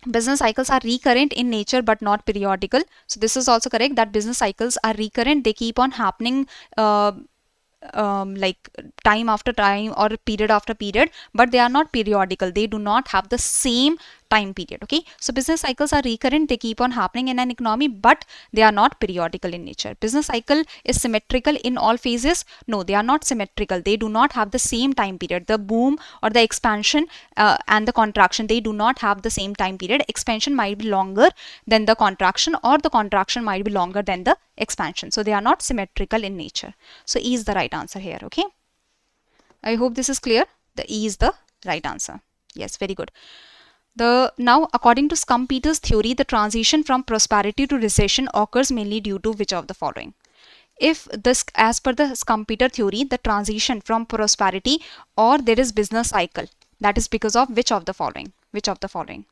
business cycles are recurrent in nature but not periodical. So this is also correct, that business cycles are recurrent. They keep on happening like time after time or period after period, but they are not periodical. They do not have the same time period. Okay, so business cycles are recurrent. They keep on happening in an economy, but they are not periodical in nature. Business cycle is symmetrical in all phases. No, they are not symmetrical. They do not have the same time period. The boom or the expansion and the contraction, they do not have the same time period. Expansion might be longer than the contraction, or the contraction might be longer than the expansion. So they are not symmetrical in nature. So E is the right answer here. Okay, I hope this is clear. The E is the right answer. Yes, very good. Now, according to Schumpeter's theory, the transition from prosperity to recession occurs mainly due to which of the following? If this, as per the Schumpeter theory, the transition from prosperity or there is business cycle, that is because of which of the following? Which of the following?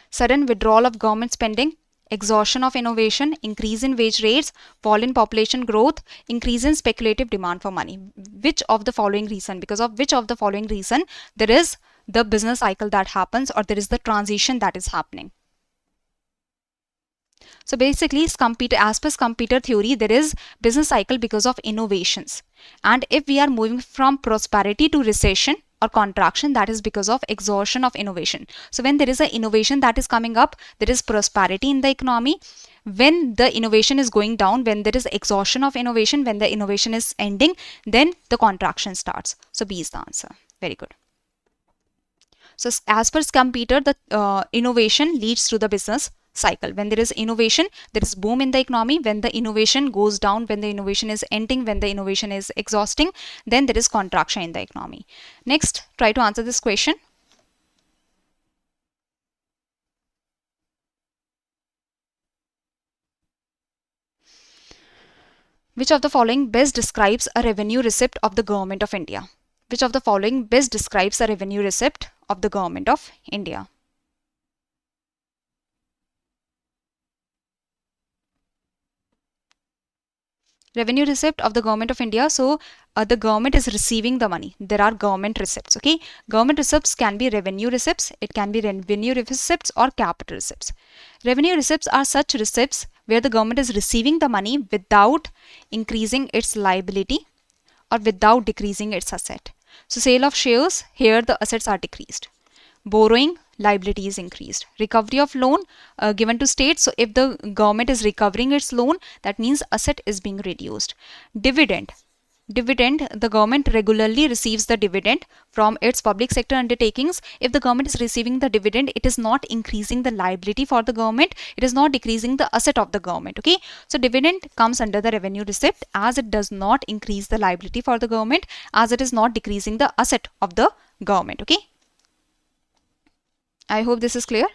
Sudden withdrawal of government spending, exhaustion of innovation, increase in wage rates, fall in population growth, increase in speculative demand for money. Which of the following reason? Because of which of the following reason there is the business cycle that happens, or there is the transition that is happening? So basically, as per Schumpeter theory, there is business cycle because of innovations. And if we are moving from prosperity to recession or contraction, that is because of exhaustion of innovation. So when there is an innovation that is coming up, there is prosperity in the economy. When the innovation is going down, when there is exhaustion of innovation, when the innovation is ending, then the contraction starts. So B is the answer. Very good. So as per Schumpeter, the innovation leads to the business cycle. When there is innovation, there is boom in the economy. When the innovation goes down, when the innovation is ending, when the innovation is exhausting, then there is contraction in the economy. Next, try to answer this question. Which of the following best describes a revenue receipt of the Government of India? Which of the following best describes a revenue receipt of the Government of India? Revenue receipt of the Government of India. So the government is receiving the money. There are government receipts. Okay, government receipts can be revenue receipts, it can be revenue receipts or capital receipts. Revenue receipts are such receipts where the government is receiving the money without increasing its liability or without decreasing its asset. So sale of shares, here the assets are decreased. Borrowing, liability is increased. Recovery of loan given to state. So if the government is recovering its loan, that means asset is being reduced. Dividend. Dividend, the government regularly receives the dividend from its public sector undertakings. If the government is receiving the dividend, it is not increasing the liability for the government, it is not decreasing the asset of the government. Okay, so dividend comes under the revenue receipt as it does not increase the liability for the government, as it is not decreasing the asset of the government. Okay, I hope this is clear.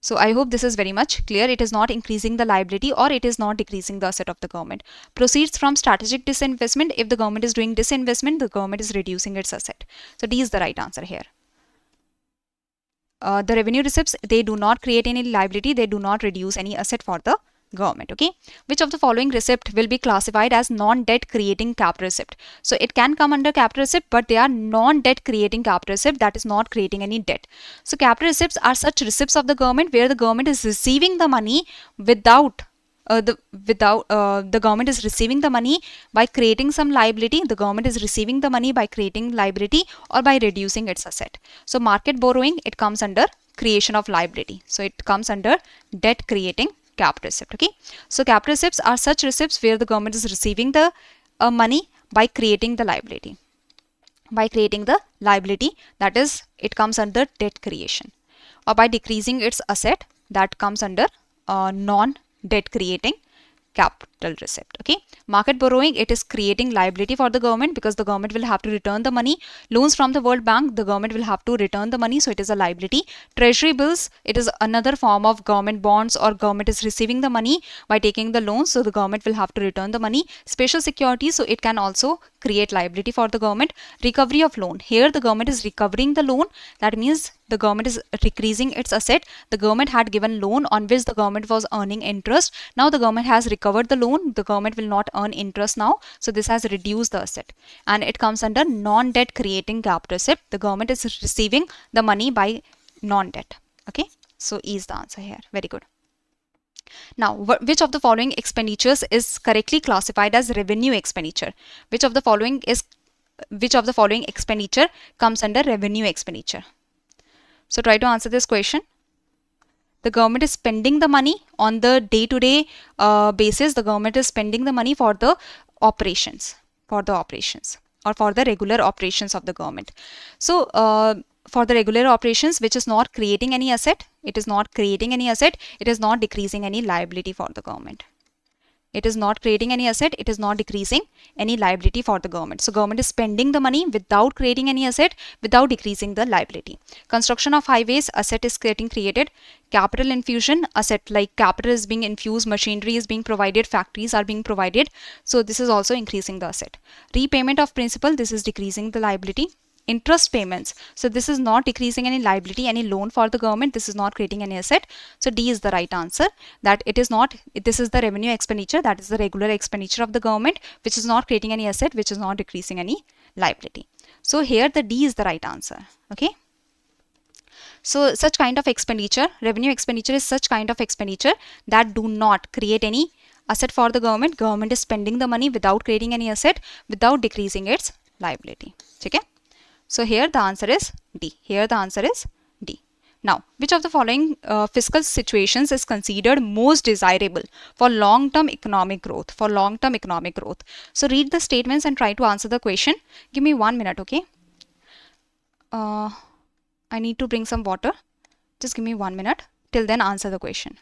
So I hope this is very much clear. It is not increasing the liability or it is not decreasing the asset of the government. Proceeds from strategic disinvestment. If the government is doing disinvestment, the government is reducing its asset. So D is the right answer here. The revenue receipts, they do not create any liability. They do not reduce any asset for the government. Okay, which of the following receipt will be classified as non-debt creating capital receipt? So it can come under capital receipt, but they are non-debt creating capital receipt, that is not creating any debt. So capital receipts are such receipts of the government where the government is receiving the money without the government is receiving the money by creating some liability. The government is receiving the money by creating liability or by reducing its asset. So market borrowing, it comes under creation of liability. So it comes under debt creating capital receipt. Okay, so capital receipts are such receipts where the government is receiving the money by creating the liability. By creating the liability, that is, it comes under debt creation, or by decreasing its asset, that comes under non-debt creating capital receipt. Okay, market borrowing, it is creating liability for the government because the government will have to return the money. Loans from the World Bank, the government will have to return the money, so it is a liability. Treasury bills, it is another form of government bonds, or government is receiving the money by taking the loans, so the government will have to return the money. Special securities, so it can also create liability for the government. Recovery of loan, here the government is recovering the loan, that means the government is decreasing its asset. The government had given loan on which the government was earning interest. Now the government has recovered the loan, the government will not earn interest now, so this has reduced the asset, and it comes under non-debt creating capital receipt. The government is receiving the money by non-debt. Okay, so E is the answer here. Very good. Now, which of the following expenditures is correctly classified as revenue expenditure? Which of the following expenditure comes under revenue expenditure? So try to answer this question. The government is spending the money on the day-to-day basis. The government is spending the money for the operations, or for the regular operations of the government. So for the regular operations, which is not creating any asset, it is not creating any asset, it is not decreasing any liability for the government. It is not creating any asset, it is not decreasing any liability for the government. So government is spending the money without creating any asset, without decreasing the liability. Construction of highways, asset is getting created. Capital infusion, asset like capital is being infused, machinery is being provided, factories are being provided. So this is also increasing the asset. Repayment of principal, this is decreasing the liability. Interest payments, so this is not decreasing any liability, any loan for the government, this is not creating any asset. So D is the right answer, that it is not, this is the revenue expenditure, that is the regular expenditure of the government, which is not creating any asset, which is not decreasing any liability. So here the D is the right answer. Okay, so such kind of expenditure, revenue expenditure, is such kind of expenditure that do not create any asset for the government. Government is spending the money without creating any asset, without decreasing its liability. Okay, so here the answer is D. Here the answer is D. Now, which of the following fiscal situations is considered most desirable for long-term economic growth? For long-term economic growth. So read the statements and try to answer the question. Give me 1 minute, okay? I need to bring some water. Just give me 1 minute. Till then, answer the question.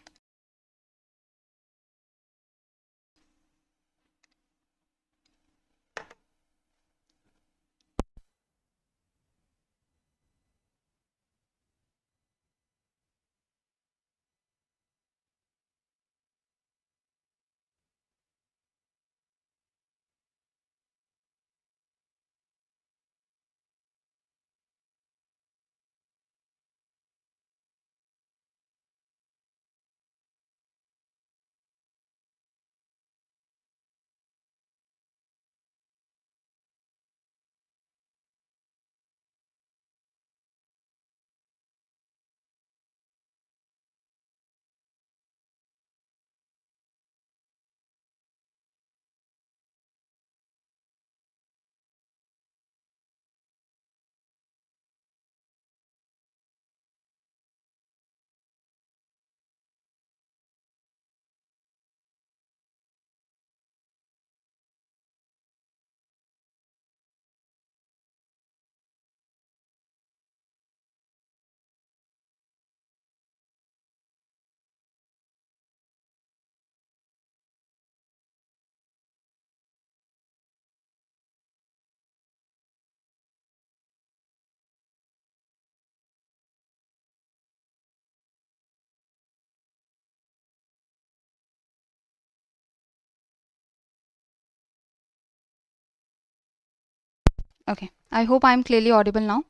Okay, I hope I am clearly audible now.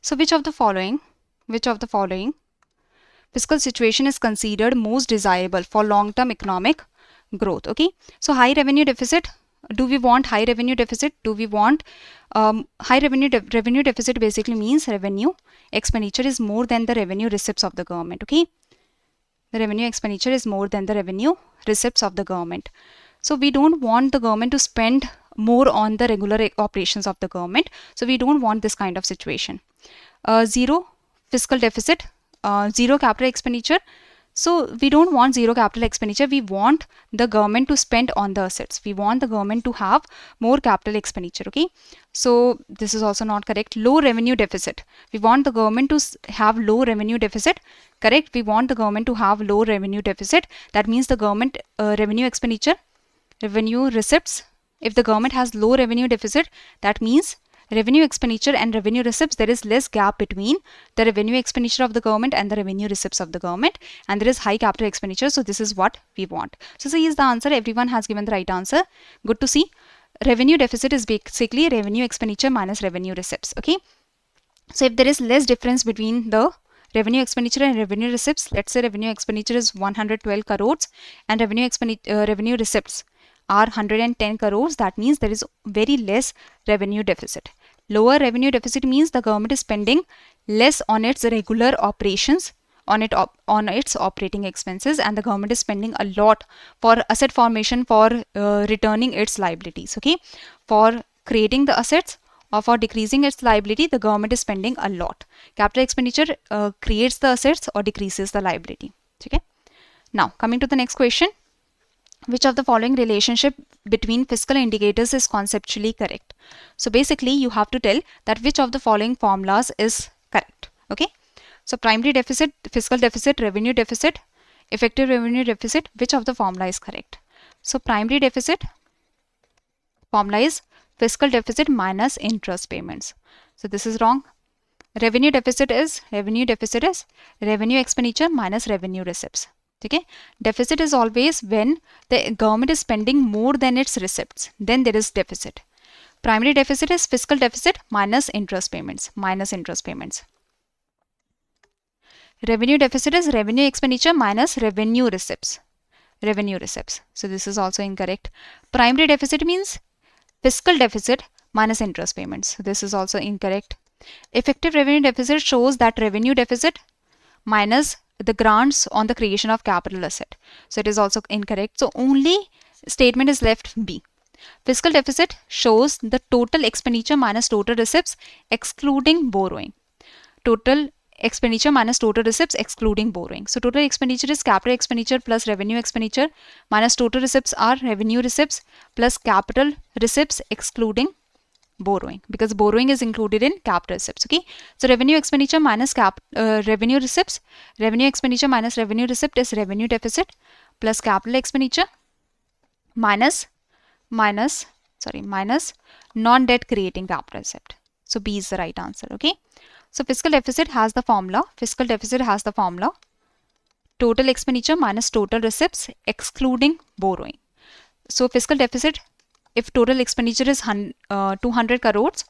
So which of the following fiscal situation is considered most desirable for long-term economic growth? Okay, so high revenue deficit. Do we want high revenue deficit? Do we want high revenue deficit basically means revenue expenditure is more than the revenue receipts of the government. Okay, the revenue expenditure is more than the revenue receipts of the government. So we don't want the government to spend more on the regular operations of the government. So we don't want this kind of situation. Zero fiscal deficit, zero capital expenditure. So we don't want zero capital expenditure. We want the government to spend on the assets. We want the government to have more capital expenditure. Okay. So this is also not correct. Low revenue deficit. We want the government to have low revenue deficit. Correct. We want the government to have low revenue deficit. That means the government revenue expenditure, revenue receipts. If the government has low revenue deficit, that means revenue expenditure and revenue receipts, there is less gap between the revenue expenditure of the government and the revenue receipts of the government, and there is high capital expenditure. So this is what we want. So C is the answer. Everyone has given the right answer. Good to see. Revenue deficit is basically revenue expenditure minus revenue receipts. Okay. So if there is less difference between the revenue expenditure and revenue receipts, let's say revenue expenditure is 112 crores and revenue receipts are 110 crores, that means there is very less revenue deficit. Lower revenue deficit means the government is spending less on its regular operations, on its operating expenses, and the government is spending a lot for asset formation, for returning its liabilities. Okay, for creating the assets or for decreasing its liability, the government is spending a lot. Capital expenditure creates the assets or decreases the liability. Okay. Now coming to the next question. Which of the following relationship between fiscal indicators is conceptually correct? So basically you have to tell that which of the following formulas is correct. Okay. So primary deficit, fiscal deficit, revenue deficit, effective revenue deficit, which of the formula is correct? So primary deficit formula is fiscal deficit minus interest payments. So this is wrong. Revenue deficit is revenue expenditure minus revenue receipts. Okay, deficit is always when the government is spending more than its receipts, then there is deficit. Primary deficit is fiscal deficit minus interest payments, Revenue deficit is revenue expenditure minus revenue receipts, So this is also incorrect. Primary deficit means fiscal deficit minus interest payments. So this is also incorrect. Effective revenue deficit shows that revenue deficit minus the grants on the creation of capital asset. So it is also incorrect. So only statement is left B. Fiscal deficit shows the total expenditure minus total receipts excluding borrowing. Total expenditure minus total receipts excluding borrowing. So total expenditure is capital expenditure plus revenue expenditure minus total receipts are revenue receipts plus capital receipts excluding borrowing, because borrowing is included in capital receipts. Okay, so revenue expenditure minus revenue receipts, revenue expenditure minus revenue receipt is revenue deficit plus capital expenditure minus non-debt creating capital receipt. So B is the right answer. Okay, so fiscal deficit has the formula total expenditure minus total receipts excluding borrowing. So fiscal deficit, if total expenditure is 200 crores,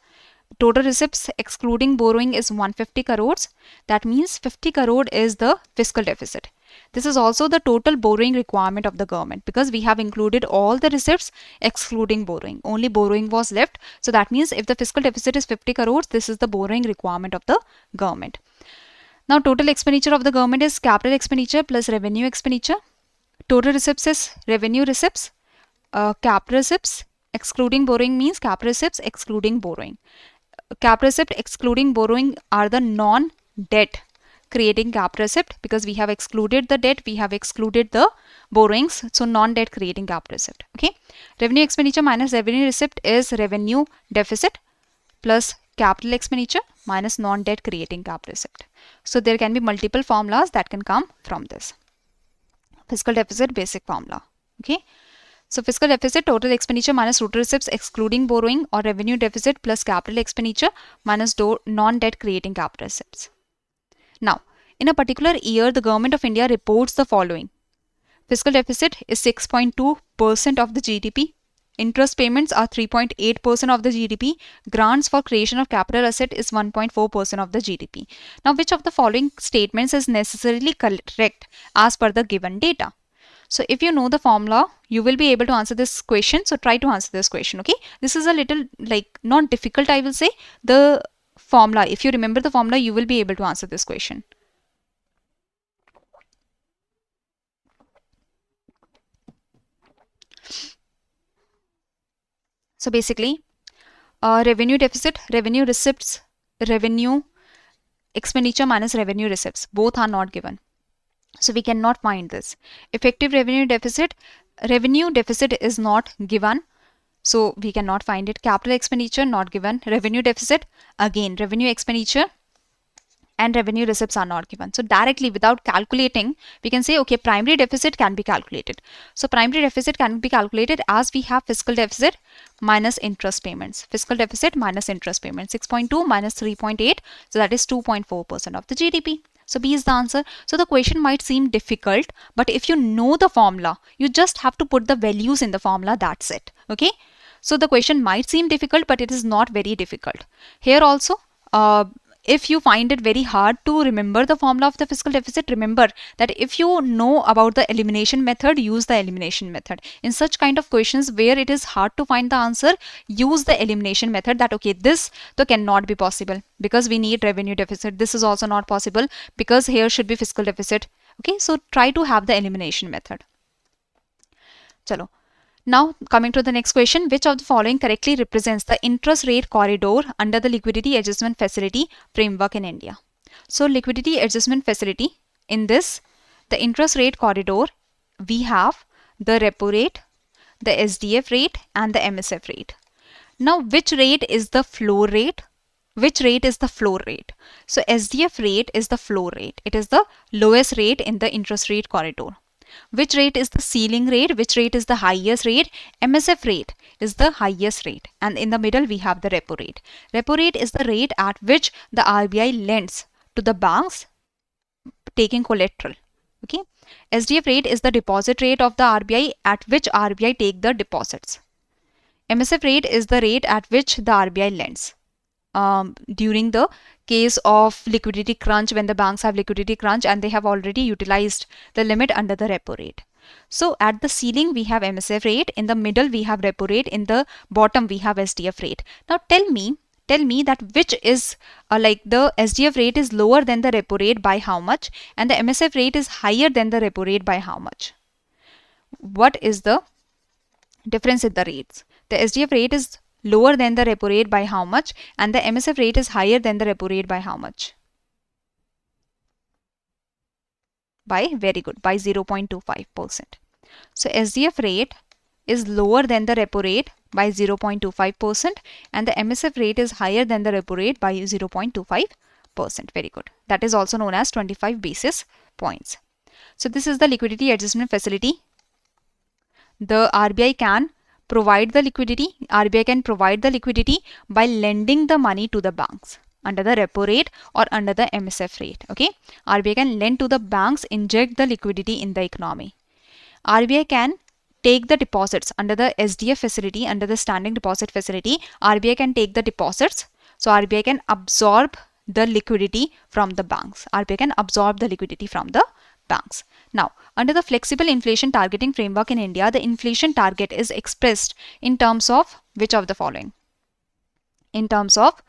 total receipts excluding borrowing is 150 crores. That means 50 crore is the fiscal deficit. This is also the total borrowing requirement of the government, because we have included all the receipts excluding borrowing. Only borrowing was left. So that means if the fiscal deficit is 50 crores, this is the borrowing requirement of the government. Now total expenditure of the government is capital expenditure plus revenue expenditure. Total receipts is revenue receipts. Capital receipts excluding borrowing means capital receipts excluding borrowing. Capital receipt excluding borrowing are the non-debt creating capital receipt, because we have excluded the debt, we have excluded the borrowings, so non-debt creating capital receipt. Okay, revenue expenditure minus revenue receipt is revenue deficit plus capital expenditure minus non-debt creating capital receipt. So there can be multiple formulas that can come from this. Fiscal deficit basic formula. Okay, so fiscal deficit total expenditure minus total receipts excluding borrowing, or revenue deficit plus capital expenditure minus non-debt creating capital receipts. Now, in a particular year, the government of India reports the following. Fiscal deficit is 6.2% of the GDP. interest payments are 3.8% of the GDP. Grants for creation of capital asset is 1.4% of the GDP. Now, which of the following statements is necessarily correct as per the given data? So if you know the formula, you will be able to answer this question. So try to answer this question, okay? This is a little like not difficult, I will say. The formula, if you remember the formula, you will be able to answer this question. So basically, revenue deficit, revenue receipts, revenue expenditure minus revenue receipts, both are not given. So we cannot find this. Effective revenue deficit is not given. So we cannot find it. Capital expenditure not given. Revenue deficit, again, revenue expenditure and revenue receipts are not given. So directly without calculating, we can say, okay, primary deficit can be calculated. So primary deficit can be calculated as we have fiscal deficit minus interest payments. Fiscal deficit minus interest payments, 6.2 minus 3.8. So that is 2.4% of the GDP. So B is the answer. So the question might seem difficult, but if you know the formula, you just have to put the values in the formula, that's it. Okay. So the question might seem difficult, but it is not very difficult. Here also, if you find it very hard to remember the formula of the fiscal deficit, remember that if you know about the elimination method, use the elimination method. In such kind of questions where it is hard to find the answer, use the elimination method, that okay, this though cannot be possible because we need revenue deficit. This is also not possible because here should be fiscal deficit. Okay, so try to have the elimination method. Chalo. Now coming to the next question, which of the following correctly represents the interest rate corridor under the liquidity adjustment facility framework in India? So liquidity adjustment facility, in this, the interest rate corridor, we have the repo rate, the SDF rate and the MSF rate. Now which rate is the floor rate? Which rate is the floor rate? So SDF rate is the floor rate. It is the lowest rate in the interest rate corridor. Which rate is the ceiling rate? Which rate is the highest rate? MSF rate is the highest rate. And in the middle, we have the repo rate. Repo rate is the rate at which the RBI lends to the banks taking collateral. Okay. SDF rate is the deposit rate of the RBI at which RBI take the deposits. MSF rate is the rate at which the RBI lends. During the case of liquidity crunch, when the banks have liquidity crunch and they have already utilized the limit under the repo rate. So at the ceiling we have MSF rate, in the middle we have repo rate, in the bottom we have SDF rate. Now tell me that which is like the SDF rate is lower than the repo rate by how much and the MSF rate is higher than the repo rate by how much? What is the difference in the rates? The SDF rate is lower than the repo rate by how much and the MSF rate is higher than the repo rate by how much? By, very good, by 0.25%. So SDF rate is lower than the repo rate by 0.25% and the MSF rate is higher than the repo rate by 0.25%. Very good. That is also known as 25 basis points. So this is the liquidity adjustment facility. The RBI can provide the liquidity. RBI can provide the liquidity by lending the money to the banks under the repo rate or under the MSF rate. Okay, RBI can lend to the banks, inject the liquidity in the economy. RBI can take the deposits under the SDF facility, under the standing deposit facility. RBI can take the deposits. So RBI can absorb the liquidity from the banks. RBI can absorb the liquidity from the banks. Now, under the flexible inflation targeting framework in India, the inflation target is expressed in terms of which of the following? In terms of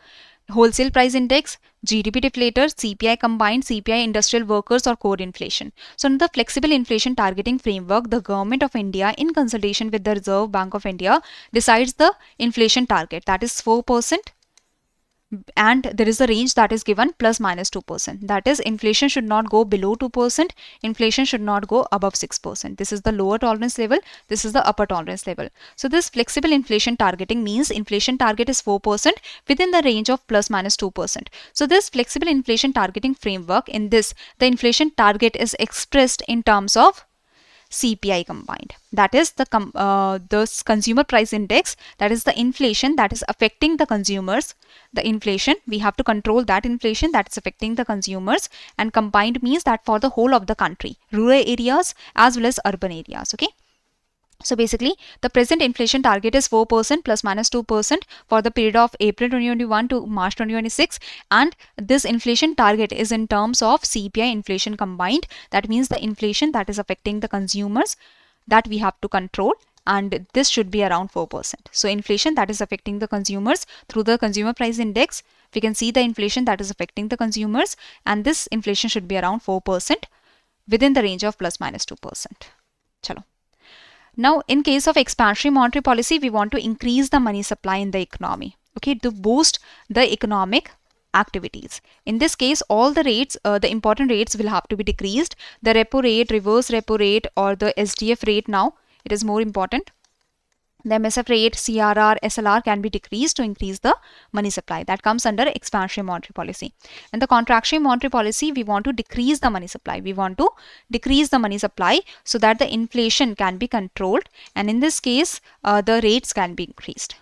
wholesale price index, GDP deflator, CPI combined, CPI industrial workers or core inflation. So under the flexible inflation targeting framework, the government of India in consultation with the Reserve Bank of India decides the inflation target, that is 4%. And there is a range that is given plus minus 2%. That is, inflation should not go below 2%. Inflation should not go above 6%. This is the lower tolerance level. This is the upper tolerance level. So this flexible inflation targeting means inflation target is 4% within the range of plus minus 2%. So this flexible inflation targeting framework, in this, the inflation target is expressed in terms of CPI combined. That is the consumer price index, that is the inflation that is affecting the consumers. The inflation, we have to control that inflation that is affecting the consumers, and combined means that for the whole of the country, rural areas as well as urban areas. Okay. So basically, the present inflation target is 4% plus minus 2% for the period of April 2021 to March 2026. And this inflation target is in terms of CPI inflation combined. That means the inflation that is affecting the consumers that we have to control. And this should be around 4%. So inflation that is affecting the consumers through the consumer price index, we can see the inflation that is affecting the consumers, and this inflation should be around 4% within the range of plus minus 2%. Chalo. Now, in case of expansionary monetary policy, we want to increase the money supply in the economy, okay, to boost the economic activities. In this case, all the rates, the important rates will have to be decreased. The repo rate, reverse repo rate, or the SDF rate, now it is more important. The MSF rate, CRR, SLR can be decreased to increase the money supply. That comes under expansionary monetary policy. And the contraction monetary policy, we want to decrease the money supply. We want to decrease the money supply so that the inflation can be controlled. And in this case, the rates can be increased.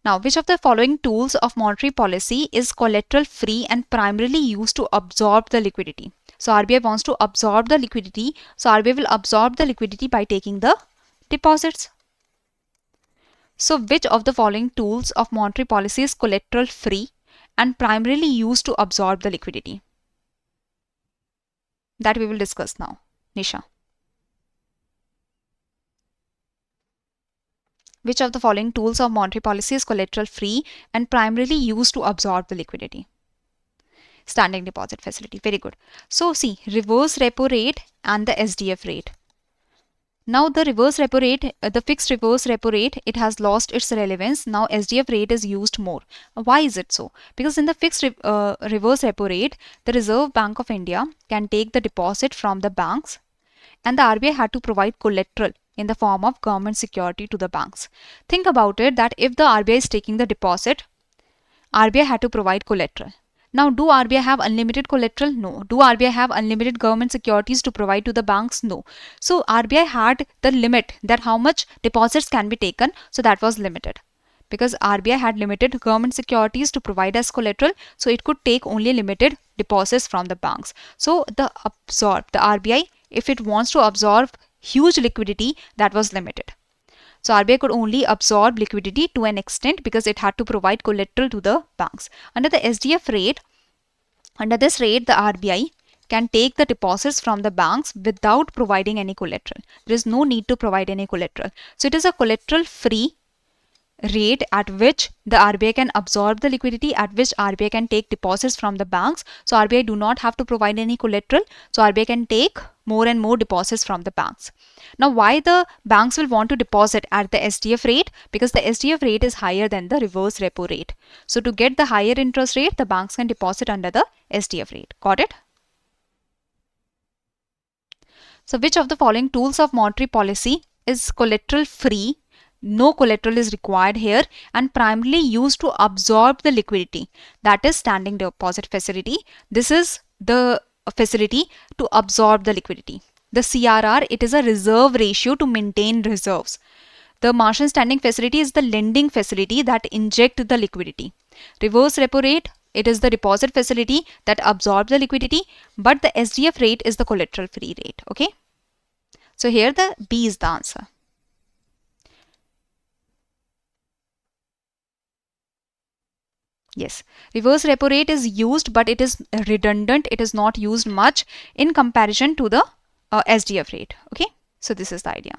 Now, which of the following tools of monetary policy is collateral free and primarily used to absorb the liquidity? So RBI wants to absorb the liquidity. So RBI will absorb the liquidity by taking the deposits. So which of the following tools of monetary policy is collateral free and primarily used to absorb the liquidity? That we will discuss now. Nisha. Which of the following tools of monetary policy is collateral free and primarily used to absorb the liquidity? Standing deposit facility. Very good. So see, reverse repo rate and the SDF rate. Now the reverse repo rate, the fixed reverse repo rate, it has lost its relevance. Now SDF rate is used more. Why is it so? Because in the fixed reverse repo rate, the Reserve Bank of India can take the deposit from the banks, and the RBI had to provide collateral in the form of government security to the banks. Think about it, that if the RBI is taking the deposit, RBI had to provide collateral. Now, do RBI have unlimited collateral? No. Do RBI have unlimited government securities to provide to the banks? No. So RBI had the limit that how much deposits can be taken. So that was limited. Because RBI had limited government securities to provide as collateral, so it could take only limited deposits from the banks. So the RBI, if it wants to absorb huge liquidity, that was limited. So RBI could only absorb liquidity to an extent because it had to provide collateral to the banks. Under the SDF rate, under this rate, the RBI can take the deposits from the banks without providing any collateral. There is no need to provide any collateral. So it is a collateral free rate at which the RBI can absorb the liquidity, at which RBI can take deposits from the banks. So RBI do not have to provide any collateral. So RBI can take more and more deposits from the banks. Now, why the banks will want to deposit at the SDF rate? Because the SDF rate is higher than the reverse repo rate. So to get the higher interest rate, the banks can deposit under the SDF rate. Got it? So which of the following tools of monetary policy is collateral free? No collateral is required here and primarily used to absorb the liquidity. That is standing deposit facility. This is the facility to absorb the liquidity. The CRR, it is a reserve ratio to maintain reserves. The Martian standing facility is the lending facility that inject the liquidity. Reverse repo rate, it is the deposit facility that absorbs the liquidity, but the SDF rate is the collateral free rate. Okay. So here the B is the answer. Yes, reverse repo rate is used, but it is redundant. It is not used much in comparison to the SDF rate. Okay, so this is the idea.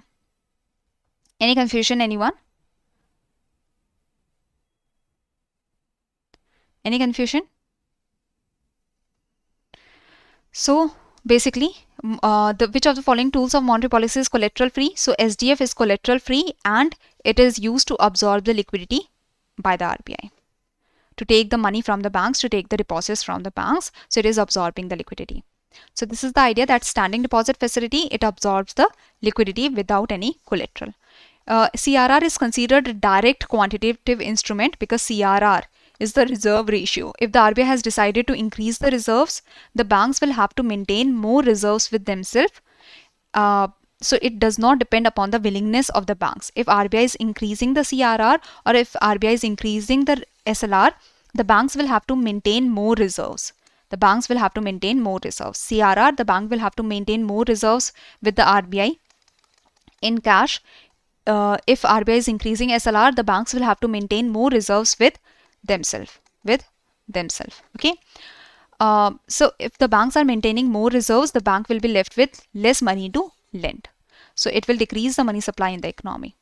Any confusion, anyone? Any confusion? So basically, which of the following tools of monetary policy is collateral free? So SDF is collateral free and it is used to absorb the liquidity by the RBI. To take the money from the banks, to take the deposits from the banks. So it is absorbing the liquidity. So this is the idea that standing deposit facility, it absorbs the liquidity without any collateral. CRR is considered a direct quantitative instrument because CRR is the reserve ratio. If the RBI has decided to increase the reserves, the banks will have to maintain more reserves with themselves. So it does not depend upon the willingness of the banks. If RBI is increasing the CRR or if RBI is increasing the SLR, the banks will have to maintain more reserves. The banks will have to maintain more reserves. CRR, the bank will have to maintain more reserves with the RBI. in cash. If RBI is increasing SLR, the banks will have to maintain more reserves with themselves. Okay. So if the banks are maintaining more reserves, the bank will be left with less money to lend. So it will decrease the money supply in the economy.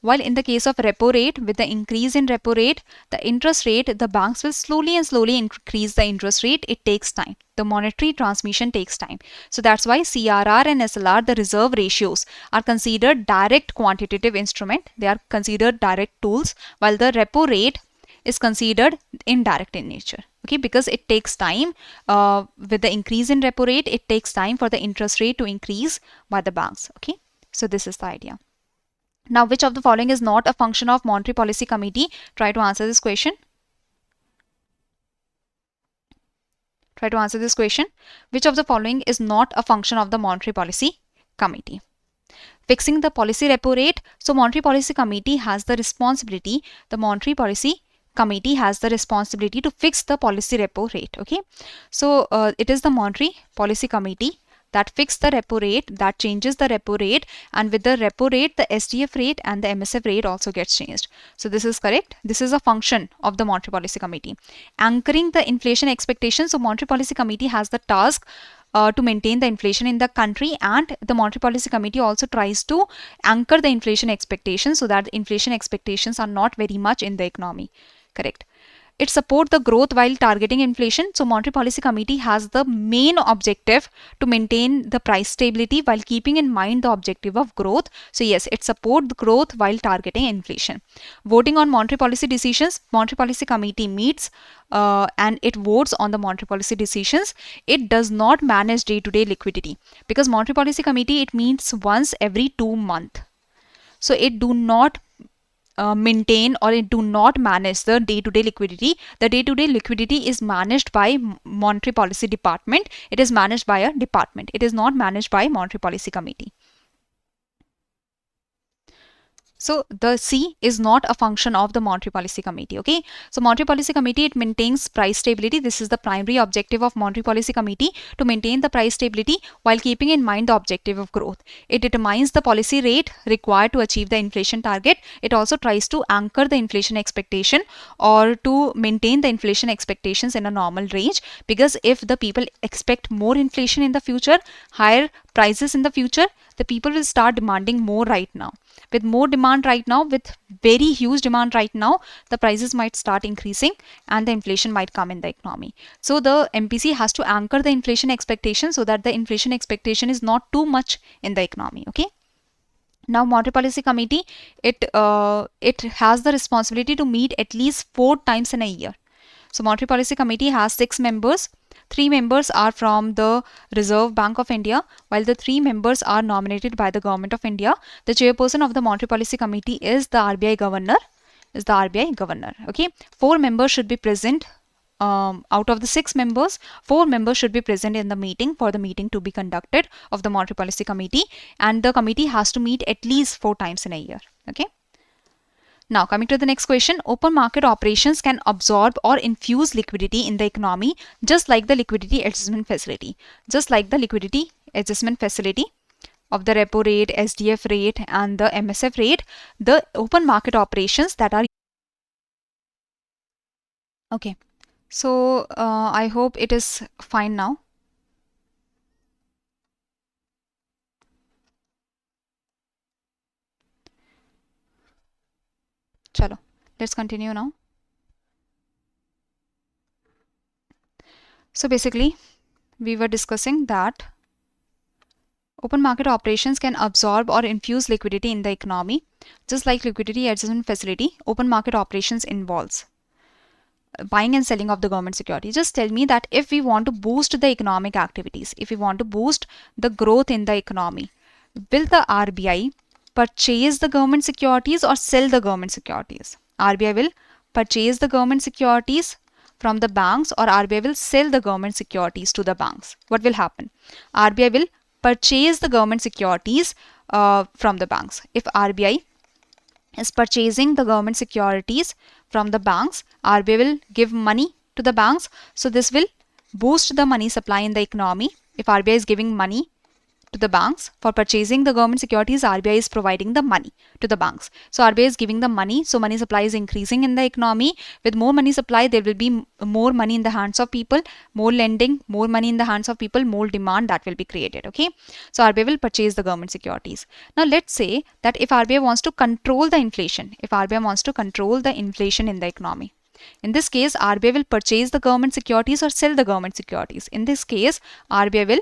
While in the case of repo rate, with the increase in repo rate, the interest rate, the banks will slowly increase the interest rate. It takes time. The monetary transmission takes time. So that's why CRR and SLR, the reserve ratios, are considered direct quantitative instrument. They are considered direct tools, while the repo rate is considered indirect in nature. Okay, because it takes time. With the increase in repo rate, it takes time for the interest rate to increase by the banks. Okay, so this is the idea. Now, which of the following is not a function of Monetary Policy Committee? Try to answer this question. Try to answer this question. Which of the following is not a function of the Monetary Policy Committee? Fixing the policy repo rate. So, Monetary Policy Committee has the responsibility. The Monetary Policy Committee has the responsibility to fix the policy repo rate. Okay. So, it is the Monetary Policy Committee that fix the repo rate, that changes the repo rate, and with the repo rate, the SDF rate and the MSF rate also gets changed. So this is correct. This is a function of the Monetary Policy Committee. Anchoring the inflation expectations. So Monetary Policy Committee has the task to maintain the inflation in the country, and the Monetary Policy Committee also tries to anchor the inflation expectations so that the inflation expectations are not very much in the economy. Correct. It supports the growth while targeting inflation. So Monetary Policy Committee has the main objective to maintain the price stability while keeping in mind the objective of growth. So yes, it supports the growth while targeting inflation. Voting on monetary policy decisions. Monetary Policy Committee meets and it votes on the monetary policy decisions. It does not manage day-to-day liquidity, because Monetary Policy Committee, it meets once every 2 months. So it do not maintain, or it do not manage the day-to-day liquidity. The day-to-day liquidity is managed by Monetary Policy Department. It is managed by a department. It is not managed by Monetary Policy Committee. So the C is not a function of the Monetary Policy Committee. Okay. So Monetary Policy Committee, it maintains price stability. This is the primary objective of Monetary Policy Committee, to maintain the price stability while keeping in mind the objective of growth. It determines the policy rate required to achieve the inflation target. It also tries to anchor the inflation expectation, or to maintain the inflation expectations in a normal range, because if the people expect more inflation in the future, higher prices in the future, the people will start demanding more right now. With more demand right now, with very huge demand right now, the prices might start increasing and the inflation might come in the economy. So the MPC has to anchor the inflation expectation so that the inflation expectation is not too much in the economy. Okay. Now Monetary Policy Committee, it has the responsibility to meet at least 4 times in a year. So Monetary Policy Committee has 6 members. 3 members are from the Reserve Bank of India, while the 3 members are nominated by the Government of India. The chairperson of the Monetary Policy Committee is the RBI Governor. Okay. 4 members should be present. Out of the 6 members, 4 members should be present in the meeting for the meeting to be conducted of the Monetary Policy Committee, and the committee has to meet at least 4 times in a year. Okay. Now coming to the next question, open market operations can absorb or infuse liquidity in the economy, just like the liquidity adjustment facility. Just like the liquidity adjustment facility of the repo rate, SDF rate and the MSF rate, the open market operations that are... Okay, so I hope it is fine now. Chalo, let's continue now. So basically, we were discussing that open market operations can absorb or infuse liquidity in the economy. Just like liquidity adjustment facility, open market operations involves buying and selling of the government security. Just tell me that if we want to boost the economic activities, if we want to boost the growth in the economy, will the RBI purchase the government securities or sell the government securities? RBI will purchase the government securities from the banks, or RBI will sell the government securities to the banks. What will happen? RBI will purchase the government securities from the banks. If RBI is purchasing the government securities from the banks, RBI will give money to the banks. So this will boost the money supply in the economy. If RBI is giving money to the banks. For purchasing the government securities, RBI is providing the money to the banks. So RBI is giving the money. So money supply is increasing in the economy. With more money supply, there will be more money in the hands of people, more lending, more money in the hands of people, more demand that will be created. Okay. So RBI will purchase the government securities. Now let's say that if RBI wants to control the inflation, if RBI wants to control the inflation in the economy, in this case, RBI will purchase the government securities or sell the government securities. In this case, RBI will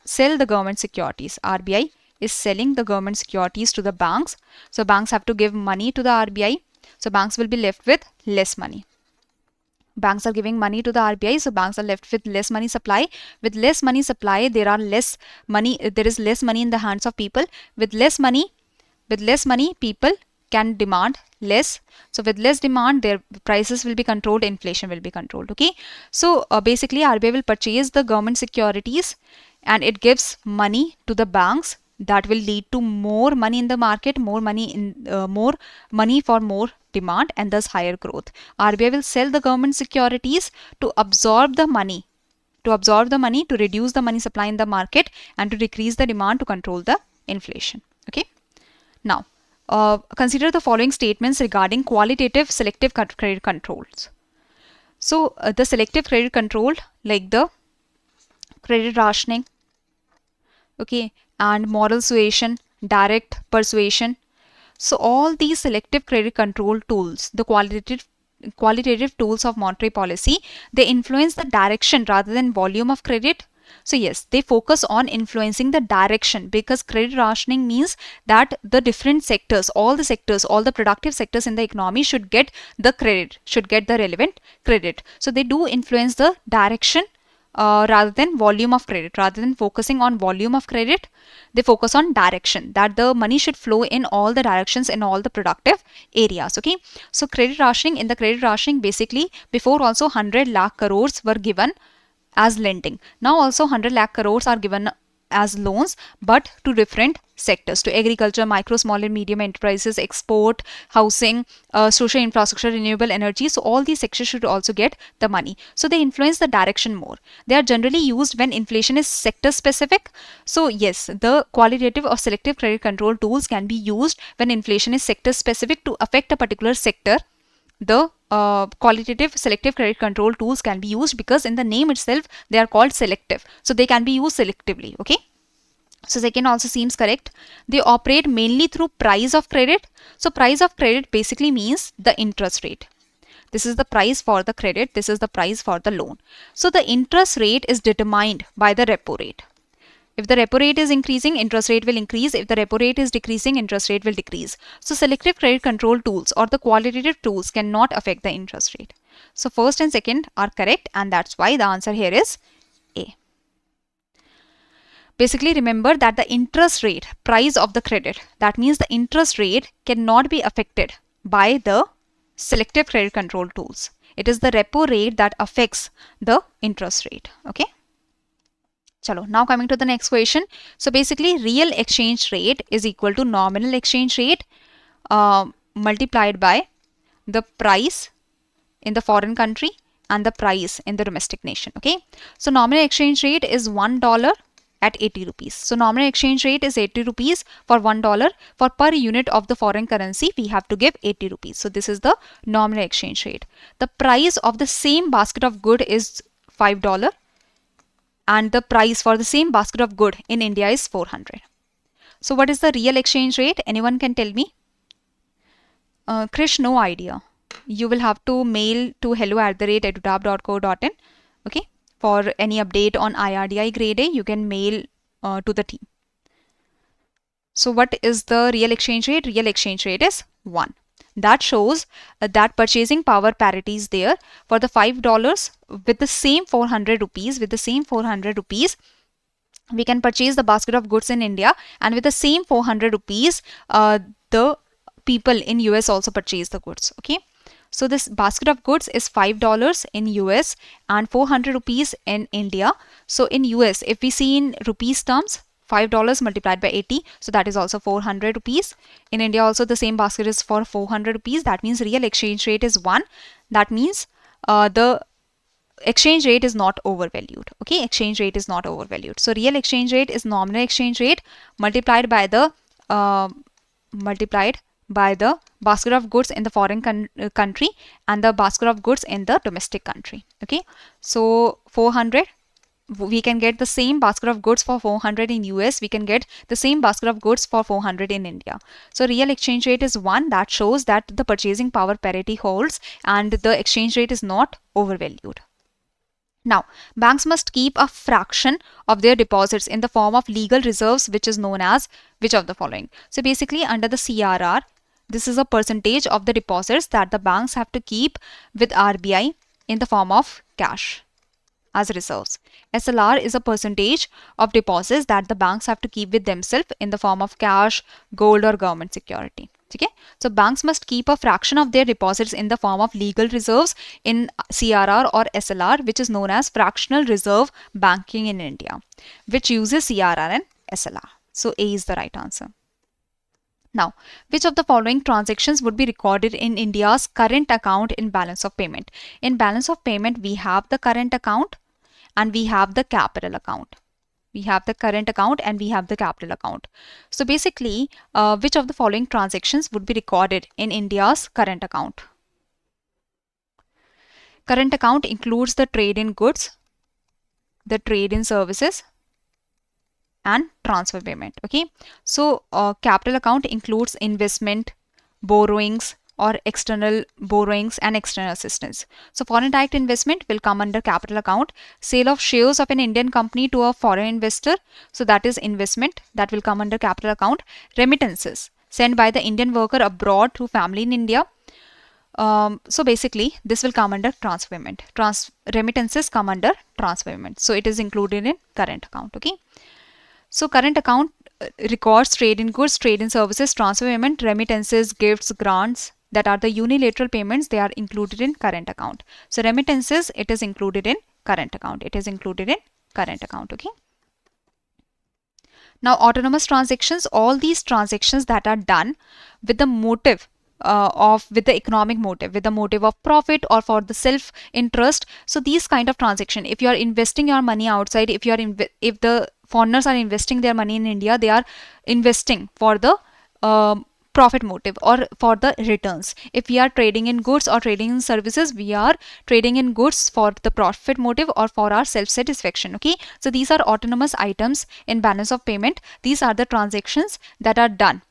sell the government securities. RBI is selling the government securities to the banks. So banks have to give money to the RBI. So banks will be left with less money. Banks are giving money to the RBI, so banks are left with less money supply. With less money supply, there is less money in the hands of people. With less money, people can demand less. So with less demand, their prices will be controlled, inflation will be controlled. Okay. So basically, RBI will purchase the government securities and it gives money to the banks. That will lead to more money in the market, more money for more demand, and thus higher growth. RBI will sell the government securities to absorb the money, to reduce the money supply in the market and to decrease the demand to control the inflation. Okay. Now, consider the following statements regarding qualitative selective credit controls. So, the selective credit control, like the credit rationing, okay, and moral suasion, direct persuasion. So all these selective credit control tools, the qualitative tools of monetary policy, they influence the direction rather than volume of credit. So yes, they focus on influencing the direction, because credit rationing means that the different sectors, all the productive sectors in the economy should get the credit, should get the relevant credit. So they do influence the direction rather than volume of credit. Rather than focusing on volume of credit, they focus on direction, that the money should flow in all the directions in all the productive areas. Okay. So credit rationing, in the credit rationing, basically before also 100 lakh crores were given as lending. Now also 100 lakh crores are given as loans, but to different sectors, to agriculture, micro, small and medium enterprises, export, housing, social infrastructure, renewable energy. So all these sectors should also get the money. So they influence the direction more. They are generally used when inflation is sector specific. So yes, the qualitative or selective credit control tools can be used when inflation is sector specific to affect a particular sector. The qualitative selective credit control tools can be used because in the name itself they are called selective, so they can be used selectively. Okay. So second also seems correct. They operate mainly through price of credit. So price of credit basically means the interest rate. This is the price for the credit, this is the price for the loan. So the interest rate is determined by the repo rate. If the repo rate is increasing, interest rate will increase. If the repo rate is decreasing, interest rate will decrease. So selective credit control tools or the qualitative tools cannot affect the interest rate. So first and second are correct, and that's why the answer here is A. Basically remember that the interest rate, price of the credit, that means the interest rate cannot be affected by the selective credit control tools. It is the repo rate that affects the interest rate. Okay. Chalo, now coming to the next question. So basically real exchange rate is equal to nominal exchange rate multiplied by the price in the foreign country and the price in the domestic nation. Okay. So nominal exchange rate is $1 at 80 rupees. So nominal exchange rate is 80 rupees for $1. For per unit of the foreign currency, we have to give 80 rupees. So this is the nominal exchange rate. The price of the same basket of good is $5. And the price for the same basket of good in India is 400. So what is the real exchange rate? Anyone can tell me? Krish, no idea. You will have to mail to hello@edutap.co.in. Okay. For any update on IRDI grade A, you can mail to the team. So what is the real exchange rate? Real exchange rate is 1. That shows that purchasing power parity is there. For the $5 with the same 400 rupees, we can purchase the basket of goods in India, and with the same 400 rupees, the people in US also purchase the goods. Okay. So this basket of goods is $5 in US and 400 rupees in India. So in US, if we see in rupees terms, $5 multiplied by 80, so that is also 400 rupees. In India also the same basket is for 400 rupees. That means real exchange rate is 1. That means the exchange rate is not overvalued. Okay, exchange rate is not overvalued. So real exchange rate is nominal exchange rate multiplied by the basket of goods in the foreign country and the basket of goods in the domestic country. Okay, so 400, we can get the same basket of goods for 400 in US, we can get the same basket of goods for 400 in India. So real exchange rate is 1. That shows that the purchasing power parity holds and the exchange rate is not overvalued. Now, banks must keep a fraction of their deposits in the form of legal reserves, which is known as which of the following? So basically under the CRR, this is a percentage of the deposits that the banks have to keep with RBI in the form of cash as reserves. SLR is a percentage of deposits that the banks have to keep with themselves in the form of cash, gold or government security. Okay, so banks must keep a fraction of their deposits in the form of legal reserves in CRR or SLR, which is known as fractional reserve banking in India, which uses CRR and SLR. So A is the right answer. Now, which of the following transactions would be recorded in India's current account in balance of payment? In balance of payment, we have the current account and we have the capital account. We have the current account and we have the capital account. So basically, which of the following transactions would be recorded in India's current account? Current account includes the trade in goods, the trade in services, and transfer payment. Okay, so capital account includes investment, borrowings, or external borrowings and external assistance. So foreign direct investment will come under capital account. Sale of shares of an Indian company to a foreign investor, so that is investment, that will come under capital account. Remittances sent by the Indian worker abroad to family in India. So basically this will come under transfer payment. Remittances come under transfer payment. So it is included in current account. Okay. So current account records trade in goods, trade in services, transfer payment, remittances, gifts, grants, that are the unilateral payments, they are included in current account. So remittances, it is included in current account. It is included in current account. Okay. Now autonomous transactions, all these transactions that are done with the motive with the economic motive, with the motive of profit or for the self interest. So these kind of transaction, if you are investing your money outside, if the foreigners are investing their money in India, they are investing for the profit motive or for the returns. If we are trading in goods or trading in services, we are trading in goods for the profit motive or for our self satisfaction. Okay, so these are autonomous items in balance of payment. These are the transactions that are done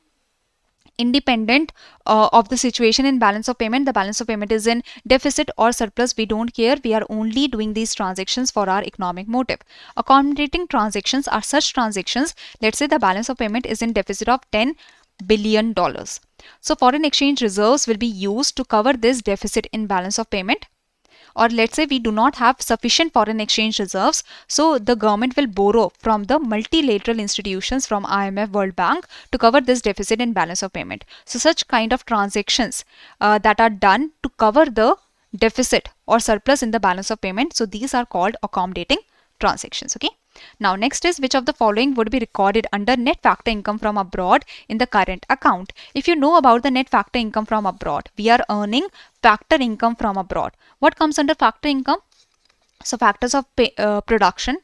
independent of the situation in balance of payment. The balance of payment is in deficit or surplus, we don't care. We are only doing these transactions for our economic motive. Accommodating transactions are such transactions, let's say the balance of payment is in deficit of $10 billion. So foreign exchange reserves will be used to cover this deficit in balance of payment. Or let's say we do not have sufficient foreign exchange reserves, so the government will borrow from the multilateral institutions, from IMF, World Bank, to cover this deficit in balance of payment. So such kind of transactions that are done to cover the deficit or surplus in the balance of payment, so these are called accommodating transactions. Okay. Now next is, which of the following would be recorded under net factor income from abroad in the current account? If you know about the net factor income from abroad, we are earning factor income from abroad. What comes under factor income? So factors of production.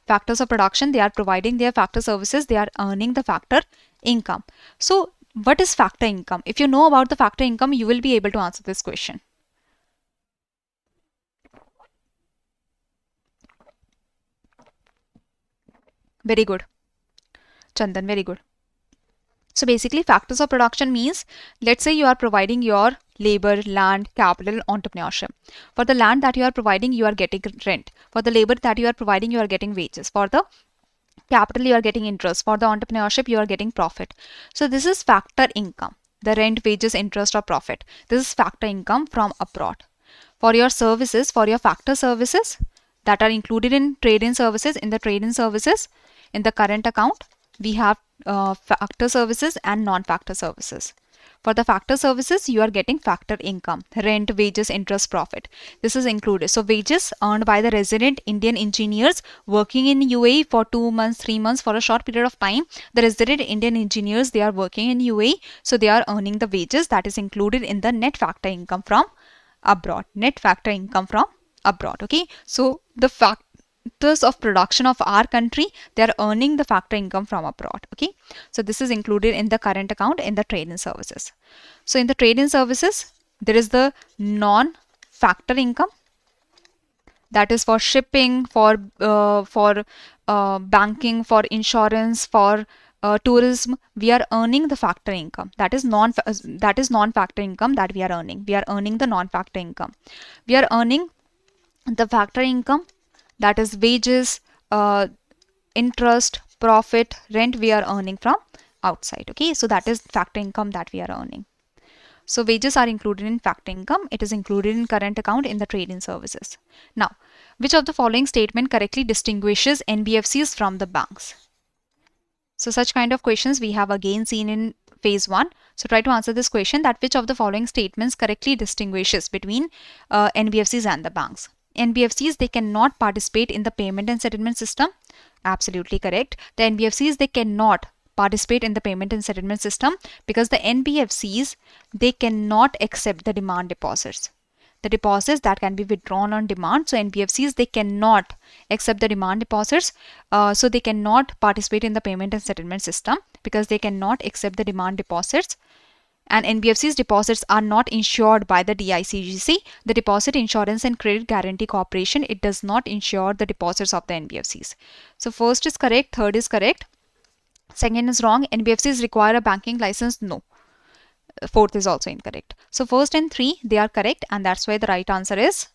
Factors of production, they are providing their factor services, they are earning the factor income. So what is factor income? If you know about the factor income, you will be able to answer this question. Very good. Chandan, very good. So basically factors of production means, let's say you are providing your labor, land, capital, entrepreneurship. For the land that you are providing, you are getting rent. For the labor that you are providing, you are getting wages. For the capital, you are getting interest. For the entrepreneurship, you are getting profit. So this is factor income. The rent, wages, interest or profit. This is factor income from abroad. For your services, for your factor services that are included in trade in services, in the trade in services, in the current account, we have factor services and non-factor services. For the factor services, you are getting factor income, rent, wages, interest, profit. This is included. So wages earned by the resident Indian engineers working in UAE for 2 months, 3 months, for a short period of time. The resident Indian engineers, they are working in UAE, so they are earning the wages, that is included in the net factor income from abroad. Net factor income from abroad. Okay, so the factors of production of our country, they are earning the factor income from abroad. Okay, so this is included in the current account in the trade and services. So in the trade and services, there is the non-factor income, that is for shipping, for banking, for insurance, for tourism. We are earning the factor income. That is non-factor income that we are earning. We are earning the non-factor income. We are earning the factor income, that is wages, interest, profit, rent. We are earning from outside. Okay, so that is factor income that we are earning. So wages are included in factor income. It is included in current account in the trade and services. Now, which of the following statement correctly distinguishes NBFCs from the banks? So such kind of questions we have again seen in phase 1. So try to answer this question, that which of the following statements correctly distinguishes between NBFCs and the banks. NBFCs, they cannot participate in the payment and settlement system. Absolutely correct. The NBFCs, they cannot participate in the payment and settlement system because the NBFCs, they cannot accept the demand deposits. The deposits that can be withdrawn on demand. So NBFCs, they cannot accept the demand deposits. So they cannot participate in the payment and settlement system because they cannot accept the demand deposits. And NBFCs deposits are not insured by the DICGC, the Deposit Insurance and Credit Guarantee Corporation. It does not insure the deposits of the NBFCs. So first is correct, third is correct. Second is wrong. NBFCs require a banking license. No. Fourth is also incorrect. So first and 3, they are correct, and that's why the right answer is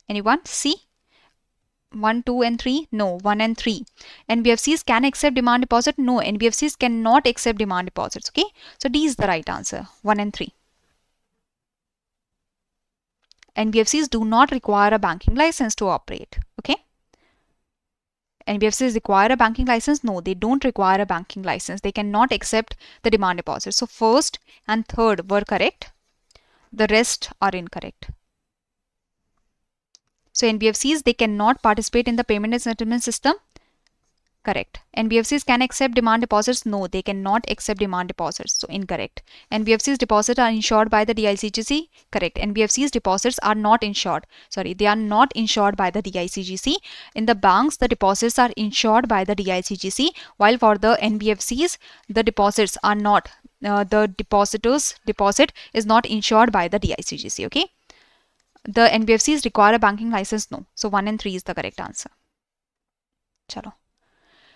anyone? C. 1, 2 and 3? No, 1 and 3. NBFCs can accept demand deposit? No, NBFCs cannot accept demand deposits. Okay, so D is the right answer, 1 and 3. NBFCs do not require a banking license to operate. Okay. NBFCs require a banking license? No, they don't require a banking license. They cannot accept the demand deposit. So first and third were correct. The rest are incorrect. So NBFCs, they cannot participate in the payment and settlement system. Correct. NBFCs can accept demand deposits? No, they cannot accept demand deposits. So incorrect. NBFCs deposits are insured by the DICGC? Correct. NBFCs deposits are not insured. Sorry, they are not insured by the DICGC. In the banks, the deposits are insured by the DICGC, while for the NBFCs, the deposits are not. The depositor's deposit is not insured by the DICGC. Okay. The NBFCs require a banking license? No. So 1 and 3 is the correct answer. Chalo.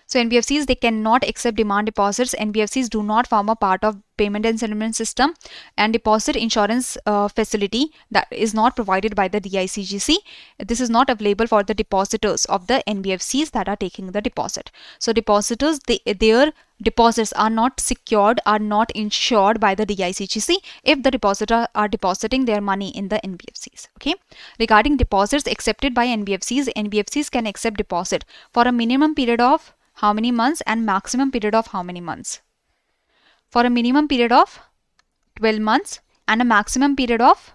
So NBFCs, they cannot accept demand deposits. NBFCs do not form a part of payment and settlement system, and deposit insurance facility that is not provided by the DICGC. This is not available for the depositors of the NBFCs that are taking the deposit. So depositors, their deposits are not secured, are not insured by the DICGC if the depositor are depositing their money in the NBFCs. Okay. Regarding deposits accepted by NBFCs, NBFCs can accept deposit for a minimum period of how many months and maximum period of how many months? For a minimum period of 12 months and a maximum period of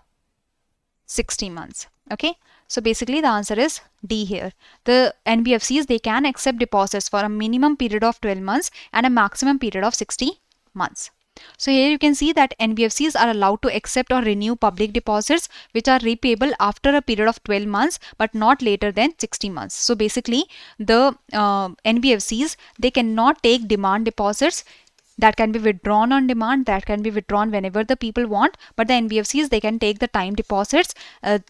60 months. Okay. So basically the answer is D here. The NBFCs, they can accept deposits for a minimum period of 12 months and a maximum period of 60 months. So here you can see that NBFCs are allowed to accept or renew public deposits which are repayable after a period of 12 months but not later than 60 months. So basically the NBFCs, they cannot take demand deposits that can be withdrawn on demand, that can be withdrawn whenever the people want, but the NBFCs, they can take the time deposits,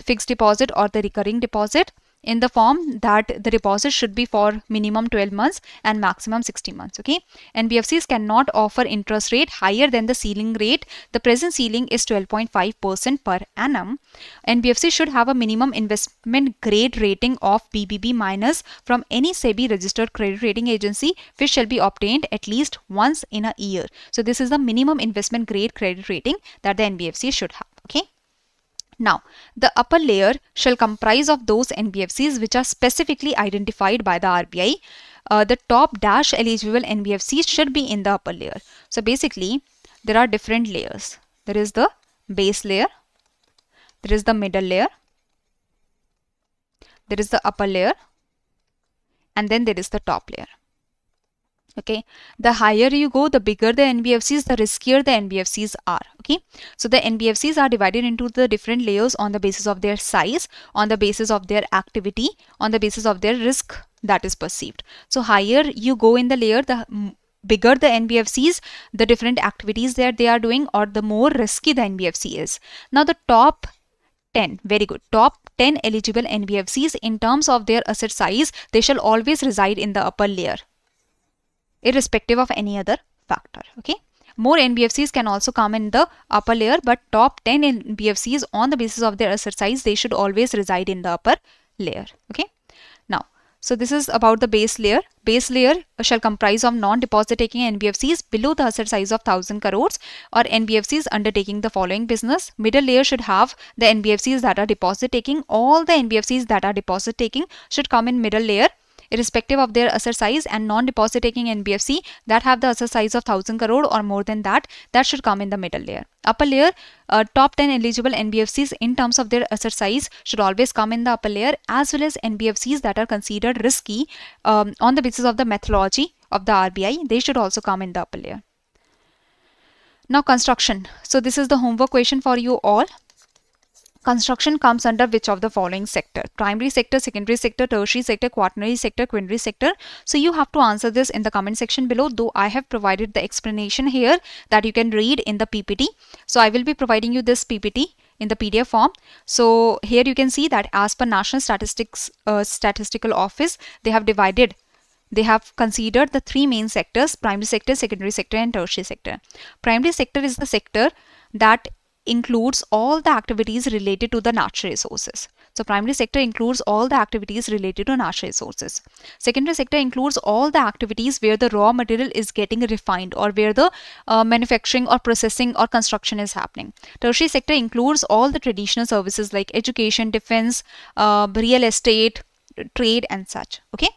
fixed deposit or the recurring deposit in the form that the deposit should be for minimum 12 months and maximum 60 months. Okay. NBFCs cannot offer interest rate higher than the ceiling rate. The present ceiling is 12.5% per annum. NBFC should have a minimum investment grade rating of BBB minus from any SEBI registered credit rating agency, which shall be obtained at least once in a year. So this is the minimum investment grade credit rating that the NBFC should have. Okay. Now, the upper layer shall comprise of those NBFCs which are specifically identified by the RBI. The top dash eligible NBFCs should be in the upper layer. So basically, there are different layers. There is the base layer, there is the middle layer, there is the upper layer, and then there is the top layer. Okay, the higher you go, the bigger the NBFCs, the riskier the NBFCs are. Okay, so the NBFCs are divided into the different layers on the basis of their size, on the basis of their activity, on the basis of their risk that is perceived. So higher you go in the layer, the bigger the NBFCs, the different activities that they are doing, or the more risky the NBFC is. Now the top 10, very good, top 10 eligible NBFCs in terms of their asset size, they shall always reside in the upper layer, irrespective of any other factor. Okay, more NBFCs can also come in the upper layer, but top 10 NBFCs on the basis of their asset size, they should always reside in the upper layer. Okay, now, so this is about the base layer. Base layer shall comprise of non-deposit taking NBFCs below the asset size of 1000 crores or NBFCs undertaking the following business. Middle layer should have the NBFCs that are deposit taking. All the NBFCs that are deposit taking should come in middle layer, irrespective of their asset size, and non-deposit taking NBFC that have the asset size of 1000 crore or more than that, that should come in the middle layer. Upper layer, top 10 eligible NBFCs in terms of their asset size should always come in the upper layer, as well as NBFCs that are considered risky on the basis of the methodology of the RBI, they should also come in the upper layer. Now construction. So this is the homework question for you all. Construction comes under which of the following sector? Primary sector, secondary sector, tertiary sector, quaternary sector, quinary sector. So you have to answer this in the comment section below, though I have provided the explanation here that you can read in the PPT. So I will be providing you this PPT in the PDF form. So here you can see that as per National Statistical Office, they have considered the three main sectors: primary sector, secondary sector, and tertiary sector. Primary sector is the sector that includes all the activities related to the natural resources. So primary sector includes all the activities related to natural resources. Secondary sector includes all the activities where the raw material is getting refined, or where the manufacturing or processing or construction is happening. Tertiary sector includes all the traditional services like education, defense, real estate, trade, and such. Okay.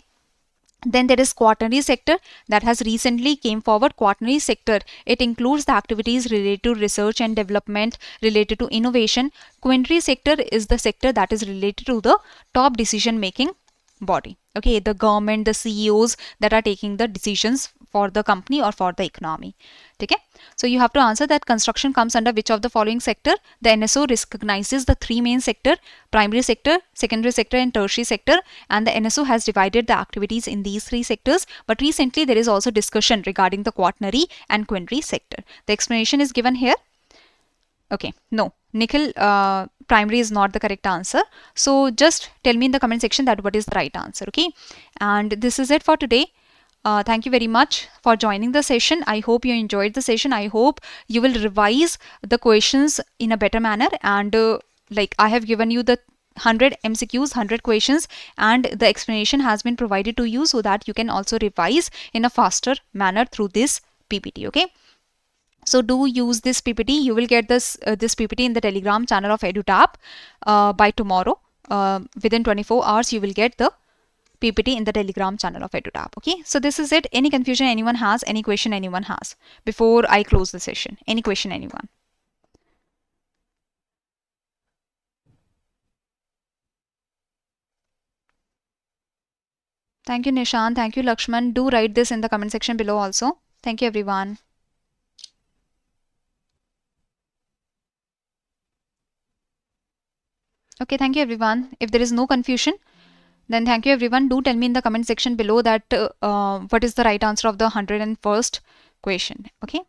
Then there is quaternary sector that has recently came forward. Quaternary sector, it includes the activities related to research and development, related to innovation. Quinary sector is the sector that is related to the top decision making body. Okay, the government, the CEOs that are taking the decisions for the company or for the economy. Okay, so you have to answer that construction comes under which of the following sector. The NSO recognizes the three main sector: primary sector, secondary sector, and tertiary sector, and the NSO has divided the activities in these three sectors. But recently there is also discussion regarding the quaternary and quinary sector. The explanation is given here. Okay, no, Nikhil, primary is not the correct answer. So just tell me in the comment section that what is the right answer. Okay, and this is it for today. Thank you very much for joining the session. I hope you enjoyed the session. I hope you will revise the questions in a better manner, and like I have given you the 100 MCQs, 100 questions, and the explanation has been provided to you so that you can also revise in a faster manner through this PPT. Okay, so do use this PPT. You will get this PPT in the Telegram channel of EduTap by tomorrow. Within 24 hours you will get the PPT in the Telegram channel of EduTap. Okay, so this is it. Any confusion anyone has, any question anyone has before I close the session? Any question anyone? Thank you, Nishan. Thank you, Lakshman. Do write this in the comment section below also. Thank you, everyone. Okay, thank you, everyone. If there is no confusion, then thank you, everyone. Do tell me in the comment section below that what is the right answer of the 101st question. Okay.